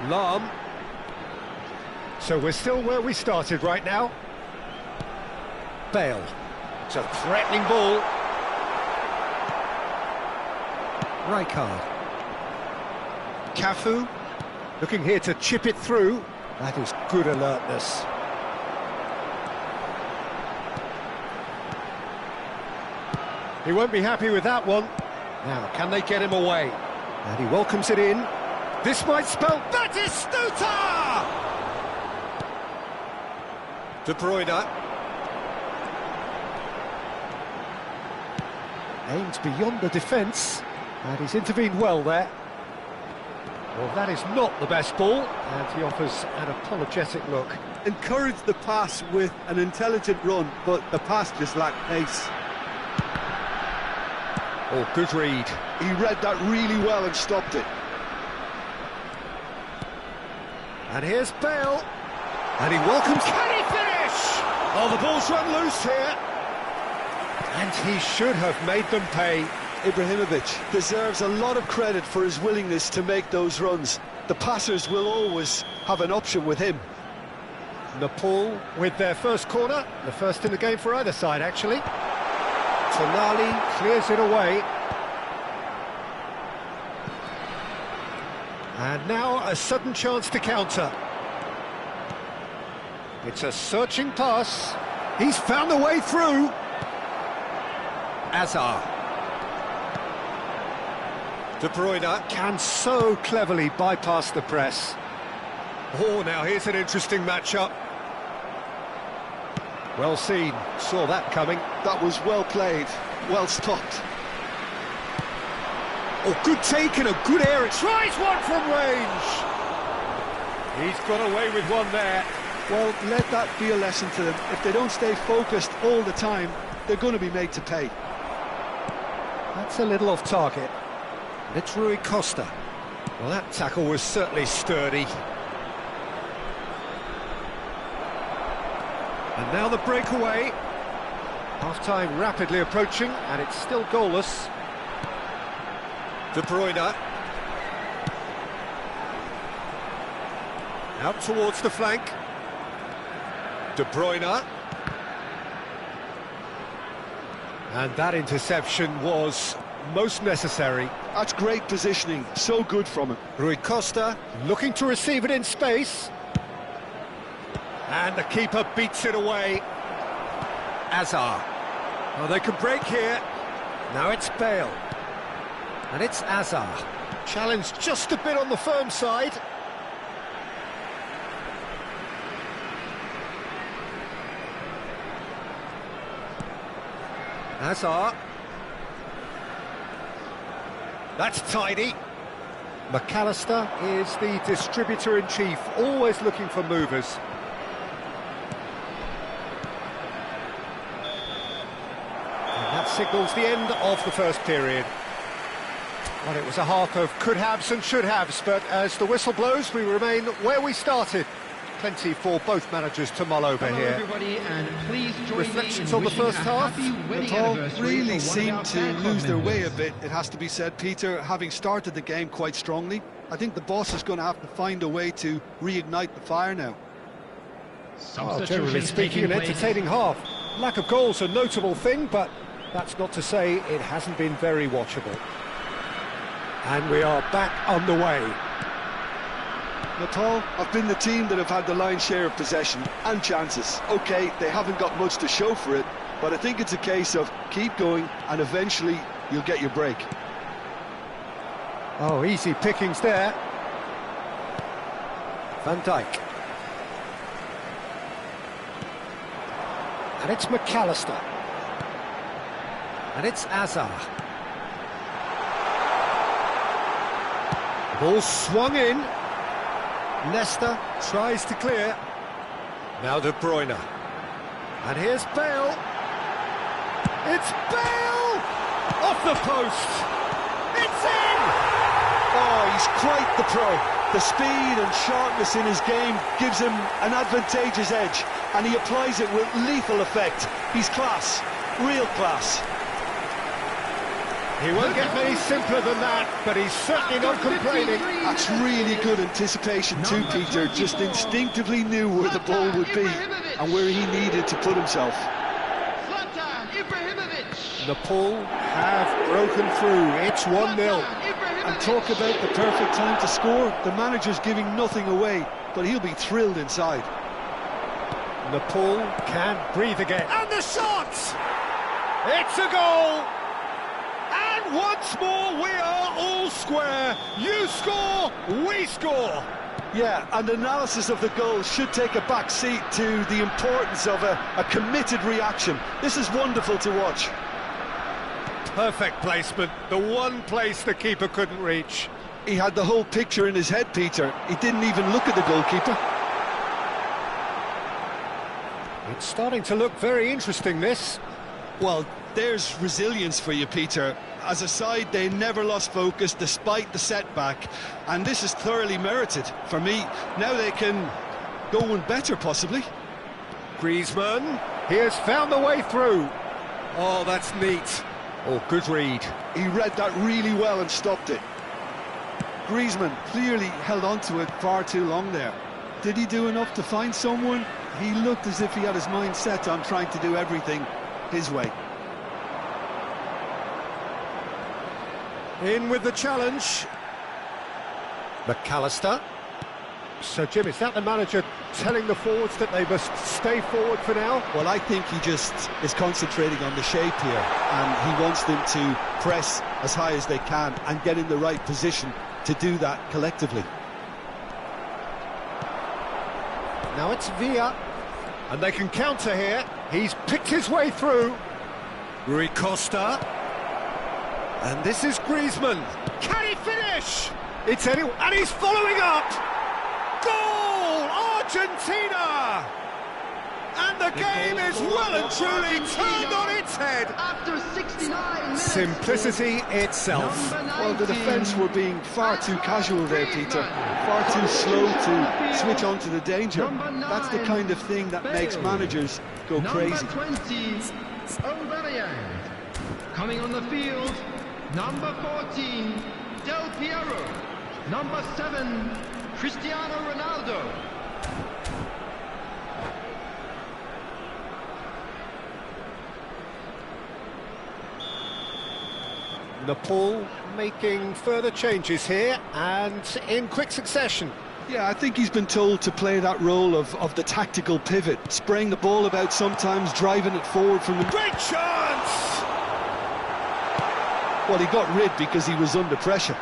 Lahm. So we're still where we started right now. Bale. It's a threatening ball. Rijkaard. Cafu. Looking here to chip it through. That is good alertness. He won't be happy with that one. Now, can they get him away? And he welcomes it in. This might spell Batistuta! De Bruyne. Aims beyond the defence. And he's intervened well there. Well, that is not the best ball, and he offers an apologetic look. Encouraged the pass with an intelligent run, but the pass just lacked pace. Oh, good read. He read that really well and stopped it. And here's Bale. And he welcomes... Can he finish? Oh, the ball's run loose here. And he should have made them pay. Ibrahimovic deserves a lot of credit for his willingness to make those runs. The passers will always have an option with him. Nepal with their first corner, the first in the game for either side, actually. Tonali clears it away. And now a sudden chance to counter. It's a searching pass. He's found a way through. Azar. De Bruyne can so cleverly bypass the press. Oh, now here's an interesting matchup. Well seen, saw that coming. That was well played, well stopped. Oh, good take and a good air. Tries one from range. He's got away with one there. Well, let that be a lesson to them. If they don't stay focused all the time, they're going to be made to pay. That's a little off target. It's Rui Costa. Well, that tackle was certainly sturdy. And now the breakaway. Half-time rapidly approaching, and it's still goalless. De Bruyne. Out towards the flank. De Bruyne. And that interception was most necessary. That's great positioning, so good from him. Rui Costa looking to receive it in space. And the keeper beats it away. Azar. Oh, they can break here. Now it's Bale. And it's Azar. Challenged just a bit on the firm side. Azar. That's tidy. McAllister is the distributor-in-chief, always looking for movers. And that signals the end of the first period. Well, it was a half of could-haves and should-haves, but as the whistle blows, we remain where we started. Plenty for both managers to mull over Hello here. everybody, and please join Reflections me on in the wishing first a half? happy wedding Natal anniversary really for one of seemed our to fan club lose their way a members. bit, it has to be said, Peter, having started the game quite strongly. I think the boss is going to have to find a way to reignite the fire now. Well, generally Substitutions speaking, an taking place. entertaining half. Lack of goals a notable thing, but that's not to say it hasn't been very watchable. And we are back underway. Natal have been the team that have had the lion's share of possession and chances. OK, they haven't got much to show for it, but I think it's a case of keep going and eventually you'll get your break. Oh, easy pickings there. Van Dijk. And it's McAllister. And it's Azar. The ball swung in. Nesta tries to clear. Now De Bruyne. And here's Bale. It's Bale! Off the post! It's in! Oh, he's quite the pro. The speed and sharpness in his game gives him an advantageous edge, and he applies it with lethal effect. He's class, real class. He won't get any simpler than that, but he's certainly not complaining. That's really good anticipation too, Peter. Just instinctively knew where the ball would be and where he needed to put himself. Nepal have broken through. It's 1-0. And talk about the perfect time to score. The manager's giving nothing away, but he'll be thrilled inside. Nepal can breathe again. And the shot! It's a goal! And once more we are all square. You score, we score. Yeah, and analysis of the goal should take a back seat to the importance of a committed reaction. This is wonderful to watch. Perfect placement, the one place the keeper couldn't reach. He had the whole picture in his head, Peter. He didn't even look at the goalkeeper. It's starting to look very interesting, this. Well, there's resilience for you, Peter. As a side, they never lost focus despite the setback, and this is thoroughly merited. For me, now they can go one better, possibly. Griezmann, he has found the way through. Oh, that's neat. Oh, good read. He read that really well and stopped it. Griezmann clearly held on to it far too long there. Did he do enough to find someone? He looked as if he had his mind set on trying to do everything his way. In with the challenge. McAllister. So, Jim, is that the manager telling the forwards that they must stay forward for now? Well, I think he just is concentrating on the shape here, and he wants them to press as high as they can and get in the right position to do that collectively. Now it's Villa, and they can counter here. He's picked his way through. Rui Costa. And this is Griezmann. Can he finish? It's anyone, and he's following up. Goal! Argentina! And the game is well and truly turned on its head. After 69 minutes. Simplicity itself. Well, the defence were being far too casual there, Peter. Far too slow to switch on to the danger. That's the kind of thing that makes managers go crazy. Number 20, Aubameyang. Coming on the field, number 14, Del Piero. Number 7, Cristiano Ronaldo. Nepal making further changes here, and in quick succession. Yeah, I think he's been told to play that role of the tactical pivot, spraying the ball about sometimes, driving it forward from the... Great chance! Well, he got rid because he was under pressure.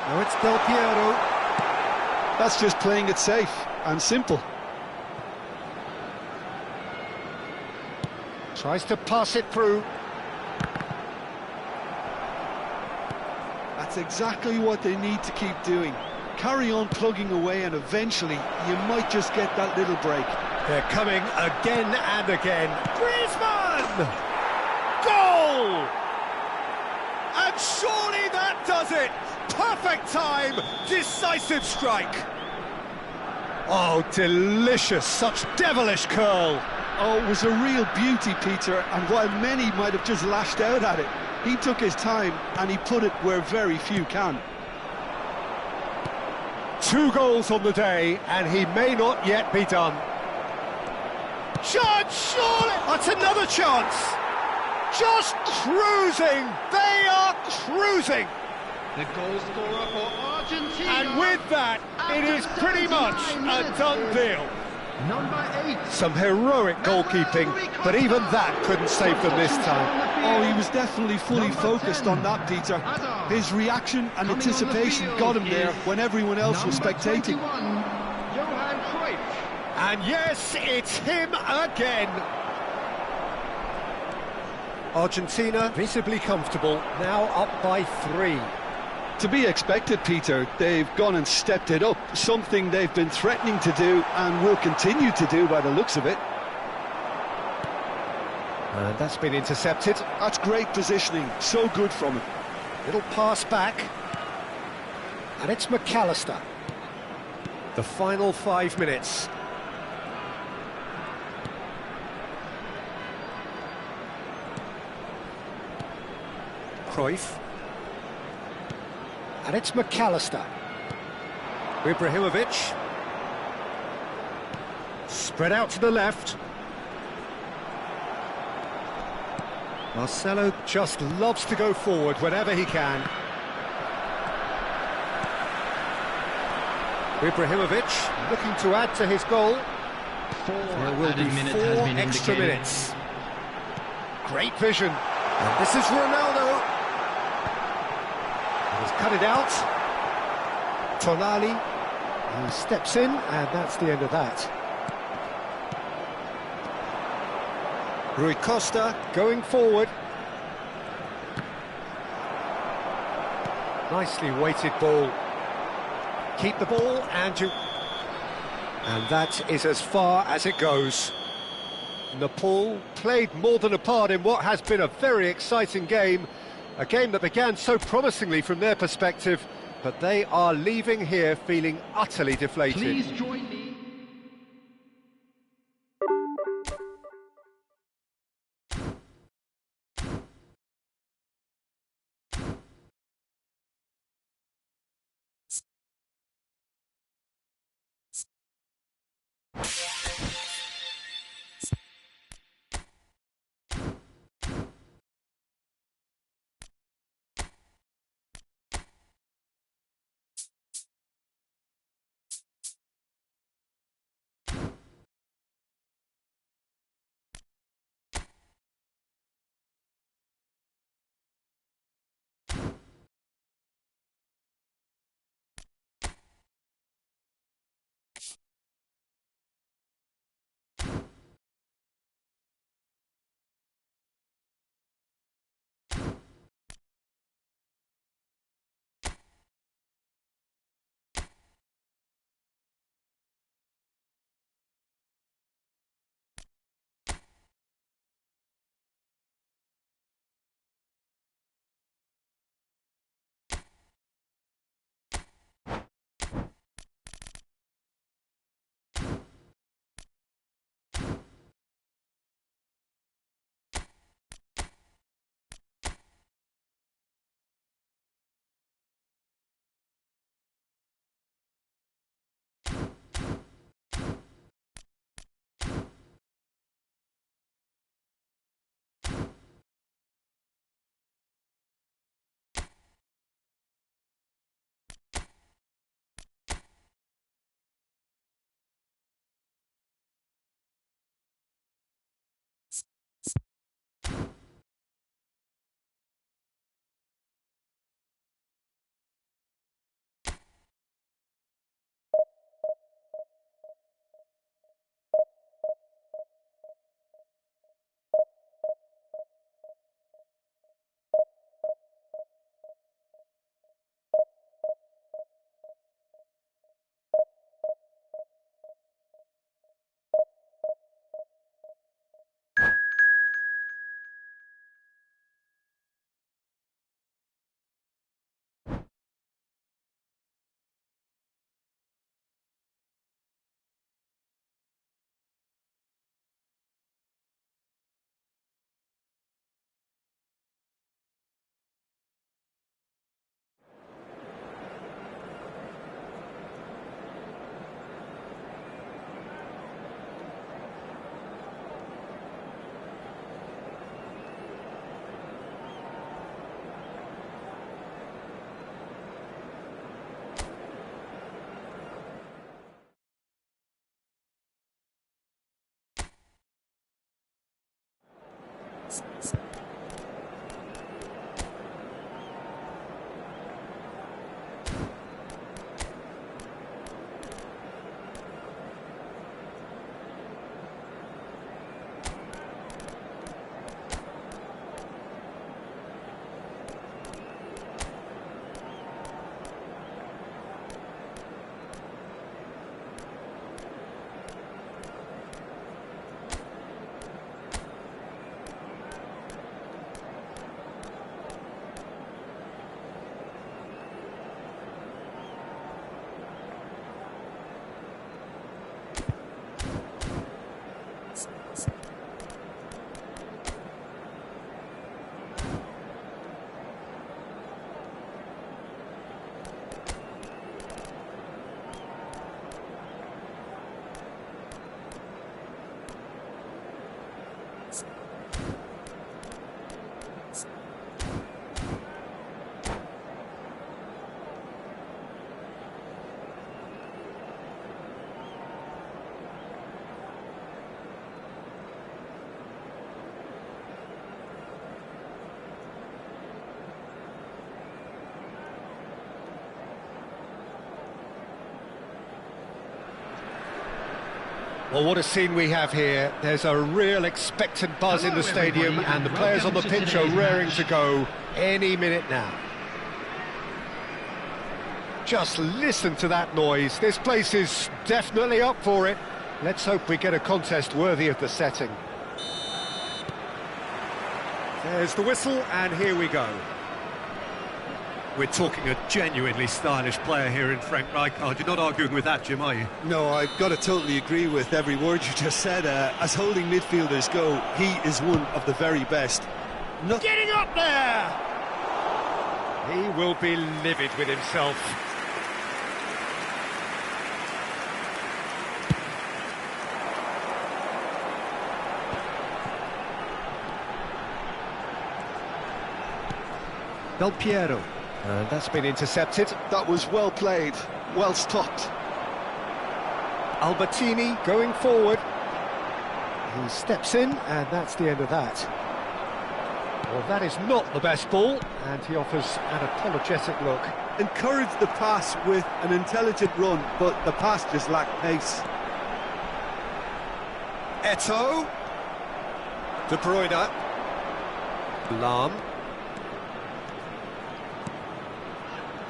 Now it's Del Piero. That's just playing it safe and simple. Tries to pass it through. That's exactly what they need to keep doing. Carry on plugging away and eventually you might just get that little break. They're coming again and again. Griezmann! Goal! And surely that does it! Perfect time, decisive strike. Oh, delicious, such devilish curl. Oh, it was a real beauty, Peter, and while many might have just lashed out at it, he took his time and he put it where very few can. 2 goals on the day, and he may not yet be done. Chance, surely! That's another chance! Just cruising! They are cruising! The goal scorer for Argentina. And with that, it is pretty much a done deal. Number 8. Some heroic goalkeeping, but even that couldn't save them this time. Oh, he was definitely fully focused on that, Peter. His reaction and anticipation got him there when everyone else was spectating. Johan Cruyff. And yes, it's him again. Argentina visibly comfortable, now up by 3. To be expected, Peter. They've gone and stepped it up, something they've been threatening to do and will continue to do by the looks of it. And that's been intercepted. That's great positioning, so good from him. Little pass back. And it's McAllister. The final 5 minutes. Cruyff. And it's McAllister. Ibrahimovic. Spread out to the left. Marcelo just loves to go forward whenever he can. Ibrahimovic looking to add to his goal. There will be 4 extra minutes. Great vision. And this is Ronaldo. He's cut it out. Tonali. He steps in, and that's the end of that. Rui Costa going forward. Nicely weighted ball. Keep the ball and you... And that is as far as it goes. Nepal played more than a part in what has been a very exciting game. A game that began so promisingly from their perspective, but they are leaving here feeling utterly deflated. Please join me. Well, what a scene we have here. There's a real expectant buzz in the stadium, and the players on the pitch are raring to go any minute now. Just listen to that noise. This place is definitely up for it. Let's hope we get a contest worthy of the setting. There's the whistle, and here we go. We're talking a genuinely stylish player here in Frank Rijkaard. You're not arguing with that, Jim, are you? No, I've got to totally agree with every word you just said. As holding midfielders go, he is one of the very best. Getting up there! He will be livid with himself. Del Piero. And that's been intercepted. That was well played, well stopped. Albertini going forward. He steps in, and that's the end of that. Well, that is not the best ball, and he offers an apologetic look. Encouraged the pass with an intelligent run, but the pass just lacked pace. Eto'o. De Bruyne. Lahm.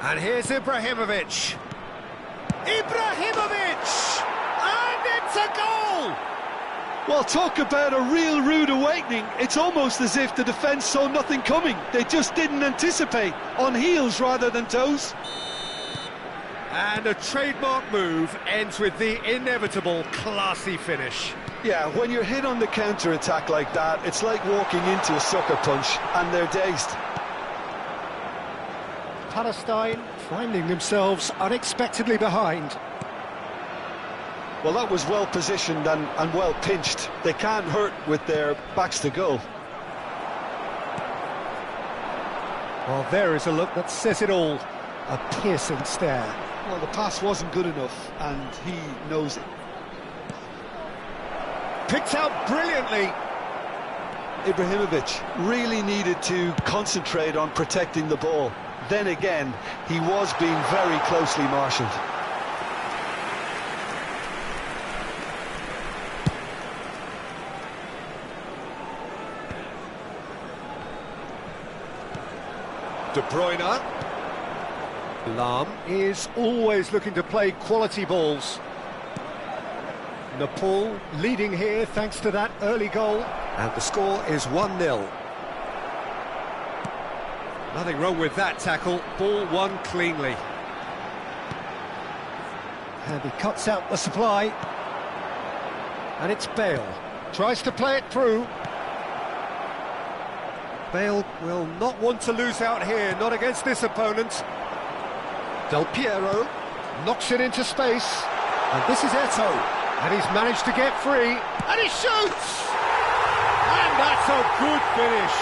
And here's Ibrahimovic. Ibrahimovic! And it's a goal! Well, talk about a real rude awakening. It's almost as if the defence saw nothing coming. They just didn't anticipate, on heels rather than toes. And a trademark move ends with the inevitable classy finish. Yeah, when you're hit on the counter-attack like that, it's like walking into a sucker punch, and they're dazed. Palestine finding themselves unexpectedly behind. Well, that was well positioned and well pinched. They can't hurt with their backs to goal. Well, there is a look that says it all. A piercing stare. Well, the pass wasn't good enough, and he knows it. Picked out brilliantly. Ibrahimovic really needed to concentrate on protecting the ball. Then again, he was being very closely marshalled. De Bruyne. Lahm is always looking to play quality balls. Nepal leading here thanks to that early goal. And the score is 1-0. Nothing wrong with that tackle. Ball won cleanly. And he cuts out the supply. And it's Bale. Tries to play it through. Bale will not want to lose out here, not against this opponent. Del Piero knocks it into space. And this is Eto'o. And he's managed to get free. And he shoots! And that's a good finish.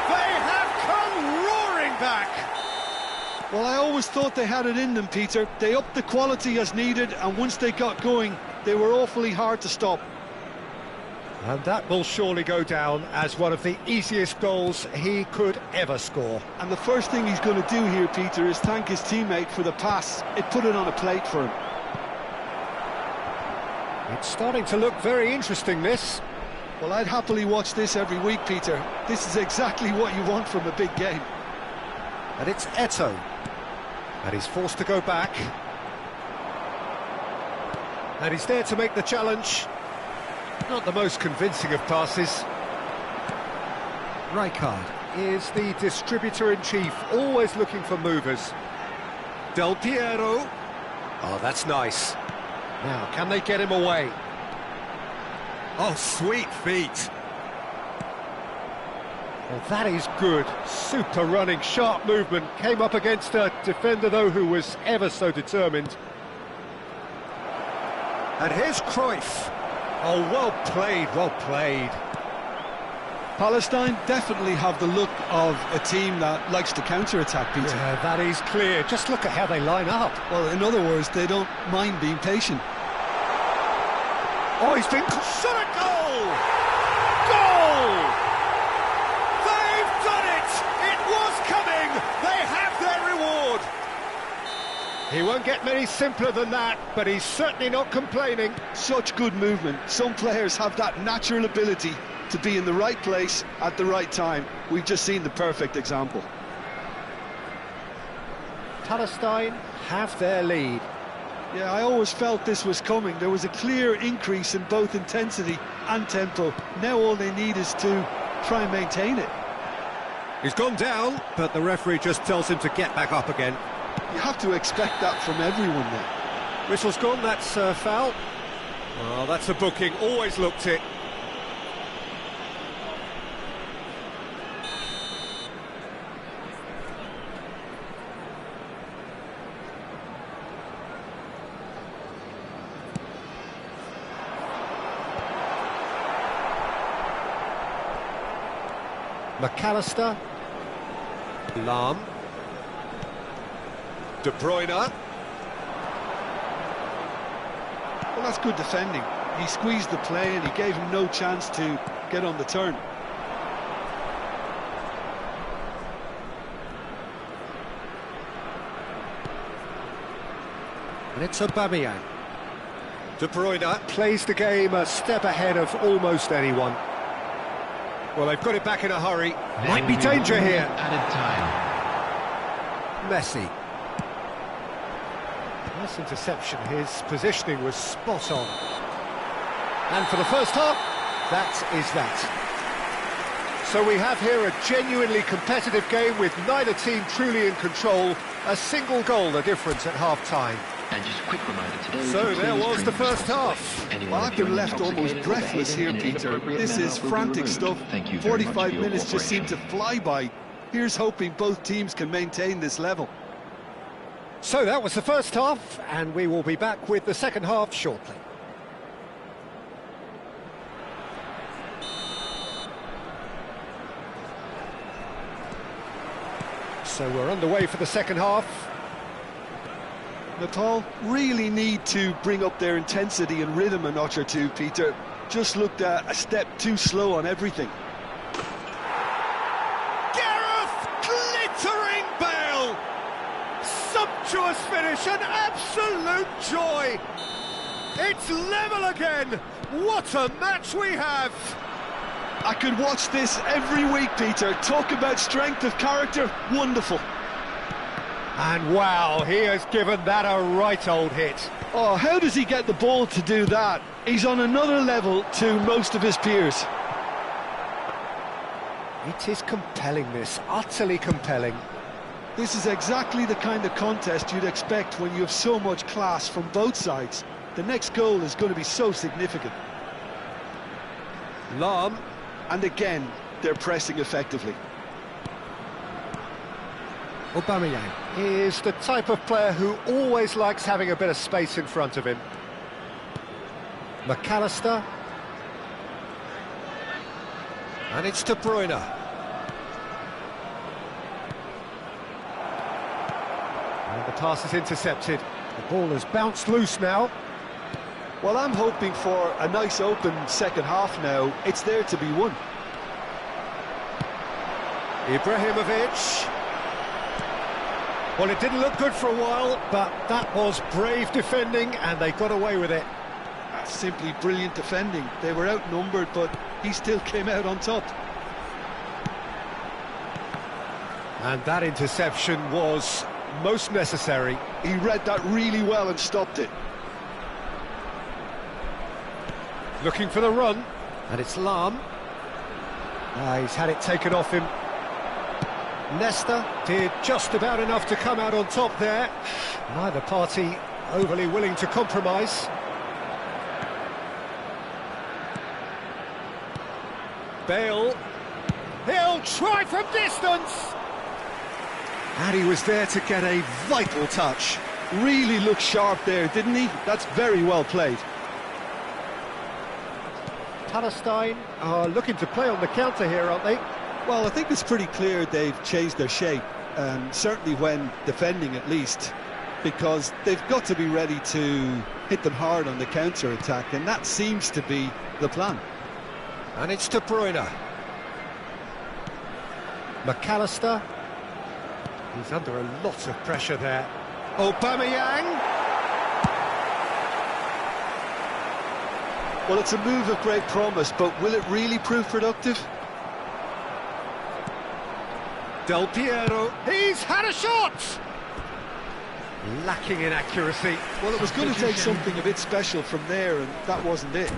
They have come roaring back. Well, I always thought they had it in them, Peter. They upped the quality as needed, and once they got going, they were awfully hard to stop. And that will surely go down as one of the easiest goals he could ever score. And the first thing he's going to do here, Peter, is thank his teammate for the pass. It put it on a plate for him. It's starting to look very interesting, this. Well, I'd happily watch this every week, Peter. This is exactly what you want from a big game. And it's Eto'o. And he's forced to go back. And he's there to make the challenge. Not the most convincing of passes. Rijkaard is the distributor-in-chief, always looking for movers. Del Piero. Oh, that's nice. Now, can they get him away? Oh, sweet feet. Well, that is good. Super running, sharp movement. Came up against a defender, though, who was ever so determined. And here's Cruyff. Oh, well played, well played. Palestine definitely have the look of a team that likes to counter-attack, Peter. Yeah, that is clear. Just look at how they line up. Well, in other words, they don't mind being patient. Oh, he's been shot at goal! Goal! They've done it! It was coming! They have their reward! He won't get many simpler than that, but he's certainly not complaining. Such good movement. Some players have that natural ability to be in the right place at the right time. We've just seen the perfect example. Palestine have their lead. Yeah, I always felt this was coming. There was a clear increase in both intensity and tempo. Now all they need is to try and maintain it. He's gone down, but the referee just tells him to get back up again. You have to expect that from everyone then. Whistle's gone, that's foul. Well, that's a booking, always looked it. McAllister. Lahm. De Bruyne. Well, that's good defending. He squeezed the play and he gave him no chance to get on the turn. And it's Aubameyang. De Bruyne. Plays the game a step ahead of almost anyone. Well, they've got it back in a hurry. Might be danger here. Added time. Messi. Nice interception. His positioning was spot on. And for the first half, that is that. So we have here a genuinely competitive game with neither team truly in control. A single goal the difference at half-time. And just a quick reminder today. So there was the drink first half. Anyone Well, I've been left almost breathless here, Peter. This is frantic stuff. Thank you very much 45 for your minutes just seem to cooperation. fly by. Here's hoping both teams can maintain this level. So that was the first half, and we will be back with the second half shortly. So we're underway for the second half. Nepal really need to bring up their intensity and rhythm a notch or two, Peter. Just looked a step too slow on everything. Gareth, glittering Bale! Sumptuous finish, an absolute joy! It's level again! What a match we have! I could watch this every week, Peter. Talk about strength of character, wonderful. And wow, he has given that a right old hit. Oh, how does he get the ball to do that? He's on another level to most of his peers. It is compelling, this, utterly compelling. This is exactly the kind of contest you'd expect when you have so much class from both sides. The next goal is going to be so significant. Lahm. And again, they're pressing effectively. Aubameyang is the type of player who always likes having a bit of space in front of him. McAllister. And it's De Bruyne. And the pass is intercepted. The ball has bounced loose now. Well, I'm hoping for a nice open second half now. It's there to be won. Ibrahimovic. Well, it didn't look good for a while, but that was brave defending, and they got away with it. That's simply brilliant defending. They were outnumbered, but he still came out on top. And that interception was most necessary. He read that really well and stopped it. Looking for the run, and it's Lahm. He's had it taken off him. Nesta did just about enough to come out on top there. Neither party overly willing to compromise. Bale. He'll try from distance. And he was there to get a vital touch. Really looked sharp there, didn't he? That's very well played. Palestine are looking to play on the counter here, aren't they? Well, I think it's pretty clear they've changed their shape, certainly when defending at least, because they've got to be ready to hit them hard on the counter-attack, and that seems to be the plan. And it's De Bruyne. McAllister. He's under a lot of pressure there. Aubameyang. Well, it's a move of great promise, but will it really prove productive? Del Piero. He's had a shot! Lacking in accuracy. Well, it was going to take something a bit special from there, and that wasn't it.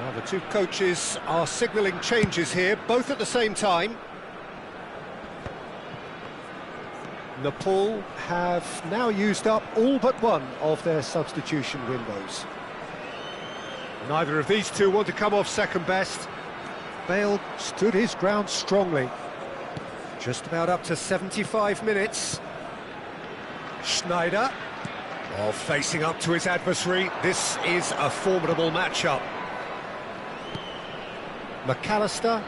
Well, the two coaches are signalling changes here, both at the same time. Napoli have now used up all but one of their substitution windows. Neither of these two want to come off second best. Bale stood his ground strongly. Just about up to 75 minutes. Schneider, facing up to his adversary. This is a formidable matchup. McAllister.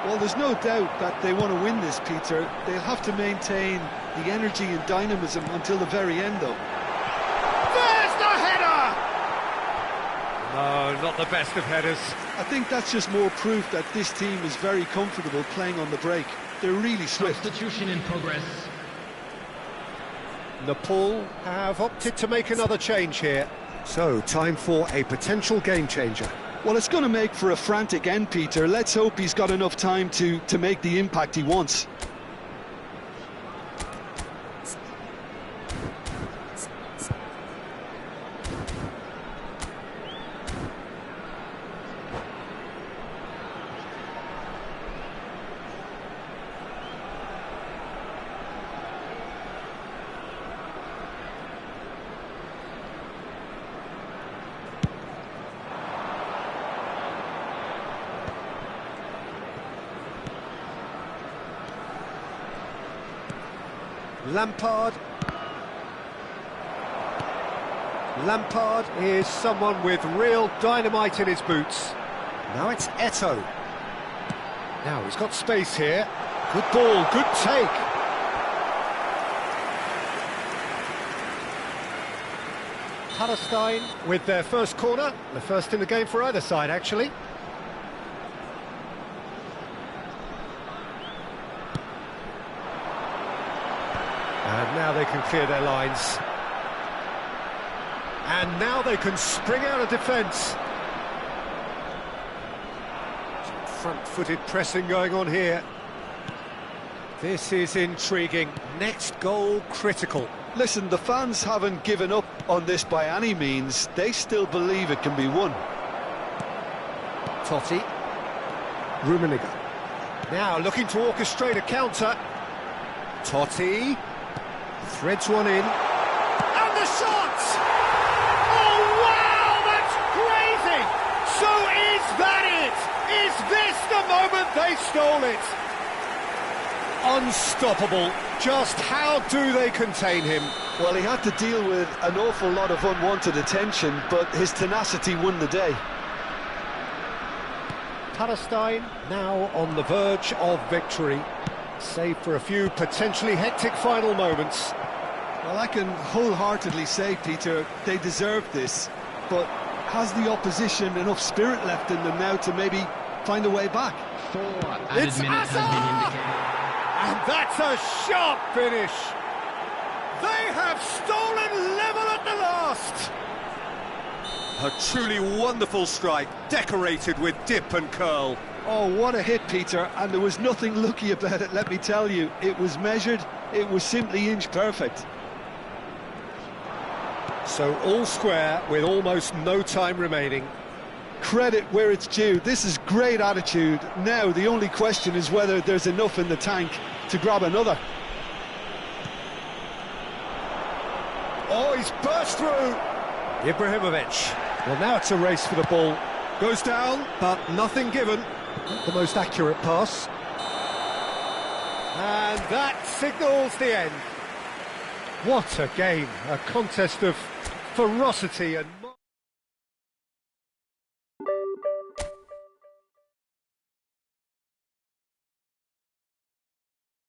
Well, there's no doubt that they want to win this, Peter. They'll have to maintain the energy and dynamism until the very end, though. There's the header! No, not the best of headers. I think that's just more proof that this team is very comfortable playing on the break. They're really swift. Substitution in progress. Napoli have opted to make another change here. So, time for a potential game changer. Well, it's going to make for a frantic end, Peter. Let's hope he's got enough time to make the impact he wants. Lampard is someone with real dynamite in his boots. Now it's Eto'o. Now he's got space here. Good ball, good take. Palestine with their first corner. The first in the game for either side, actually. And now they can clear their lines. And now they can spring out of defence. Front-footed pressing going on here. This is intriguing. Next goal critical. Listen, the fans haven't given up on this by any means. They still believe it can be won. Totti. Rummenigge. Now looking to orchestrate a counter. Totti. Threads one in. And the shot! Oh, wow, that's crazy! So is that it? Is this the moment they stole it? Unstoppable. Just how do they contain him? Well, he had to deal with an awful lot of unwanted attention, but his tenacity won the day. Palestine now on the verge of victory, save for a few potentially hectic final moments. Well, I can wholeheartedly say, Peter, they deserved this, but has the opposition enough spirit left in them now to maybe find a way back? 4 added minutes has been indicated. And that's a sharp finish. They have stolen level at the last. A truly wonderful strike, decorated with dip and curl. Oh, what a hit, Peter, and there was nothing lucky about it, let me tell you. It was measured, it was simply inch perfect. So all square with almost no time remaining. Credit where it's due. This is great attitude. Now the only question is whether there's enough in the tank to grab another. Oh, he's burst through. Ibrahimovic. Well, now it's a race for the ball. Goes down, but nothing given. Not the most accurate pass. And that signals the end. What a game. A contest of ferocity and...